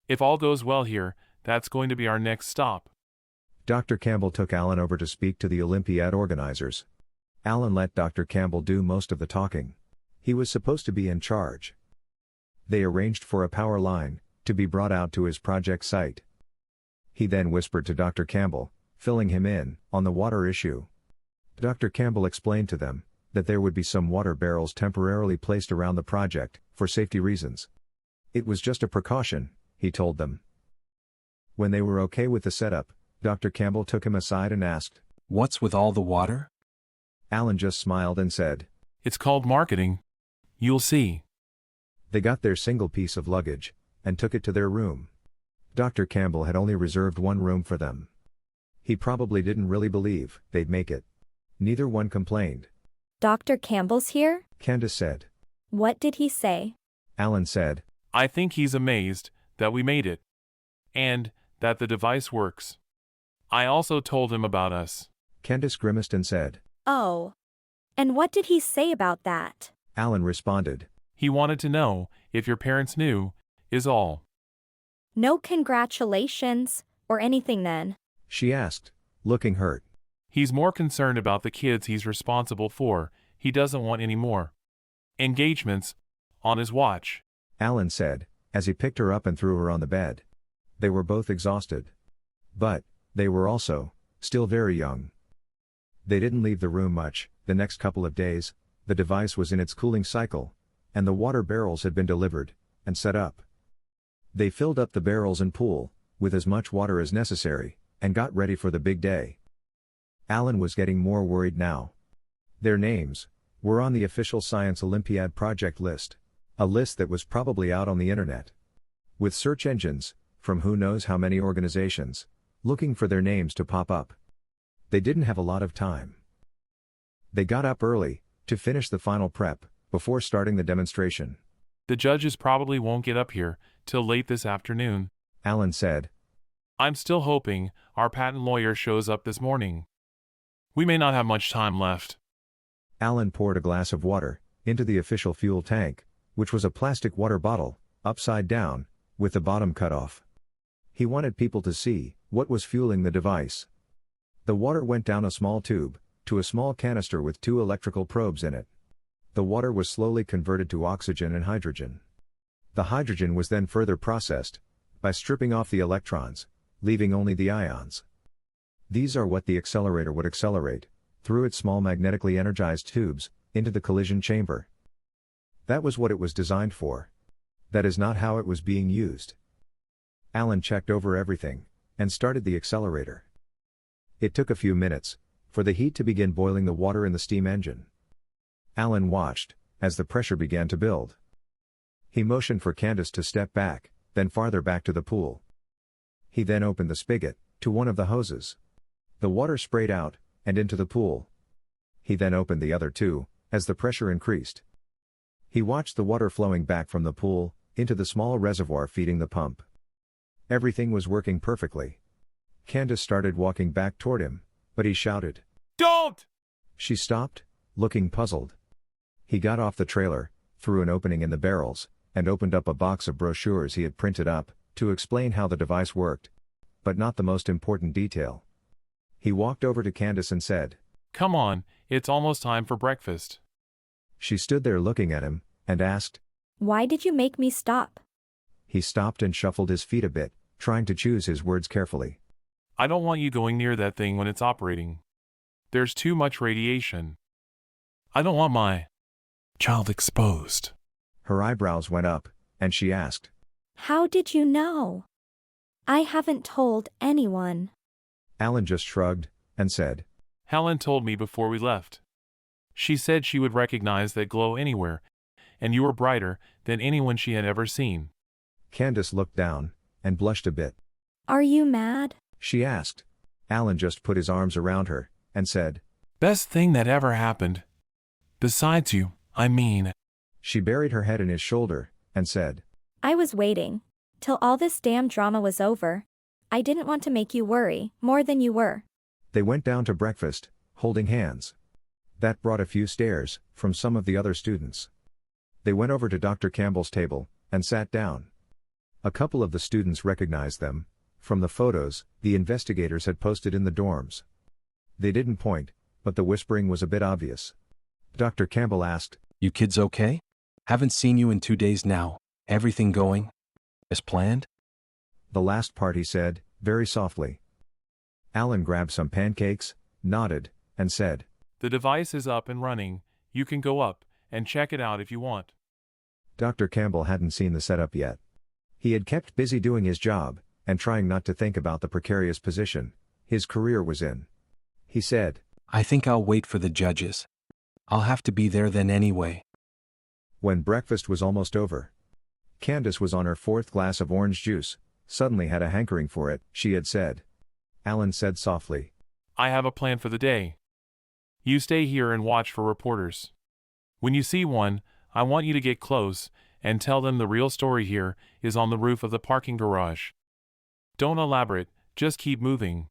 If all goes well here, that's going to be our next stop. Dr. Campbell took Alan over to speak to the Olympiad organizers. Alan let Dr. Campbell do most of the talking. He was supposed to be in charge. They arranged for a power line to be brought out to his project site. He then whispered to Dr. Campbell, filling him in on the water issue. Dr. Campbell explained to them that there would be some water barrels temporarily placed around the project for safety reasons. It was just a precaution, he told them. When they were okay with the setup, Dr. Campbell took him aside and asked, What's with all the water? Alan just smiled and said, It's called marketing. You'll see. They got their single piece of luggage and took it to their room. Dr. Campbell had only reserved one room for them. He probably didn't really believe they'd make it. Neither one complained. Dr. Campbell's here? Candace said. What did he say? Alan said, I think he's amazed that we made it. And that the device works. I also told him about us. Candace grimaced and said. Oh. And what did he say about that? Alan responded. He wanted to know if your parents knew, is all. No congratulations, or anything then? She asked, looking hurt. He's more concerned about the kids he's responsible for. He doesn't want any more engagements on his watch. Alan said, as he picked her up and threw her on the bed. They were both exhausted. But they were also still very young. They didn't leave the room much. The next couple of days, the device was in its cooling cycle, and the water barrels had been delivered and set up. They filled up the barrels and pool with as much water as necessary and got ready for the big day. Alan was getting more worried now. Their names were on the official Science Olympiad project list, a list that was probably out on the internet, with search engines from who knows how many organizations looking for their names to pop up. They didn't have a lot of time. They got up early to finish the final prep before starting the demonstration. The judges probably won't get up here till late this afternoon, Alan said. I'm still hoping our patent lawyer shows up this morning. We may not have much time left. Alan poured a glass of water into the official fuel tank, which was a plastic water bottle, upside down, with the bottom cut off. He wanted people to see what was fueling the device. The water went down a small tube to a small canister with 2 electrical probes in it. The water was slowly converted to oxygen and hydrogen. The hydrogen was then further processed by stripping off the electrons, leaving only the ions. These are what the accelerator would accelerate, through its small magnetically energized tubes, into the collision chamber. That was what it was designed for. That is not how it was being used. Alan checked over everything, and started the accelerator. It took a few minutes for the heat to begin boiling the water in the steam engine. Alan watched as the pressure began to build. He motioned for Candace to step back, then farther back to the pool. He then opened the spigot to one of the hoses. The water sprayed out and into the pool. He then opened the other 2 as the pressure increased. He watched the water flowing back from the pool into the small reservoir feeding the pump. Everything was working perfectly. Candace started walking back toward him, but he shouted, "Don't!" She stopped, looking puzzled. He got off the trailer, through an opening in the barrels, and opened up a box of brochures he had printed up to explain how the device worked. But not the most important detail. He walked over to Candace and said, "Come on, it's almost time for breakfast." She stood there looking at him, and asked, Why did you make me stop? He stopped and shuffled his feet a bit, trying to choose his words carefully. "I don't want you going near that thing when it's operating. There's too much radiation. I don't want my child exposed." Her eyebrows went up, and she asked, How did you know? I haven't told anyone. Alan just shrugged, and said, Helen told me before we left. She said she would recognize that glow anywhere, and you were brighter than anyone she had ever seen. Candace looked down, and blushed a bit. Are you mad? She asked. Alan just put his arms around her, and said, Best thing that ever happened. Besides you, I mean. She buried her head in his shoulder, and said, I was waiting till all this damn drama was over. I didn't want to make you worry more than you were. They went down to breakfast, holding hands. That brought a few stares from some of the other students. They went over to Dr. Campbell's table, and sat down. A couple of the students recognized them from the photos the investigators had posted in the dorms. They didn't point, but the whispering was a bit obvious. Dr. Campbell asked, You kids okay? Haven't seen you in 2 days now. Everything going as planned? The last part he said, very softly. Alan grabbed some pancakes, nodded, and said, The device is up and running. You can go up and check it out if you want. Dr. Campbell hadn't seen the setup yet. He had kept busy doing his job, and trying not to think about the precarious position his career was in. He said, I think I'll wait for the judges. I'll have to be there then anyway. When breakfast was almost over, Candace was on her 4th glass of orange juice, suddenly had a hankering for it, she had said. Alan said softly, I have a plan for the day. You stay here and watch for reporters. When you see one, I want you to get close and tell them the real story here is on the roof of the parking garage. Don't elaborate, just keep moving.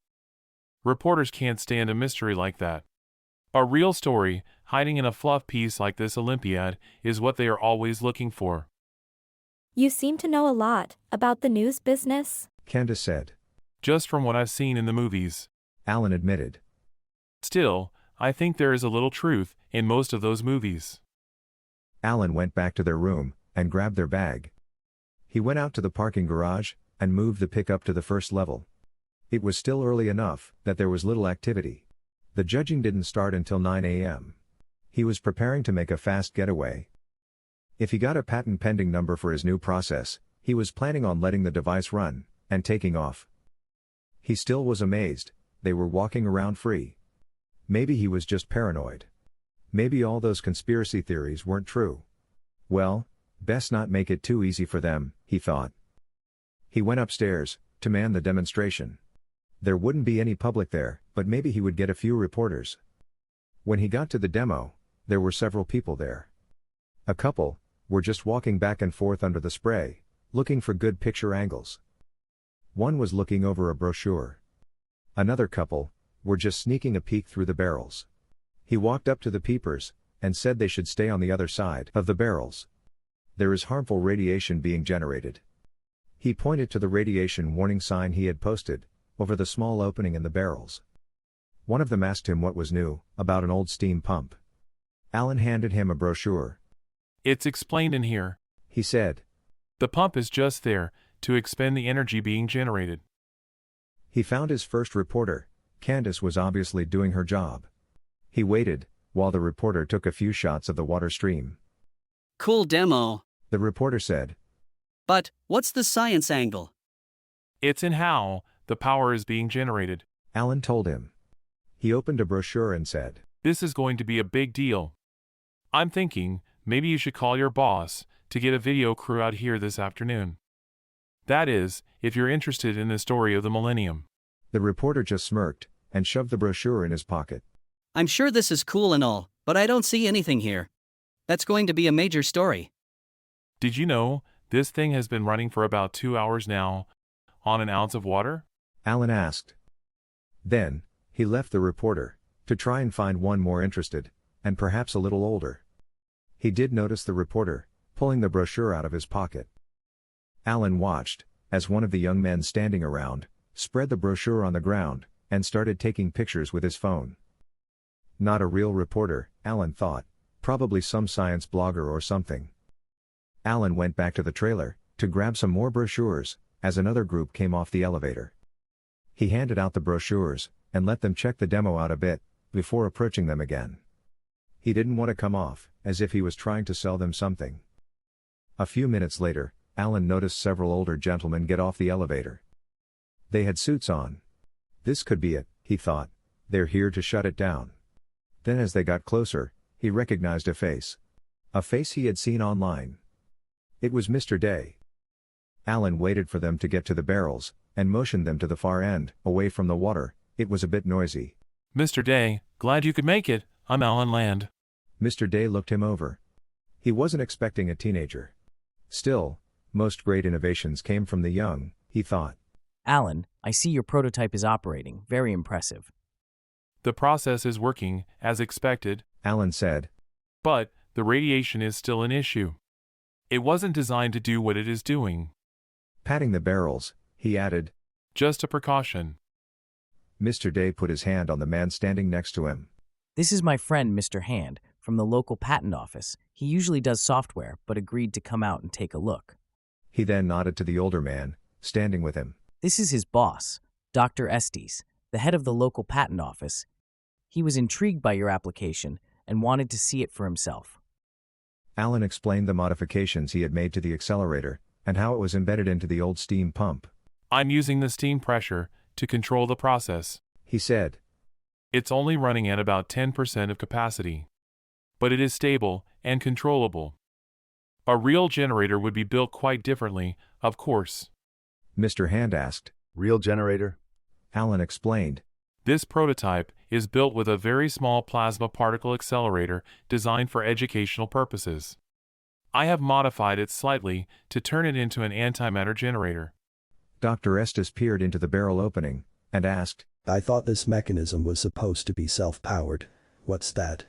Reporters can't stand a mystery like that. A real story, hiding in a fluff piece like this Olympiad, is what they are always looking for. You seem to know a lot about the news business. Candace said. Just from what I've seen in the movies. Alan admitted. Still, I think there is a little truth in most of those movies. Alan went back to their room, and grabbed their bag. He went out to the parking garage, and moved the pickup to the first level. It was still early enough that there was little activity. The judging didn't start until 9 a.m. He was preparing to make a fast getaway. If he got a patent pending number for his new process, he was planning on letting the device run, and taking off. He still was amazed, they were walking around free. Maybe he was just paranoid. Maybe all those conspiracy theories weren't true. Well, best not make it too easy for them, he thought. He went upstairs to man the demonstration. There wouldn't be any public there, but maybe he would get a few reporters. When he got to the demo, there were several people there. A couple were just walking back and forth under the spray, looking for good picture angles. One was looking over a brochure. Another couple were just sneaking a peek through the barrels. He walked up to the peepers and said they should stay on the other side of the barrels. There is harmful radiation being generated. He pointed to the radiation warning sign he had posted over the small opening in the barrels. One of them asked him what was new about an old steam pump. Alan handed him a brochure. It's explained in here. He said. The pump is just there to expend the energy being generated. He found his first reporter. Candace was obviously doing her job. He waited while the reporter took a few shots of the water stream. Cool demo. The reporter said. But what's the science angle? It's in how the power is being generated. Alan told him. He opened a brochure and said, This is going to be a big deal. I'm thinking maybe you should call your boss to get a video crew out here this afternoon. That is, if you're interested in the story of the millennium. The reporter just smirked and shoved the brochure in his pocket. I'm sure this is cool and all, but I don't see anything here. That's going to be a major story. Did you know this thing has been running for about 2 hours now on an ounce of water? Alan asked. Then, he left the reporter to try and find one more interested, and perhaps a little older. He did notice the reporter pulling the brochure out of his pocket. Alan watched as one of the young men standing around spread the brochure on the ground and started taking pictures with his phone. Not a real reporter, Alan thought, probably some science blogger or something. Alan went back to the trailer to grab some more brochures as another group came off the elevator. He handed out the brochures and let them check the demo out a bit before approaching them again. He didn't want to come off as if he was trying to sell them something. A few minutes later, Alan noticed several older gentlemen get off the elevator. They had suits on. This could be it, he thought. They're here to shut it down. Then as they got closer, he recognized a face. A face he had seen online. It was Mr. Day. Alan waited for them to get to the barrels and motioned them to the far end, away from the water. It was a bit noisy. Mr. Day, glad you could make it. I'm Alan Land. Mr. Day looked him over. He wasn't expecting a teenager. Still, most great innovations came from the young, he thought. Alan, I see your prototype is operating. Very impressive. The process is working, as expected, Alan said. But the radiation is still an issue. It wasn't designed to do what it is doing. Patting the barrels, he added. Just a precaution. Mr. Day put his hand on the man standing next to him. This is my friend, Mr. Hand, from the local patent office. He usually does software, but agreed to come out and take a look. He then nodded to the older man, standing with him. This is his boss, Dr. Estes, the head of the local patent office. He was intrigued by your application and wanted to see it for himself. Alan explained the modifications he had made to the accelerator and how it was embedded into the old steam pump. I'm using the steam pressure to control the process, he said. It's only running at about 10% of capacity. But it is stable and controllable. A real generator would be built quite differently, of course. Mr. Hand asked. Real generator? Alan explained. This prototype is built with a very small plasma particle accelerator designed for educational purposes. I have modified it slightly to turn it into an antimatter generator. Dr. Estes peered into the barrel opening and asked, I thought this mechanism was supposed to be self-powered. What's that?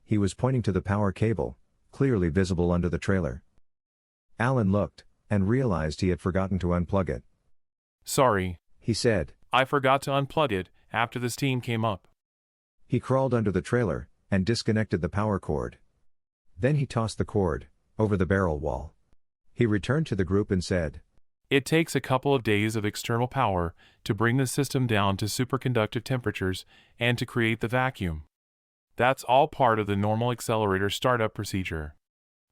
He was pointing to the power cable, clearly visible under the trailer. Alan looked and realized he had forgotten to unplug it. Sorry, he said. I forgot to unplug it after the steam came up. He crawled under the trailer and disconnected the power cord. Then he tossed the cord over the barrel wall. He returned to the group and said, It takes a couple of days of external power to bring the system down to superconductive temperatures and to create the vacuum. That's all part of the normal accelerator startup procedure.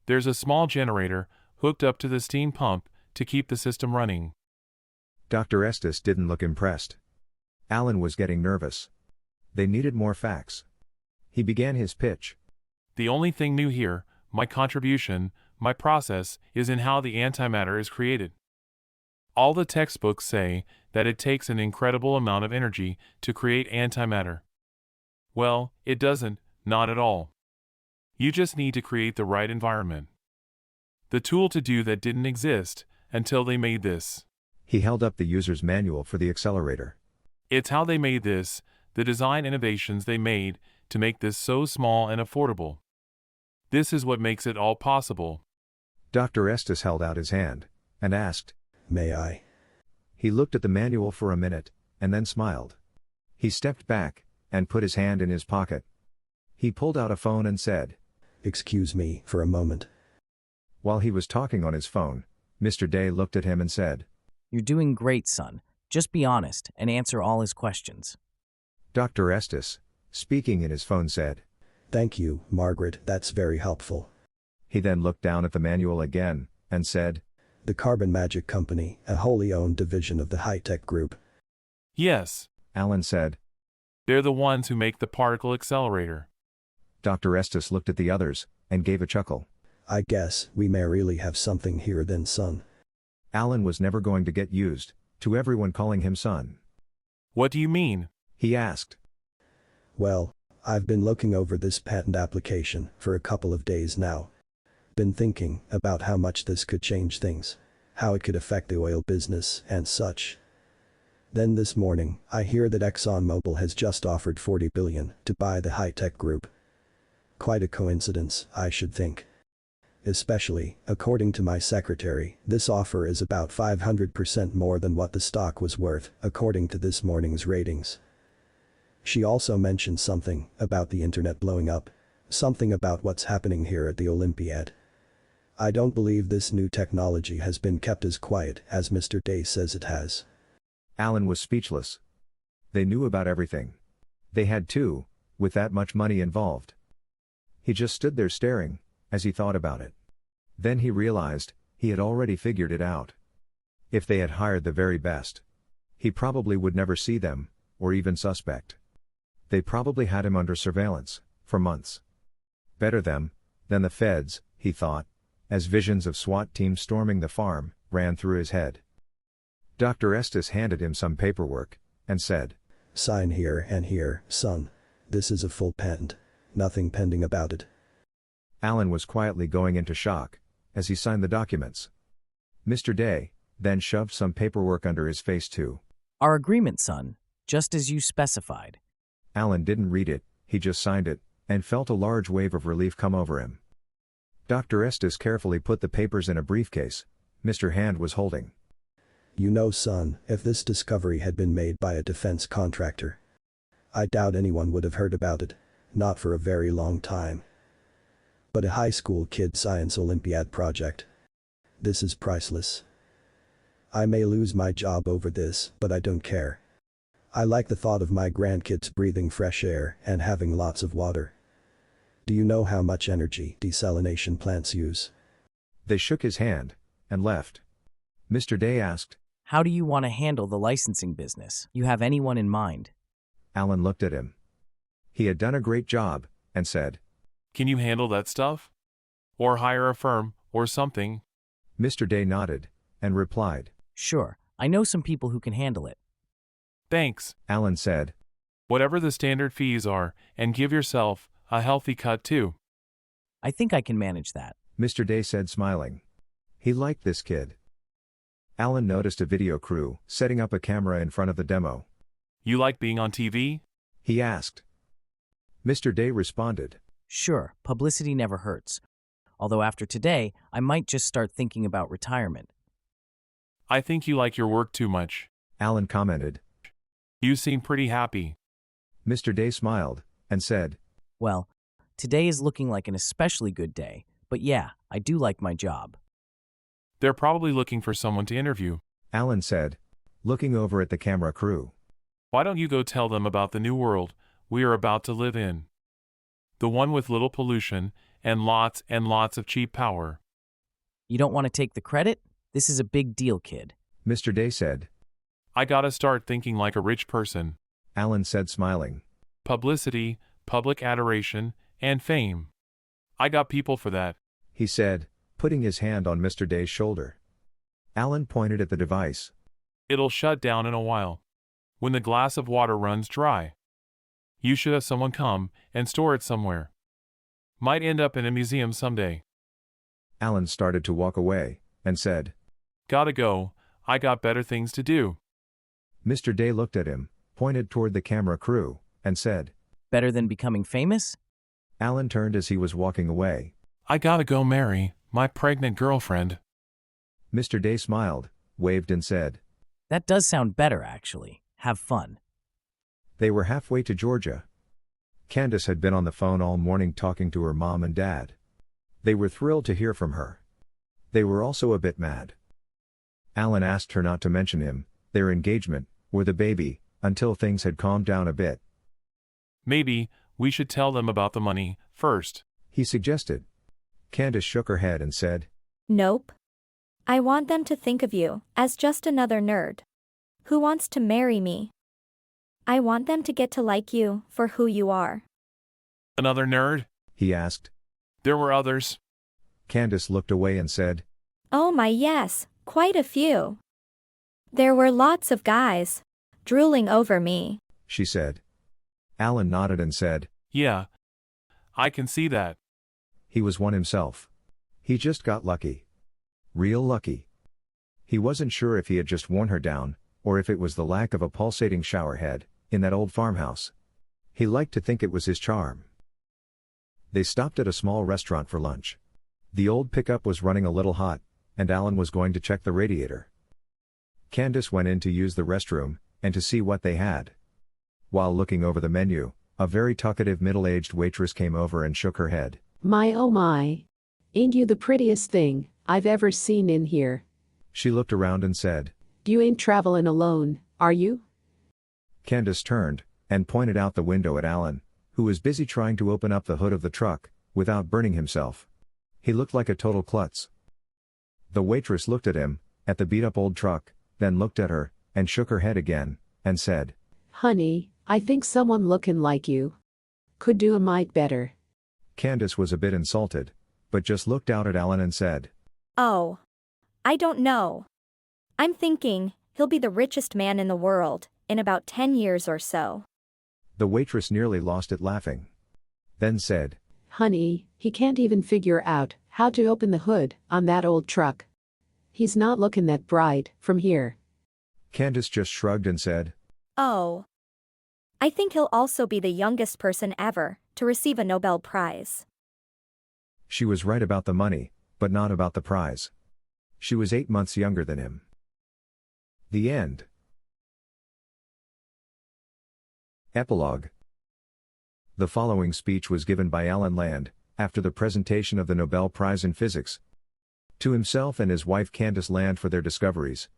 There's a small generator hooked up to the steam pump to keep the system running. Dr. Estes didn't look impressed. Alan was getting nervous. They needed more facts. He began his pitch. The only thing new here, my contribution, my process, is in how the antimatter is created. All the textbooks say that it takes an incredible amount of energy to create antimatter. Well, it doesn't, not at all. You just need to create the right environment. The tool to do that didn't exist until they made this. He held up the user's manual for the accelerator. It's how they made this, the design innovations they made to make this so small and affordable. This is what makes it all possible. Dr. Estes held out his hand and asked, May I? He looked at the manual for a minute and then smiled. He stepped back and put his hand in his pocket. He pulled out a phone and said, Excuse me for a moment. While he was talking on his phone, Mr. Day looked at him and said, You're doing great, son. Just be honest and answer all his questions. Dr. Estes, speaking in his phone, said, Thank you, Margaret, that's very helpful. He then looked down at the manual again and said, The Carbon Magic Company, a wholly owned division of the High-Tech Group. Yes, Alan said. They're the ones who make the particle accelerator. Dr. Estes looked at the others and gave a chuckle. I guess we may really have something here then, son. Alan was never going to get used to everyone calling him son. What do you mean? He asked. Well, I've been looking over this patent application for a couple of days now. Been thinking about how much this could change things, how it could affect the oil business and such. Then this morning, I hear that ExxonMobil has just offered $40 billion to buy the High-Tech Group. Quite a coincidence, I should think. Especially, according to my secretary, this offer is about 500% more than what the stock was worth, according to this morning's ratings. She also mentioned something about the internet blowing up, something about what's happening here at the Olympiad. I don't believe this new technology has been kept as quiet as Mr. Day says it has. Alan was speechless. They knew about everything. They had too, with that much money involved. He just stood there staring as he thought about it. Then he realized he had already figured it out. If they had hired the very best, he probably would never see them, or even suspect. They probably had him under surveillance for months. Better them than the feds, he thought, as visions of SWAT teams storming the farm ran through his head. Dr. Estes handed him some paperwork and said, Sign here and here, son. This is a full patent. Nothing pending about it. Alan was quietly going into shock as he signed the documents. Mr. Day then shoved some paperwork under his face too. Our agreement, son, just as you specified. Alan didn't read it, he just signed it, and felt a large wave of relief come over him. Dr. Estes carefully put the papers in a briefcase Mr. Hand was holding. You know, son, if this discovery had been made by a defense contractor, I doubt anyone would have heard about it, not for a very long time. But a high school kid science Olympiad project. This is priceless. I may lose my job over this, but I don't care. I like the thought of my grandkids breathing fresh air and having lots of water. Do you know how much energy desalination plants use? They shook his hand and left. Mr. Day asked, How do you want to handle the licensing business? You have anyone in mind? Alan looked at him. He had done a great job, and said, Can you handle that stuff? Or hire a firm, or something? Mr. Day nodded, and replied, Sure, I know some people who can handle it. Thanks, Alan said. Whatever the standard fees are, and give yourself a healthy cut too. I think I can manage that. Mr. Day said, smiling. He liked this kid. Alan noticed a video crew setting up a camera in front of the demo. You like being on TV? He asked. Mr. Day responded, Sure, publicity never hurts. Although after today, I might just start thinking about retirement. I think you like your work too much. Alan commented. You seem pretty happy. Mr. Day smiled and said, Well, today is looking like an especially good day, but yeah, I do like my job. They're probably looking for someone to interview. Alan said, looking over at the camera crew. Why don't you go tell them about the new world we are about to live in? The one with little pollution and lots of cheap power. You don't want to take the credit? This is a big deal, kid. Mr. Day said. I gotta start thinking like a rich person. Alan said, smiling. Publicity, public adoration, and fame. I got people for that. He said, putting his hand on Mr. Day's shoulder. Alan pointed at the device. It'll shut down in a while. When the glass of water runs dry. You should have someone come and store it somewhere. Might end up in a museum someday. Alan started to walk away, and said, Gotta go, I got better things to do. Mr. Day looked at him, pointed toward the camera crew, and said, Better than becoming famous? Alan turned as he was walking away. I gotta go marry my pregnant girlfriend. Mr. Day smiled, waved and said. That does sound better, actually. Have fun. They were halfway to Georgia. Candace had been on the phone all morning talking to her mom and dad. They were thrilled to hear from her. They were also a bit mad. Alan asked her not to mention him, their engagement, or the baby, until things had calmed down a bit. Maybe we should tell them about the money first, he suggested. Candace shook her head and said, Nope. I want them to think of you as just another nerd who wants to marry me. I want them to get to like you for who you are. Another nerd? He asked. There were others. Candace looked away and said, Oh my yes, quite a few. There were lots of guys drooling over me, she said. Alan nodded and said, Yeah, I can see that. He was one himself. He just got lucky. Real lucky. He wasn't sure if he had just worn her down, or if it was the lack of a pulsating showerhead in that old farmhouse. He liked to think it was his charm. They stopped at a small restaurant for lunch. The old pickup was running a little hot, and Alan was going to check the radiator. Candace went in to use the restroom, and to see what they had. While looking over the menu, a very talkative middle-aged waitress came over and shook her head. My oh my. Ain't you the prettiest thing I've ever seen in here? She looked around and said, You ain't traveling alone, are you? Candace turned, and pointed out the window at Alan, who was busy trying to open up the hood of the truck, without burning himself. He looked like a total klutz. The waitress looked at him, at the beat-up old truck, then looked at her, and shook her head again, and said, Honey, I think someone looking like you could do a mite better. Candace was a bit insulted, but just looked out at Alan and said, Oh, I don't know. I'm thinking he'll be the richest man in the world in about 10 years or so. The waitress nearly lost it laughing. Then said, Honey, he can't even figure out how to open the hood on that old truck. He's not looking that bright from here. Candace just shrugged and said, Oh. I think he'll also be the youngest person ever to receive a Nobel Prize. She was right about the money, but not about the prize. She was 8 months younger than him. The end. Epilogue. The following speech was given by Alan Land, after the presentation of the Nobel Prize in Physics, to himself and his wife Candace Land for their discoveries,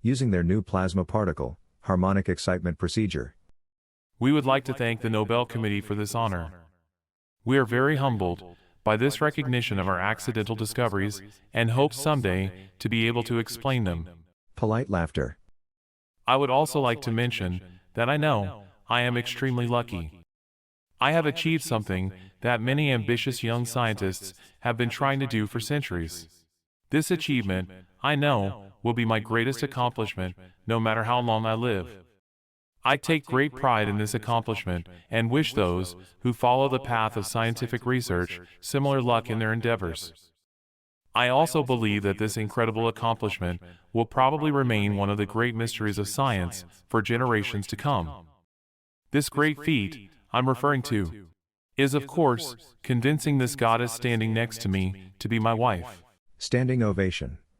using their new plasma particle, harmonic excitement procedure. We would like to thank the Nobel Committee for this honor. We are very humbled by this recognition of our accidental discoveries and hope someday to be able to explain them. Polite laughter. I would also like to mention that I know I am extremely lucky. I have achieved something that many ambitious young scientists have been trying to do for centuries. This achievement, I know, will be my greatest accomplishment, no matter how long I live. I take great pride in this accomplishment and wish those who follow the path of scientific research similar luck in their endeavors. I also believe that this incredible accomplishment will probably remain one of the great mysteries of science for generations to come. This great feat I'm referring to is, of course, convincing this goddess standing next to me to be my wife. Standing ovation.